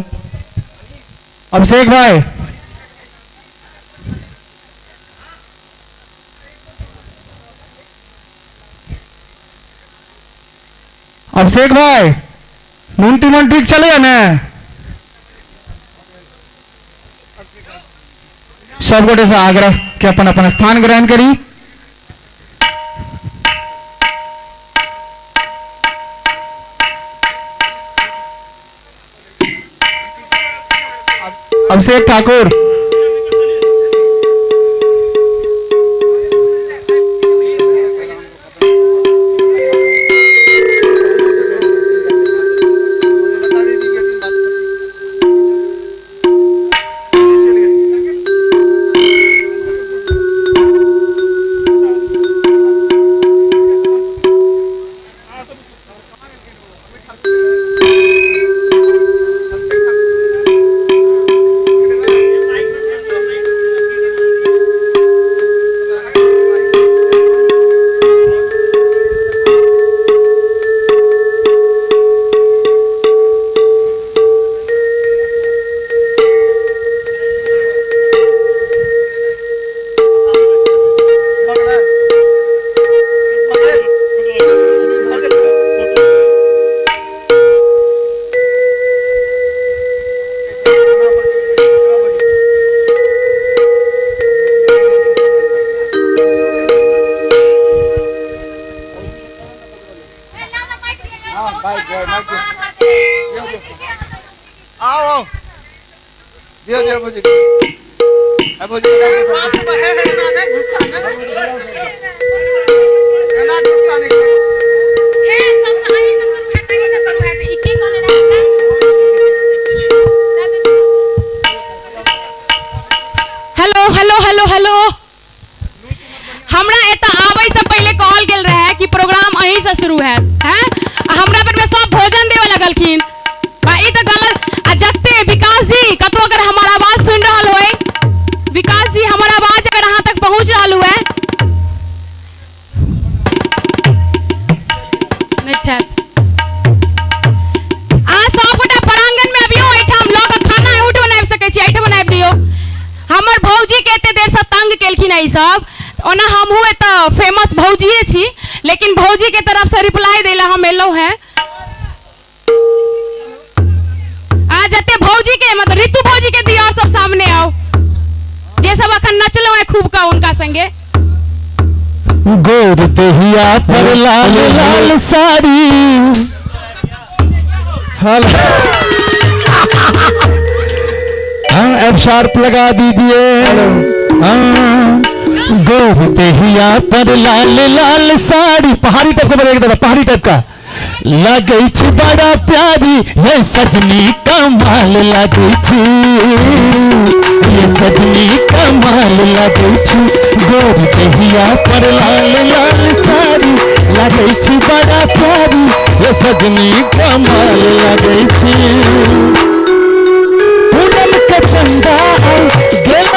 अभिषेक भाई, अभिषेक भाई मुंटी मन ठीक चले ना? सब गोटे से आग्रह कि अपन अपन स्थान ग्रहण करी। अभिषेक ठाकुर, आओ दियो दियो मुझे अब मुझे हेलो हेलो हेलो हेलो, हमरा एता आवे से पहले कहल गेल रहे कि प्रोग्राम अहीं से शुरू है हैं? हमरा पर में सब भोजन देवे लगलखिन। ई त गलत। आ जत्ते विकास जी कतो अगर हमार आवाज सुन रहल होय, विकास जी हमार आवाज अगर अहां तक पहुंच रहल हुए अच्छा आ सब गोटा परांगण में अबियो, एठाम लोग खाना उठ बनाब सकै छी, एठाम बनाब दियो। हमर भौजी के एते देर से तंग केलखिन ई सब, ओना हमहू एत फेमस भौजीए छी, लेकिन भौजी के तरफ से रिप्लाई देला हम एलो हैं। आ जते भौजी के मतलब ऋतु भौजी के दिया और सब सामने आओ, जे सब अखन नचलो है खूब का उनका संगे। गोर दहिया पर लाल लाल साड़ी, हाँ एफ शार्प लगा दीजिए। हाँ गोर दहिया पर लाल लाल साड़ी, पहाड़ी टाइप का एक दफा पहाड़ी टाइप का लगई छी बड़ा प्यारी, ये सजनी कमाल लगई छी, ये सजनी कमाल लगई छी। गोर दहिया पर लाल लाल साड़ी लगई छी बड़ा प्यारी, ये सजनी कमाल लगई छी। पूनम के चंदा गेल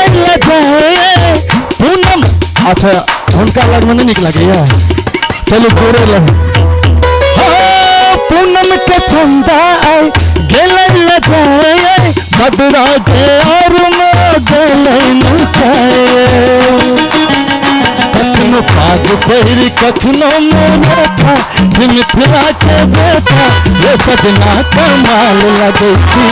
जाए पूनम, अच्छा उनका लगन निक लगैया, चलो गोरे लग पूनम के चंदा आए गेल जाए, बदरा के और मोगल कखनो पाग पहिरी कखनो मोटा, मिथिला के बेटा ये सजना कमाल लगे छी,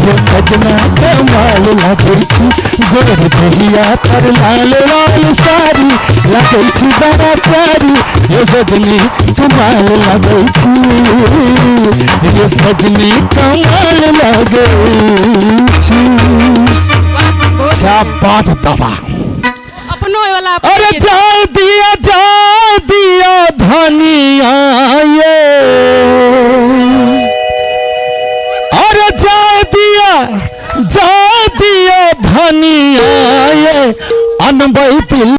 ये सजना कमाल लगे छी। गोर दहिया पर लाल लाल साड़ी लगे छी बड़ा प्यारी, ये सजनी कमाल लगे छी, ये सजनी कमाल लगे छी। क्या बात दादा, अपनो वाला अरे जा दिया धनिया ये, अरे जा दिया धनिया ये, अनबई दिल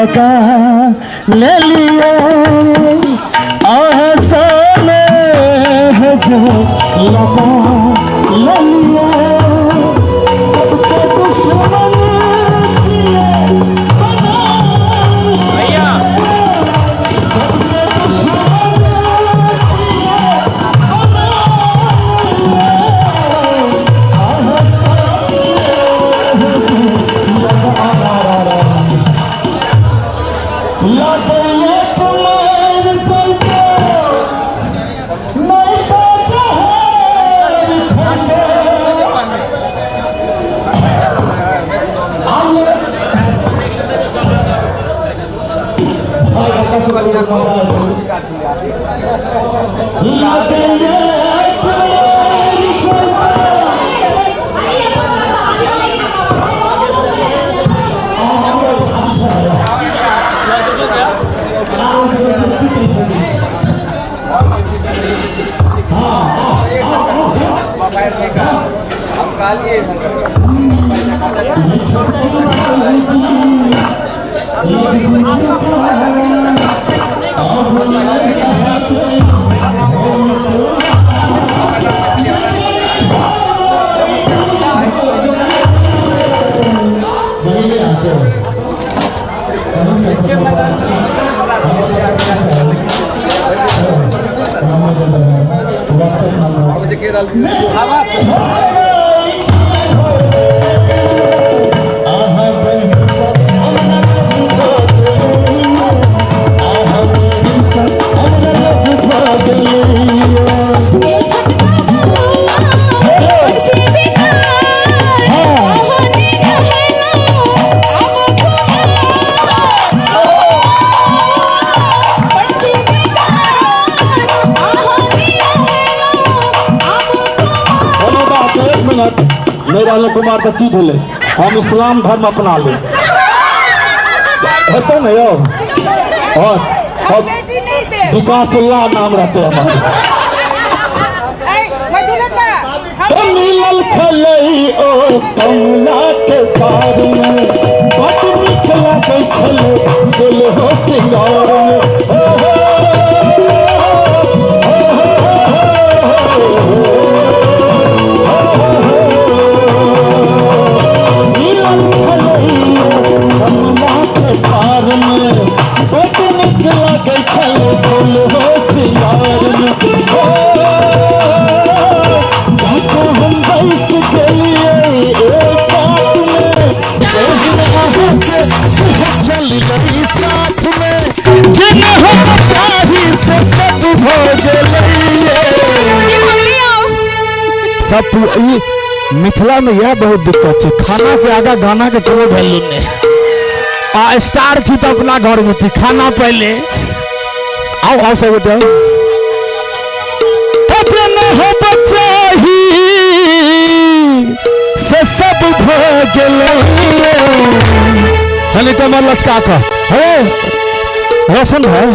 लगा ले लिए आसाने है जो लगा ले लिए सबके दुश्मन मेरा कुमार तो की भेले हम इस्लाम धर्म अपना ले होते न यो और विकासुल्लाह नाम रहते हमारे मिलल छले ओ कमला के पार में बट निकला के छले सुलहो सिंगार में सब मिथिला में यह बहुत दिक्कत है खाना के आगा गाना के कोनो वैल्यू नहीं आ स्टार छी तो अपना घर में थी खाना पहले आओ आओ सब बेटा न हो बच्चा ही से सब भ गेले हनी कमर लचका का हे रोशन है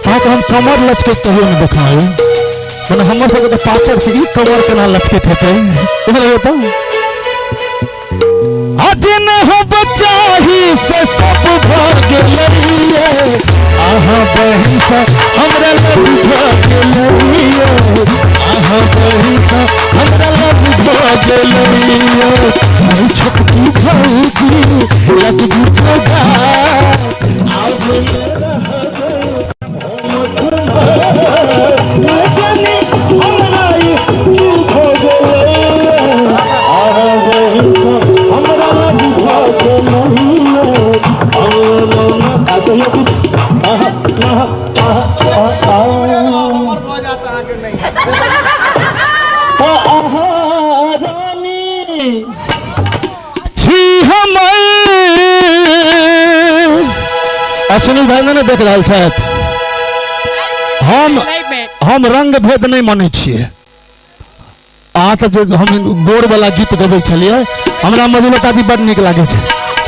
हाँ हम कमर लचके कहियो नहीं दिखाए मैंने हम सब तो पाचर से कमर के ना लचके थे तो आज न हो बच्चा ही से सब भ गेले आहा बहिन सा हमरा लग गेले आहा बहिन सा हमरा लग गेले मैं छोटकी भौजी लग बुझगा सुनील भाई ने देख रहा शायद हम रंग भेद नहीं माने छिए अहाँ सब जो हम गोर वाला गीत गबै छलिए हमरा मधुलता दी बड़ निक लागे छै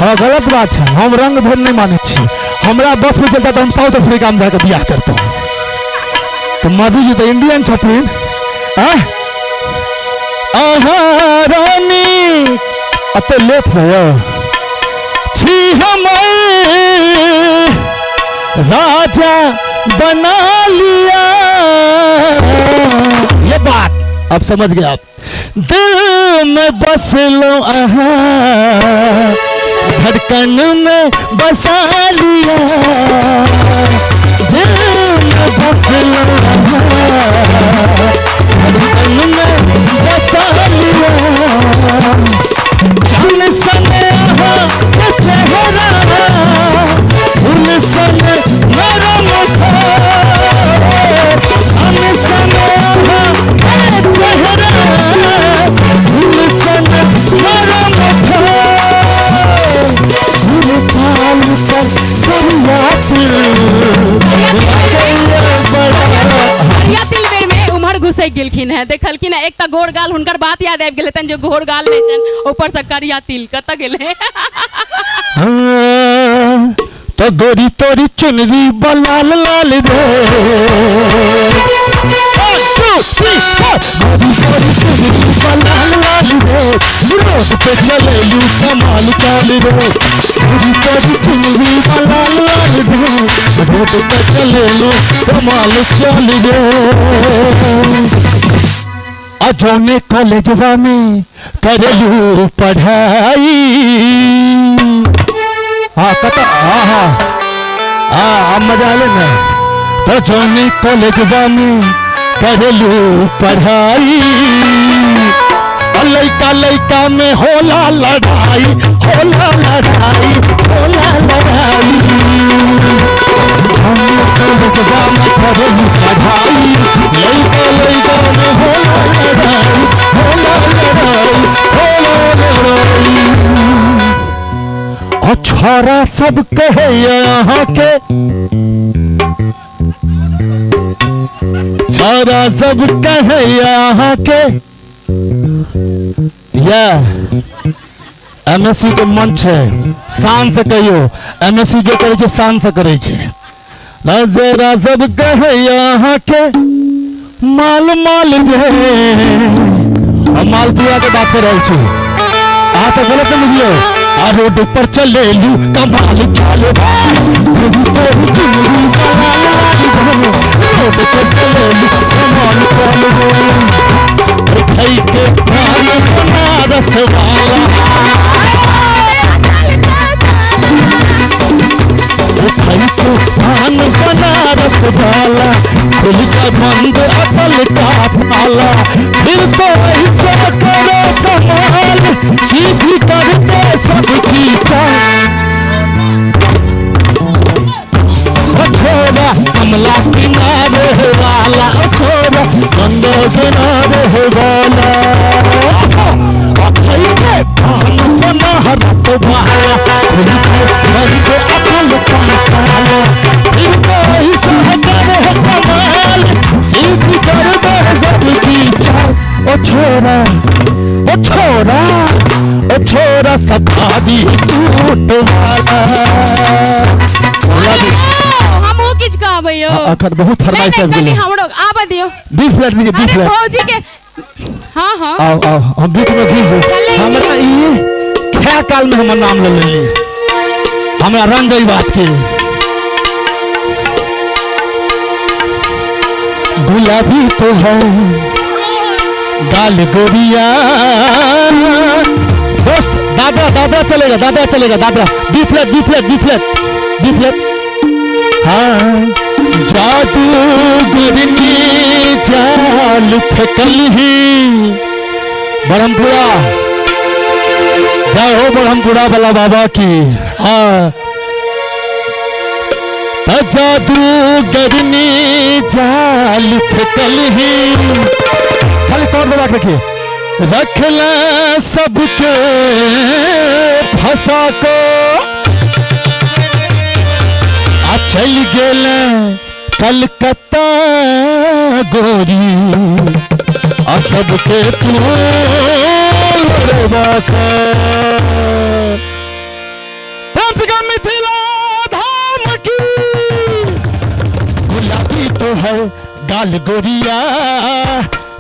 हाँ गलत बात है हम रंग भेद नहीं माने छिए हमरा बस में चलता तो हम साउथ अफ्रीका में जाकर बियाह करता तो मधु जी तो इंडियन छथिन रानी अत लेट से ही हमें राजा बना लिया। ये बात अब समझ गए आप। दिल में बस लो धड़कन में बसा लिया। दिल में बस लो धड़कन में बसा लिया। जान सने चेहरा फूल सने मेरा मुखा। जान सने चेहरा फूल सने मेरा मुखा। उमर घुसे गिलखिन है देखलखिन है। एक तो गोड़ गाल हुनकर बात याद आबि गेलै तन जो गोड़ गाल ले छन ऊपर से करिया तिल कत गेलै। तो गोरी तोरी चुनरी बलाल लाल रे। बलाल लाल रे रोड पे चले लू कमाल चाल रे। गोरी तोरी चुनरी बलाल लाल रे रोड पे चले लू कमाल चाल रे। अजौने कॉलेजवा में करेलू पढ़ाई। हाँ कता हाँ मजा लेना। तो जौने कॉलेजवा में करेलू पढ़ाई। लइका लइका में होला लड़ाई होला लड़ाई होला लड़ाई। कॉलेजवा में करेलू पढ़ाई लइका लइका में होला लड़ाई होला लड़ाई होला लड़ाई। और छोरा सब कहे यहाँ के छोरा सब कहे यहाँ के या एमएससी के मंच है शान से कहियो। एमएससी के करे शान से करे जरा सब कहे यहाँ के माल माल मालपुआ के बात कर रहे तो गलत नहीं बुझियो। रोड पर चले लू कमाल चाल रोड पर चले लू कमाल चाल भाई के बनारस वाला भाई को पान बनारस वाला खुल का बंद अकल का पाला। फिर तो ऐसा करो कमाल सीधी करते सबकी छोरा कमला किनारे वाला छोरा गंगा किनारे वाला। बनारस वाला अकल पाला। फिर तो ऐसा करो कमाल सीधी करते सबकी ओ छोरा ओ छोरा ओ छोरा सतादी टूट वाला। हम वो किछ कहबै यो अखर बहुत फरमाइश है। नहीं हमरो आबा दियो 20 फ्लैट दीजिए 20 फ्लैट। भौजी के हां हां आओ आओ हम बीच में घिस हमरा ये क्या काल में हमर नाम ले लेली हमरा रंजई बात के। गुलाबी तो है गाल गोरिया दोस्त दादा दादा चलेगा दादा बी फ्लैट हाँ जादू गिरनी जाल फेकल ही ब्रह्मपुरा जय हो ब्रह्मपुरा वाला बाबा की। हाँ जादू गिरनी जाल फेकल ही खाली तौर दबा के रखिए। रखला सबके फंसा को आ चल गेल कलकत्ता गोरी आ सबके तू मिथिला धाम की। गुलाबी तो है गाल गोरिया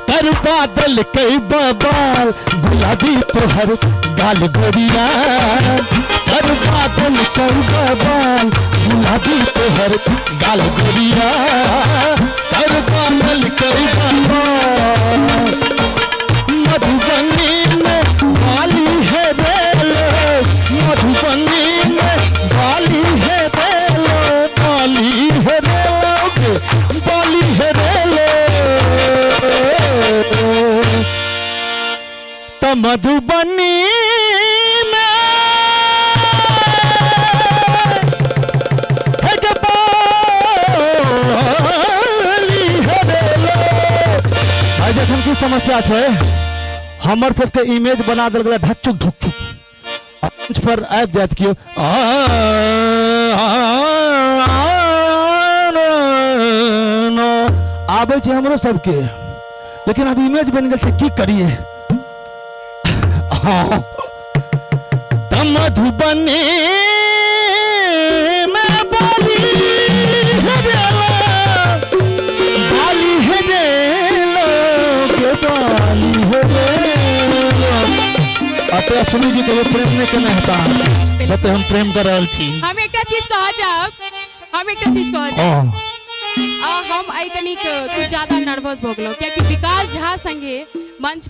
तर बादल कई बबाल। गुलाबी तो हर गाल गोरिया कर बादल कर बाल गुलाबी तोहर गाल गोरिया कर बादल कर बाल मधुबनी में बाली है बेलो मधुबनी में बाली है बेलो बाली है बेलो बाली है बेलो तो मधुबनी में एक बाली है बेलो। भाई जखन की समस्या है हमर सबके इमेज बना दिल गया ढकचुक ढुकचुक मंच पर आबि जात कियो आबे छै हमरो सबके लेकिन अब इमेज बन गेल छै की करिए मधुबनी में बाली है बाली है बाली है अते सुनी जी के प्रेम नहीं केना हेता बते हम प्रेम कर रहल छी हम एकटा चीज कह जाब हम आई तनिक कुछ ज्यादा नर्वस हो गेलो क्योंकि विकास झा संगे मंच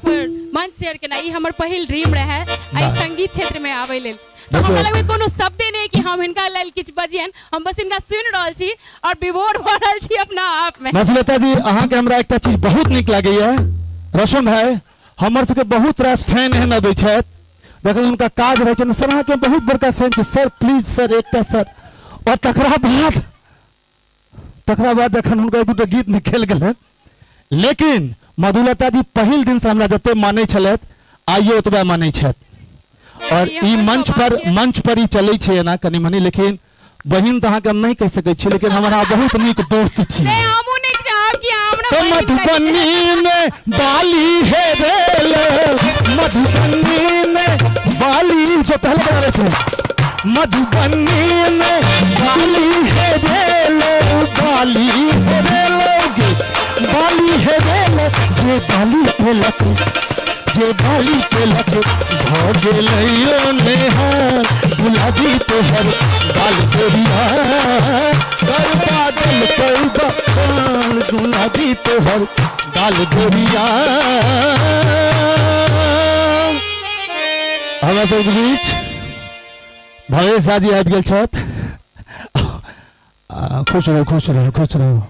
शेयर केना ई हमर पहिल ड्रीम रहे आई संगीत क्षेत्र में आवे लेल तो हमरा लगे कोनो शब्द नहीं कि हम इनका लेल किछ बजियन हम बस इनका सुन रहल छी और विभोर हो रहल छी अपना आप में। मसलता जी अहाँ के हमरा एकटा चीज बहुत निक लागैया रौशन भाई हमर सबके बहुत रास फैन एहन अबै छथि देखल उनका काज रहे छै सर अहाँ के बहुत बड़का फैन छै सर प्लीज सर एकटा सर और तकरा बाद जखन हुनका दूटा गीत निकल गेल लेकिन मधुलता जी पहिल दिन से हमरा जते मानै छलथि आइयो ओतबे मानै छथि और ई मंच पर ही चलै छै ना कनी मनी लेकिन बहिन तो अहाँ के हम नहीं कह सकै छी लेकिन हमरा बहुत नीक दोस्त छी तो मधुबनी में बाली है रेल मधुबनी में बाली जो पहले बता रहे थे मधुबनी में बाली है रेल बाली है रेल बाली है रेल ये बाली पे लक भोगे लइयो नेहाल गुलाबी तोहर गाल गोरिया कर बादल कर बाल गुलाबी तोहर गाल गोरिया हमरा सबके बीच भवेश जी आबि गेल छथि खुश रहो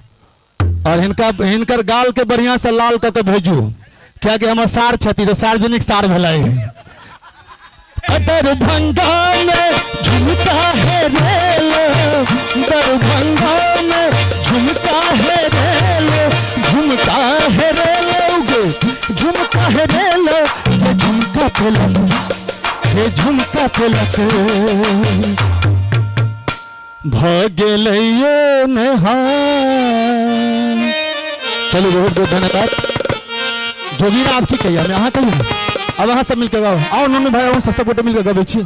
और हिनकर गाल के बढ़िया से लाल कऽ के भेजू क्या कि हमार सार छथि तो सार्वजनिक सार भलाई दरभंगा में झुमका है रेल दरभंगा में झुमका है रेल झुमका है रेल झुमका है रेल ये झुमका पेलक ये झुमका पेलक भगेलैयो नहान। चलो बहुत बहुत धन्यवाद जोगिरा आप की कहिए मैं अहाँ कहिए अब अहाँ सब मिलकर गाओ आओ नन्नू भाई आओ सब गोटे मिलकर गाबै छी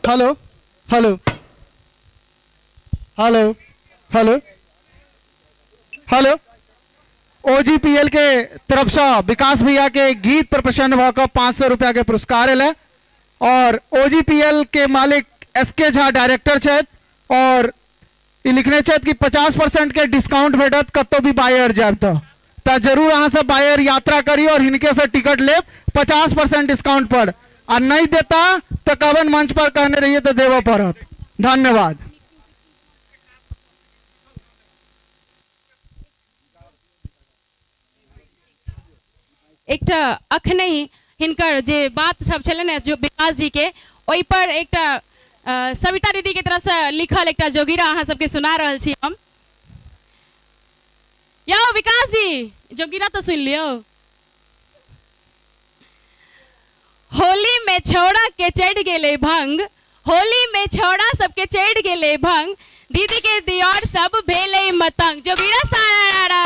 hello hello hello hello hello OGPL के तरफ से विकास भैया के गीत पर प्रसन्न भऽ 500 रुपया के पुरस्कार एल और ओजीपीएल के मालिक एसके झा डायरेक्टर छथि और लिखने छथि कि 50% के डिस्काउंट भेटत कतौ भी बायर जाब तो जरूर अहाँ सब बायर यात्रा करी और हिनके से टिकट लेब 50% डिस्काउंट पर आ नहीं देता तो कवन मंच पर कहने रहिए तो देव पड़त। धन्यवाद। एकटा अखने हिनकर जे बात सब छले ने जो विकास जी के ओई पर एकटा सविता दीदी के तरफ से लिखल एकटा जोगिरा अहाँ सबके सुना रहल छी हम। यो विकास जी जोगिरा तो सुन लियो। होली में छौड़ा के चढ़ गेले भंग होली में छौड़ा सबके चढ़ गेले भंग दीदी के दियोर सब भेले मतंग जोगिरा सारा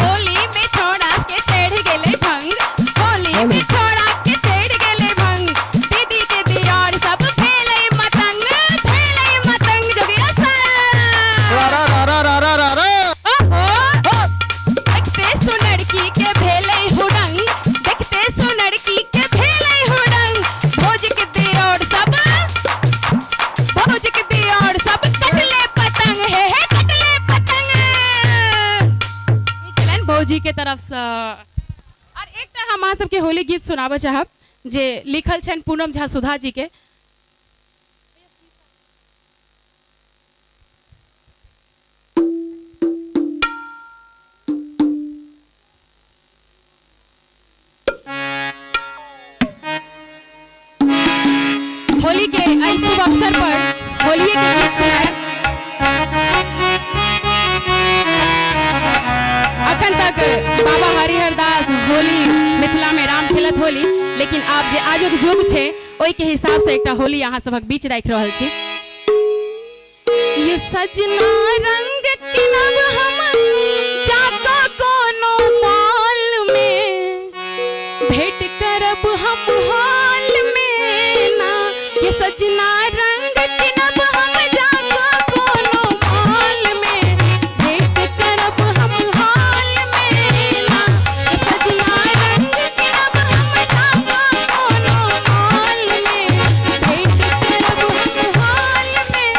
होली में छौड़ा के चढ़ गेले भंग होली में छौड़ा के चढ़ गेले भंग दीदी के दियोर सब भेले मतंग जोगिरा सारा देखते सो लड़की के भेले हुडंग देखते सो लड़की के भेले हुडंग जी के तरफ से और एक हम अहाँ सबके होली गीत सुनाबऽ चाहब जे लिखल छनि पूनम झा सुधा जी के। होली के एहि शुभ अवसर पर होली के गीत सुनाए। अखन तक बाबा हरिहर दास होली मिथिला में राम खेलत होली, लेकिन आब जे आजुक युग छै ओहि के हिसाब से एकटा होली अहाँ सभक बीच राखि रहल छी। ये सजना रंग किनब हम जाका कोनो मॉल में, भेंट करब हम हॉल में ना। ये सजना रंग किनब हम जाका कोनो मॉल में, भेंट करब हम हॉल में ना। ये सजना रंग किनब हम जाका कोनो मॉल में, भेंट करब हम हॉल में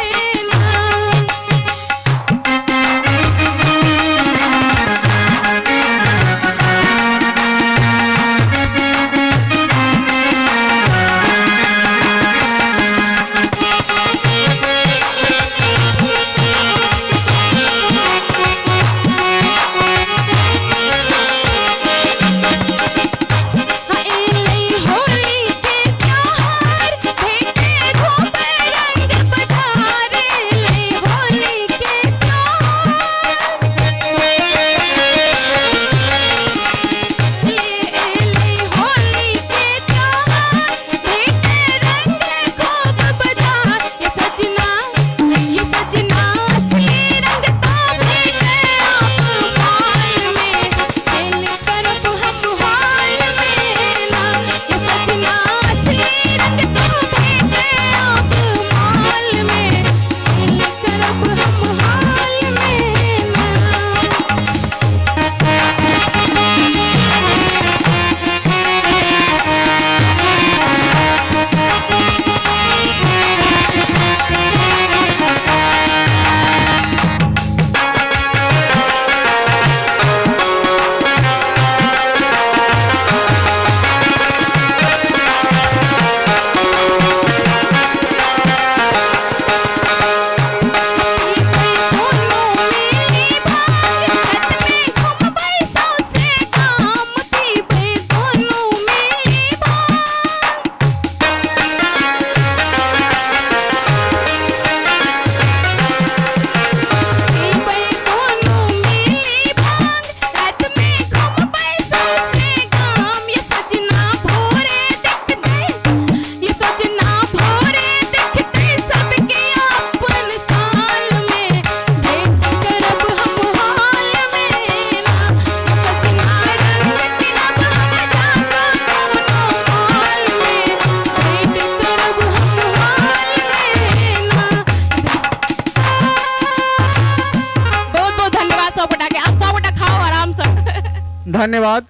धन्यवाद।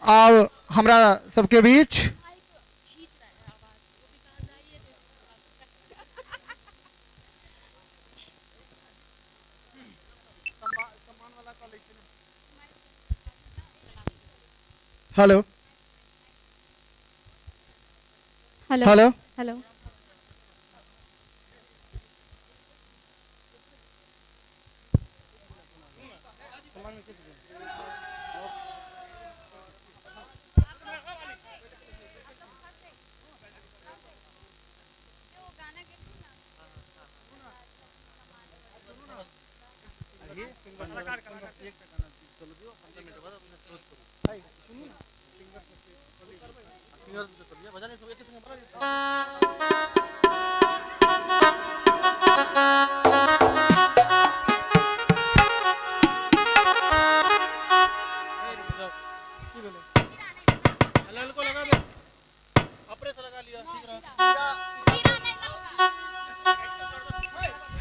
अब हमरा सबके बीच hello hello hello hello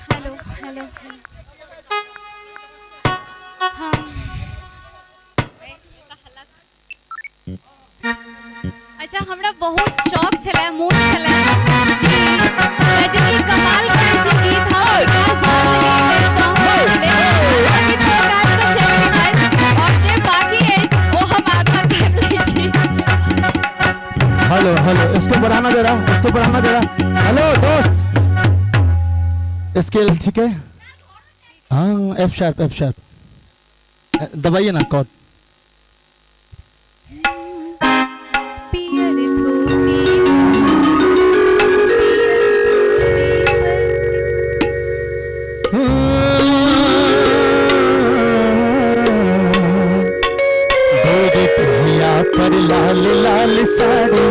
hello hello हाँ अच्छा हमरा बहुत शौक छलै मूड छलै रजनी कमाल करै छै गीत हम विकास झा से लेकिन गीत तो काज तो चल गेलै और जे इसको बढ़ाना दे रहा, इसको बढ़ाना दे रहा। हेलो दोस्त, स्केल ठीक है? हाँ, एफ शार्प दबाइए ना कॉर्ड। पर लाल लाल साड़ी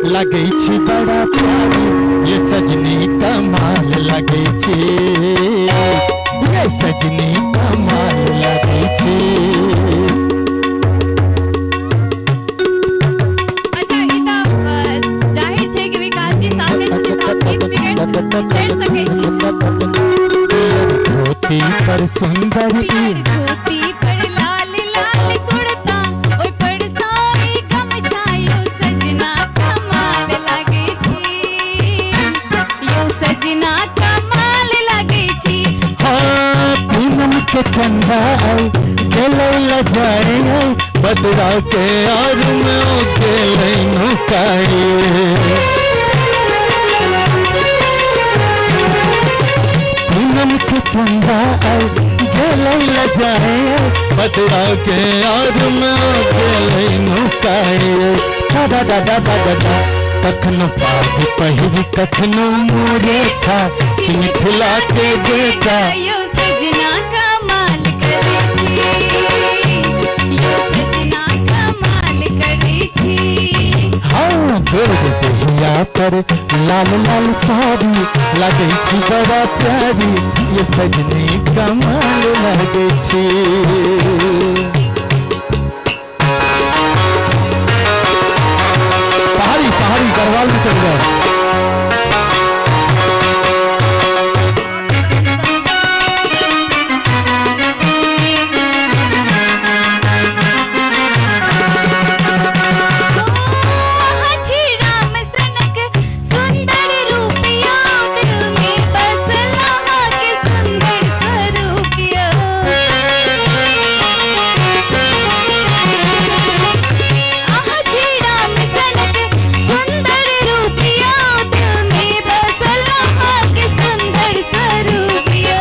लगे छी बड़ा प्यारी, ये सजनी कमाल लगे छी, ये सजनी कमाल लगे छी। अच्छा ई त जाहिर छै कि विकास जी साथे छथिन त गीत बिगड़ सकै छी। धोती पर सुंदर धोती पर लाल लाल कुर्ता, ओय पर साई गमछायो सजना कमाल लागे छी, यो सजना कमाल लागे छी। हाँ, पूनम के चंदा आई गेलै लजाए आई, बदरा के और में गेलै नुकाई। पूनम के चंदा आई गेलै लजाए आई, बदरा के और में गेलै नुकाई। दादा दादा दादा दा कखनो पाग पहिरी कखनो मोरे था, मिथिला के बेटा यो सजना कमाल करे छी, यो सजना कमाल करे छी। हाँ, गोर देहिया पर लाल लाल साड़ी लगे छी बड़ा प्यारी, ये सजनी कमाल लगे छी। पहाड़ी पहाड़ी गढ़वाल में चल जाए। माझी राम सनक सुंदर रूपिया, दिल में बसला के सुंदर स्वरूपिया। माझी राम सनक सुंदर रूपिया, दिल में बसला के सुंदर स्वरूपिया।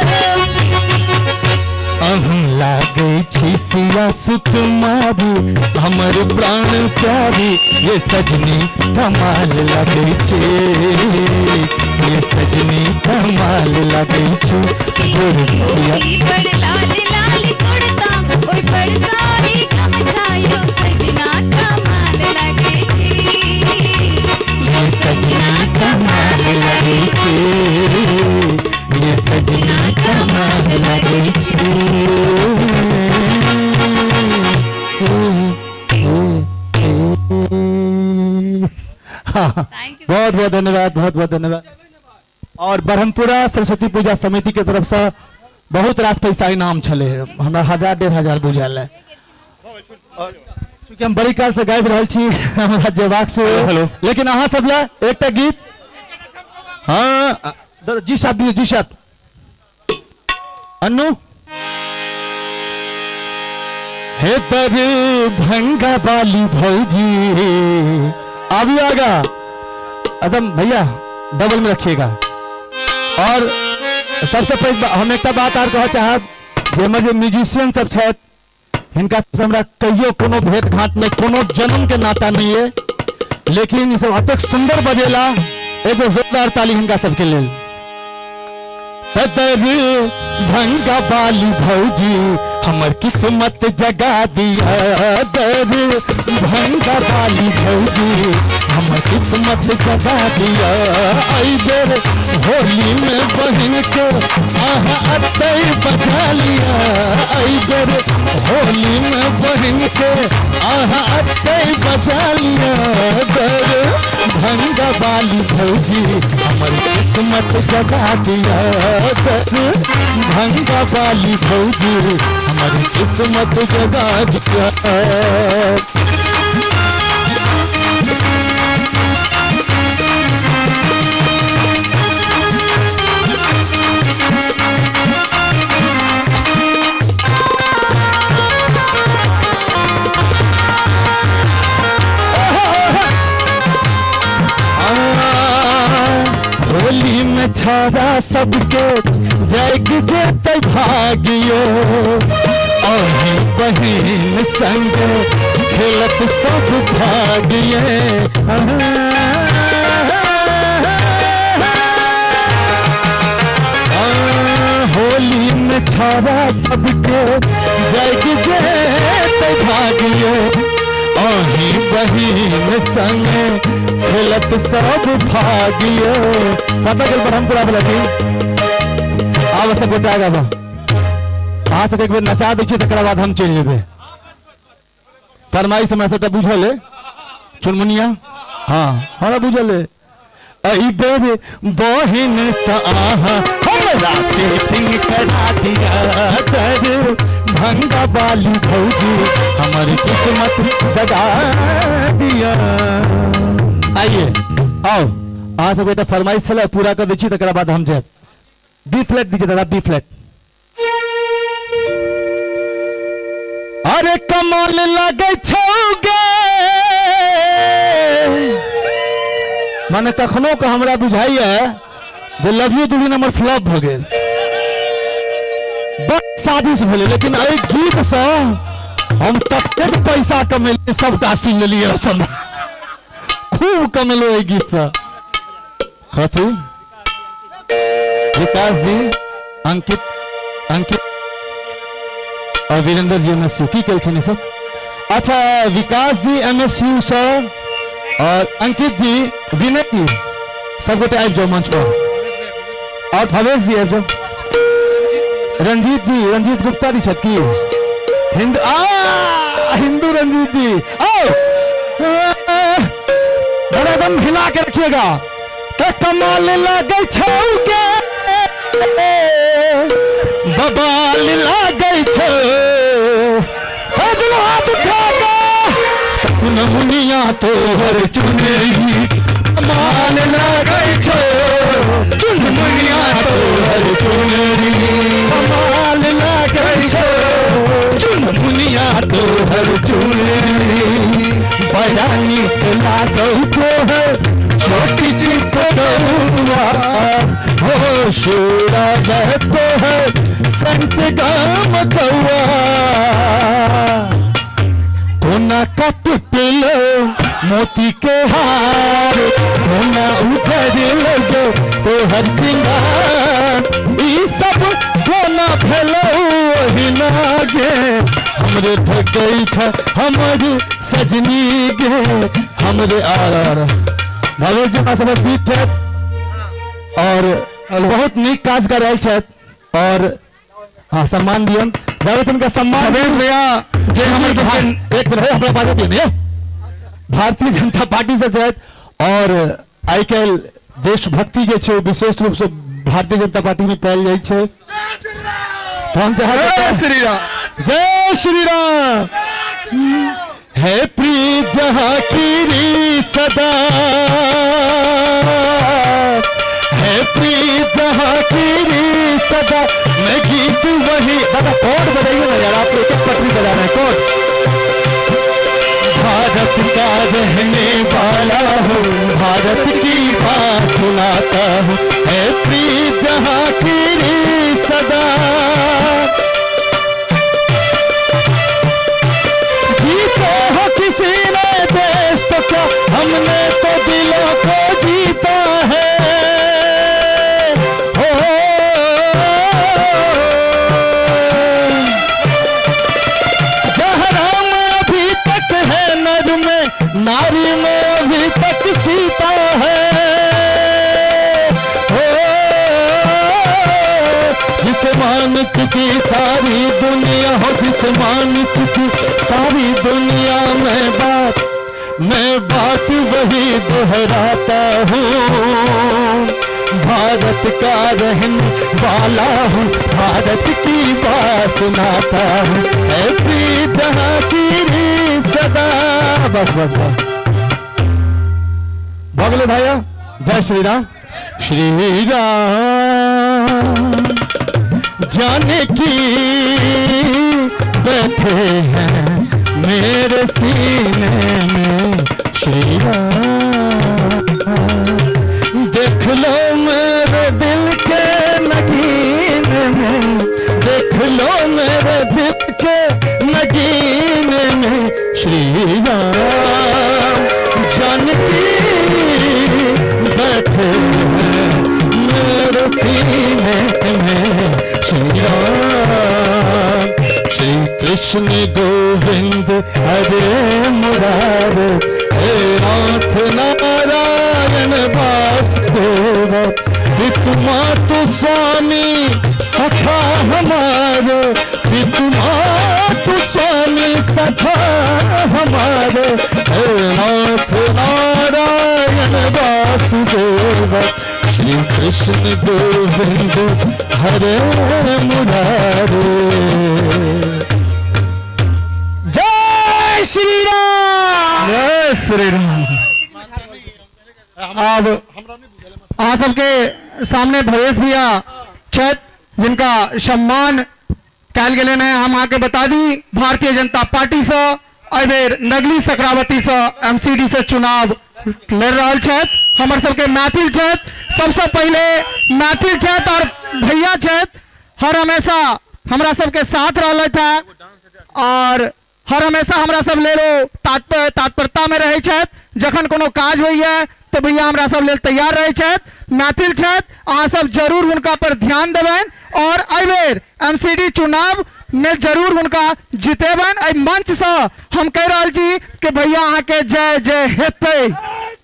अहं लागे छी सिया सुकुमारी, हमर प्राण प्यारी, ये सजनी कमाल लगे छी, ये सजनी कमाल लगे छी। धोती पर लाल लाल कुर्ता, ओय पर साई गमछायो सजना कमाल लगे छी, ये सजना कमाल लगे छी, ये सजना कमाल लगे छी। बहुत बहुत धन्यवाद, बहुत बहुत धन्यवाद। और ब्रह्मपुरा सरस्वती पूजा समिति के तरफ से बहुत रास पैसा इनाम छले, हमरा 1000-1500 बुझल है। चूँकि हम बड़ी काल से गाबि रहल छी, हमरा जेबाक से, लेकिन अहाँ सब ला एकटा गीत। हाँ जी साहब, जी साहब। अन्नू हे दरभंगा वाली भौजी अभी आगा, एकदम भैया डबल में रखिएगा। और सबसे पहले हम एक बात आर कह चाहब, जेमे जे म्यूजिशियन सब छथि हिनका से हमरा कहियो कोनो भेंट घाट में कोनो जन्म के नाता नहीं है, लेकिन ई सब अतेक सुंदर बजेला, एगो जोरदार ताली हिनका सबके लेल। भंगा बाली भौजी हमर किस्मत जगा दिया, भंगा बाली भौजी हमर किस्मत जगा दिया। आई बेर होली में बहन के आहा अतई बजा लिया, आई बेर होली में बहन के आहा अतई बजा लिया। भंगा बाली भौजी हमर किस्मत जगा दिया, भंगा वाली भौजी हमारी किस्मत जगा दिया। छाड़ा सबके जग जेते भागियो अही बहिन संग खेलत सब भागिए होली में छाड़ा सबके जग जेते भागियो अही बहिन संग खेलत सब भागियो कब तक ब्रह्मपुरा बोलती आवश्यक गोटा बा अहाँ सबके एक बेर नचा दै छियै तकर बाद हम चलि जेबै फरमाइश हमरा सबटा बुझल है चुनमुनिया हाँ हमरा बुझल है एहि बेर बहिन सा हमरा सेटिंग करा दिया कर भंगा बाली भौजी हमारी किस्मत जगा दिया आइए आओ अहाँ सबके एकटा फरमाइश छलै पूरा कर दै छी तकर बाद हम जायब बी फ्लैट दीजिए दादा बी फ्लैट अरे कमाल लगे छौगे माने कखनो का हमरा बुझाइए जे लव यू दूरी नंबर फ्लॉप भ गेल बस साजिश भेलै लेकिन एहि गीत से हम ततेक पैसा कमेलिए सबटा सुनि लेलिए रसम खूब कमेलो एहि गीत से कथी विकास जी अंकित और वीरेंद्र जी एमएसयू की कलखिन सब अच्छा विकास जी एमएसयू सर और अंकित जी विनय जी सब गोटे आबि जाओ मंच पर और भवेश जी आबि जाओ रंजीत गुप्ता जी छथि की हिंदू रंजीत जी आओ बड़ा दम हिला के रखिएगा तो कमाल लगे छौगे बबाल लागे छो हाथ उठागा मुनिया तो हर चुनेगी कमाल लागे छो मुनिया तो हर चुनेगी कमाल लागे छो मुनिया तो हर चुनेगी बड़ा नीक लागो तो है छोटी सी पटुआ हो शोरा बहतो है संत गाम कौआ कोना का टुटलो मोती के हार कोना उधर लगो तो हर सिंगार ई सब कोना भेलो ही लागे हमरे ठगई छ हमरे सजनी गे हमरे आर भवेश जी सब बीत है और बहुत नीक काज कर रहे हैं और हाँ सम्मान दियन जावेद इनका सम्मान भवेश भैया जे हमर एक मिनट हमरा बात दियन भारतीय जनता पार्टी से छथि और आइ काल्हि देशभक्ति जे छै विशेष रूप से भारतीय जनता पार्टी में पायल जाइ छै तो हम जय श्री राम है प्रीत जहाँ की सदा है प्रीत जहाँ की सदा मैं गीत वही दादा कोड बजाइए ना यार आप एक पटरी बजा रहे हैं कोड भारत का रहने वाला हूँ भारत की बात सुनाता हूँ है प्रीत जहाँ की सदा जीते हो किसी ने देश तो क्या हमने तो दिलों को जीता है नारी में अभी तक सीता है जिसे मान चुकी सारी दुनिया हो जिसे मान चुकी सारी दुनिया मैं बात वही दोहराता हूँ भारत का रहने वाला हूँ भारत की बात सुनाता हूँ प्रीत जहाँ की सदा बस बस बस भगले भैया जय श्री राम जाने की बैठे हैं मेरे सीने में श्री राम देख लो मेरे दिल कृष्ण गोविंद हरे मुरारे, हे नाथ नारायण वासुदेव, पितु मातु स्वामी सखा हमारे, पितु मातु स्वामी सखा हमारे, हे नाथ नारायण वासुदेव, श्री कृष्ण गोविंद हरे मुरारे। जय श्री राम। जय श्री राम। अब आप सबके सामने भवेश भैया छत जिनका सम्मान कैल गेले हैं, हम आके बता दी भारतीय जनता पार्टी से अबेर नगली सकरावती से एमसीडी से चुनाव लड़ रहा छत, हमारे सबके मैथिल छत। सबसे पहले मैथिल छत और भैया छत हर हमेशा हमरा सबके साथ रहा था और हर हमेशा हमरा सब ले लो तत्परता में रहे छत। जखन कोनो काज होइए तो भैया हमरा सब ले तैयार रहे छत। मैथिल छत अहाँ सब जरूर उनका पर ध्यान देबन और अबेर एमसीडी चुनाव में जरूर उनका जितेबन। एहि मंच से हम कह रहा छी कि भैया अहाँ के जय जय हेतै।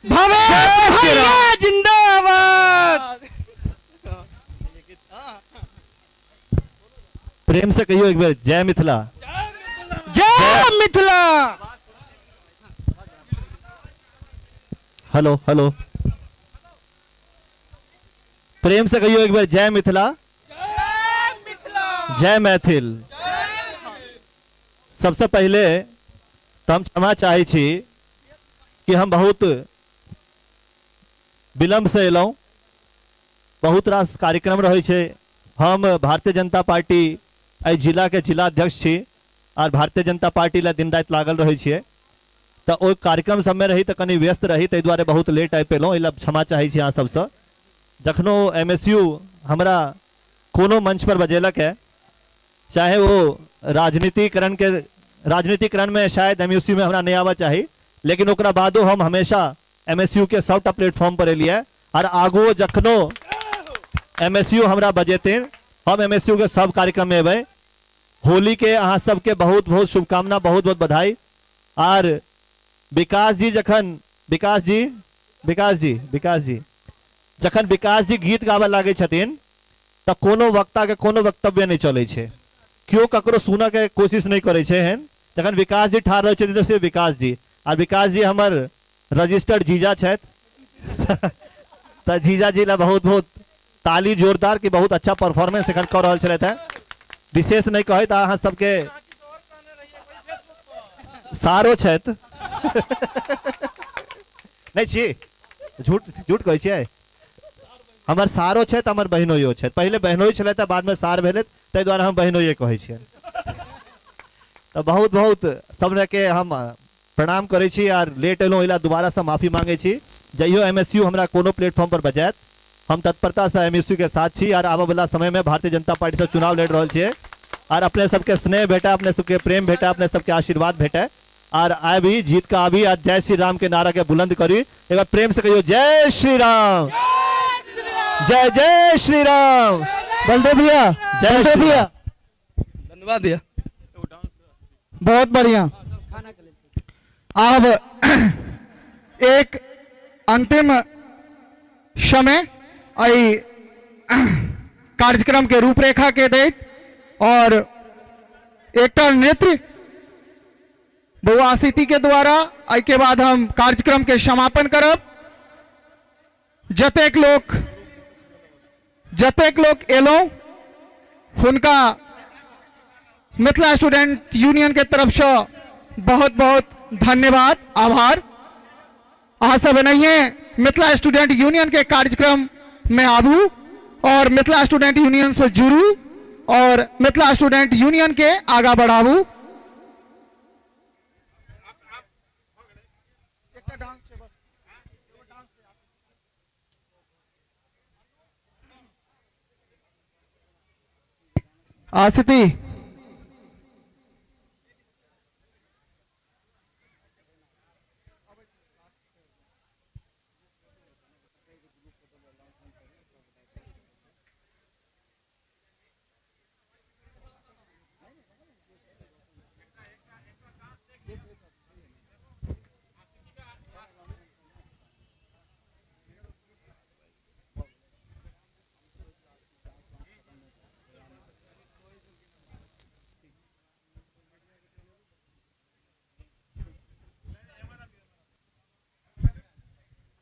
भैया जिंदाबाद। प्रेम से कहियो एक बार जय मिथिला। जय मिथिला। हेलो हेलो, प्रेम से कहियो एक बार जय मिथिला, जय मैथिल। सबसे पहले तो हम क्षमा चाहे छी कि हम बहुत विलम्ब से एलहुँ। बहुत रास कार्यक्रम रहे छे। हम भारतीय जनता पार्टी एहि जिला के जिला अध्यक्ष छी और भारतीय जनता पार्टी ला दिन रात लागल रहे छिए, तो ओ कार्यक्रम सब में रही तो कनी व्यस्त रही, ताहि दुआरे बहुत लेट आबि पेलहुँ। एहि क्षमा चाहे छी अहाँ सबसे। जखनो एमएसयू हमरा कोनो मंच पर बजेलक है, चाहे वो राजनीतिकरण में शायद एमएसयू में हमरा नहीं आवा चाहिए, लेकिन ओकरा बादो हम हमेशा एमएसयू के सबटा प्लेटफॉर्म पर एलिए और आगो जखनो एमएसयू हमरा बजेते हम एमएसयू के सब कार्यक्रम में अबै। होली के अहाँ सबके बहुत बहुत शुभकामना, बहुत बहुत बधाई। और विकास जी जखन विकास जी जखन विकास जी गीत गावे लागे छथिन तो कोनो वक्ता के कोनो वक्तव्य नहीं चले छे, क्यों ककरो सुना के कोशिश नहीं करे छे हन। जखन विकास जी ठार रहे छथिन तो सिर्फ विकास जी, और विकास जी हमर रजिस्टर्ड जीजा छथि तो जीजा जी ला बहुत बहुत ताली जोरदार की बहुत अच्छा परफॉर्मेंस एखन कर रहल छलथि है। विशेष नहीं कहे तो अहाँ सबके सारो छथि नहीं छी, झूठ कहै छियै। हमर सारो छथि, हमर बहिनोइयो छथि। पहले बहनोई छलथि, बाद में सार भेलथि, ताहि दुआरे हम बहनोइये कहै छियै। तो बहुत बहुत सबने के हम प्रणाम करै छी और लेट एलहुँ एला दोबारा से माफी मांगे छी। जइयो एमएसयू हमरा कोनो प्लेटफॉर्म पर बजायत हम तत्परता से एमएसयू के साथ छी और आबे वाला समय में भारतीय जनता पार्टी से चुनाव लड़ रहल छियै और अपने सबके स्नेह भेटा, अपने सबके प्रेम भेटा, अपने सबके आशीर्वाद भेटे और आए भी जीत का आबी और जय श्री राम के नारा के बुलंद करी। एक बार प्रेम से कहियो जय श्री राम, जय जय श्री राम। बलदेव भैया, जय भैया, धन्यवाद भैया। बहुत बढ़िया। अब एक अंतिम समय आई कार्यक्रम के रूपरेखा के दैत और एक नृत्य बउआसिती के द्वारा आई के बाद हम कार्यक्रम के समापन करब। जतेक लोग एलो हुनका मिथिला स्टूडेंट यूनियन के तरफ से बहुत बहुत धन्यवाद, आभार। अहाँ सब एनाहिए मिथिला स्टूडेंट यूनियन के कार्यक्रम में आबू और मिथिला स्टूडेंट यूनियन से जुड़ू और मिथिला स्टूडेंट यूनियन के आगा बढ़ाबू। आसिती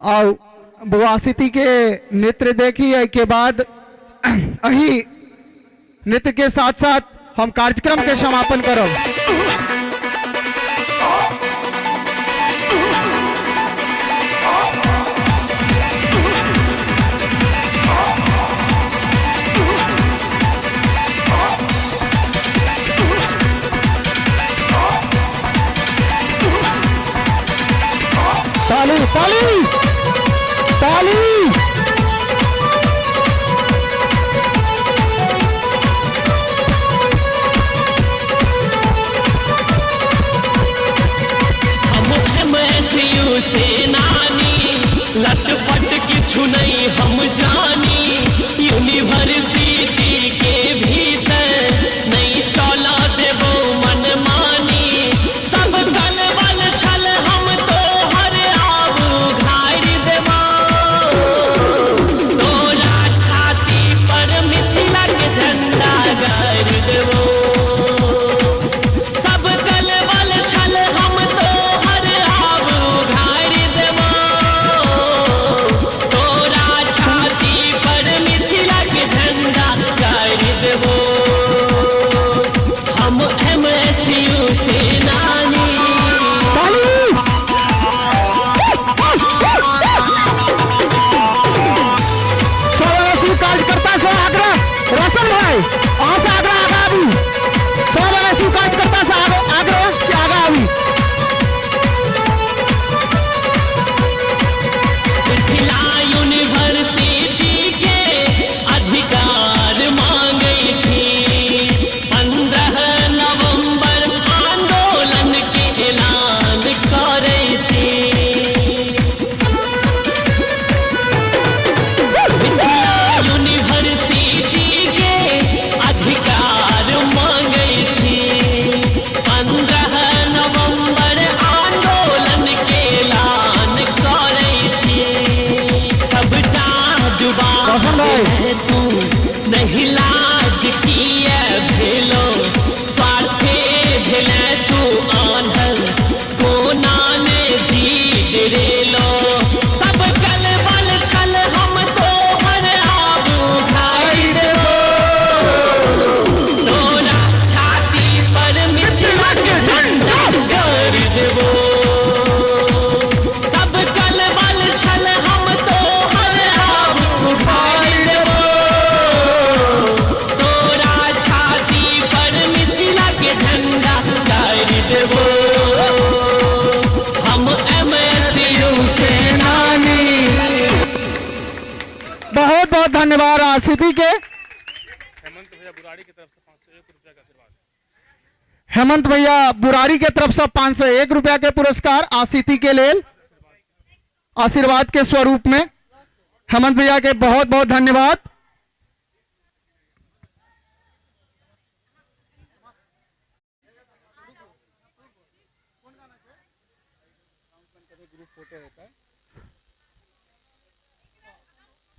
और बुआसिती के नृत्य देखी के बाद अही नृत्य के साथ साथ हम कार्यक्रम के समापन करब। ताली ताली ताली। लटपट किछु नहीं हम जानी, यूनिवर्सिटी के भीतर नहीं चला देबो मन मानी। सब गलबल छल हम तो हर आबू घारि देबो, तोरा छाती पर मिथिला के झंडा गाड़ि देबो। सब गलबल छल हम तो हर आबू घारि देबो, तोरा छाती पर मिथिला के झंडा गाड़ि देबो। हम MSU सेनानी। कार्यकर्ता से आग्रह, रोशन भाई वहां से आग्रह आगा अभी सब ऐसी कार्यकर्ता से आग्रह कि आगा अभी। मिथिला यूनिवर्सिटी के अधिकार मांगे छी, 15 नवंबर आंदोलन के ऐलान करे छी। मिथिला यूनिवर्सिटी के अधिकार मांगे छी, 15 नवंबर आंदोलन के ऐलान करे छी। सबटा जुबान है तू नहीं लाज किए भेलो, स्वार्थे भेले तू आंधल कोना ने जी डरेलो। सब गलबल छल हम तो हर आबू घारि देबो, तोरा छाती पर मिथिला के झंडा गाड़ि देबो। सब गलबल छल हम तो हर आबू घारि देबो, तोरा छाती पर मिथिला के झंडा गाड़ि देबो। हम MSU सेनानी। बहुत बहुत धन्यवाद आसिती के। हेमंत भैया बुराड़ी के तरफ से 501 रुपया के पुरस्कार आसिती के लेल आशीर्वाद के स्वरूप में। हेमंत भैया के बहुत बहुत धन्यवाद।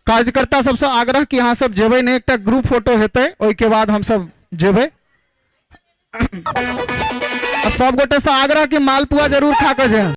कार्यकर्ता सबसे आग्रह कि यहाँ सब जेबे ने एक ग्रुप फोटो हेते, ओई के बाद हम सब जेबे। सब गोटे से आग्रह कि मालपुआ जरूर खा के जाए।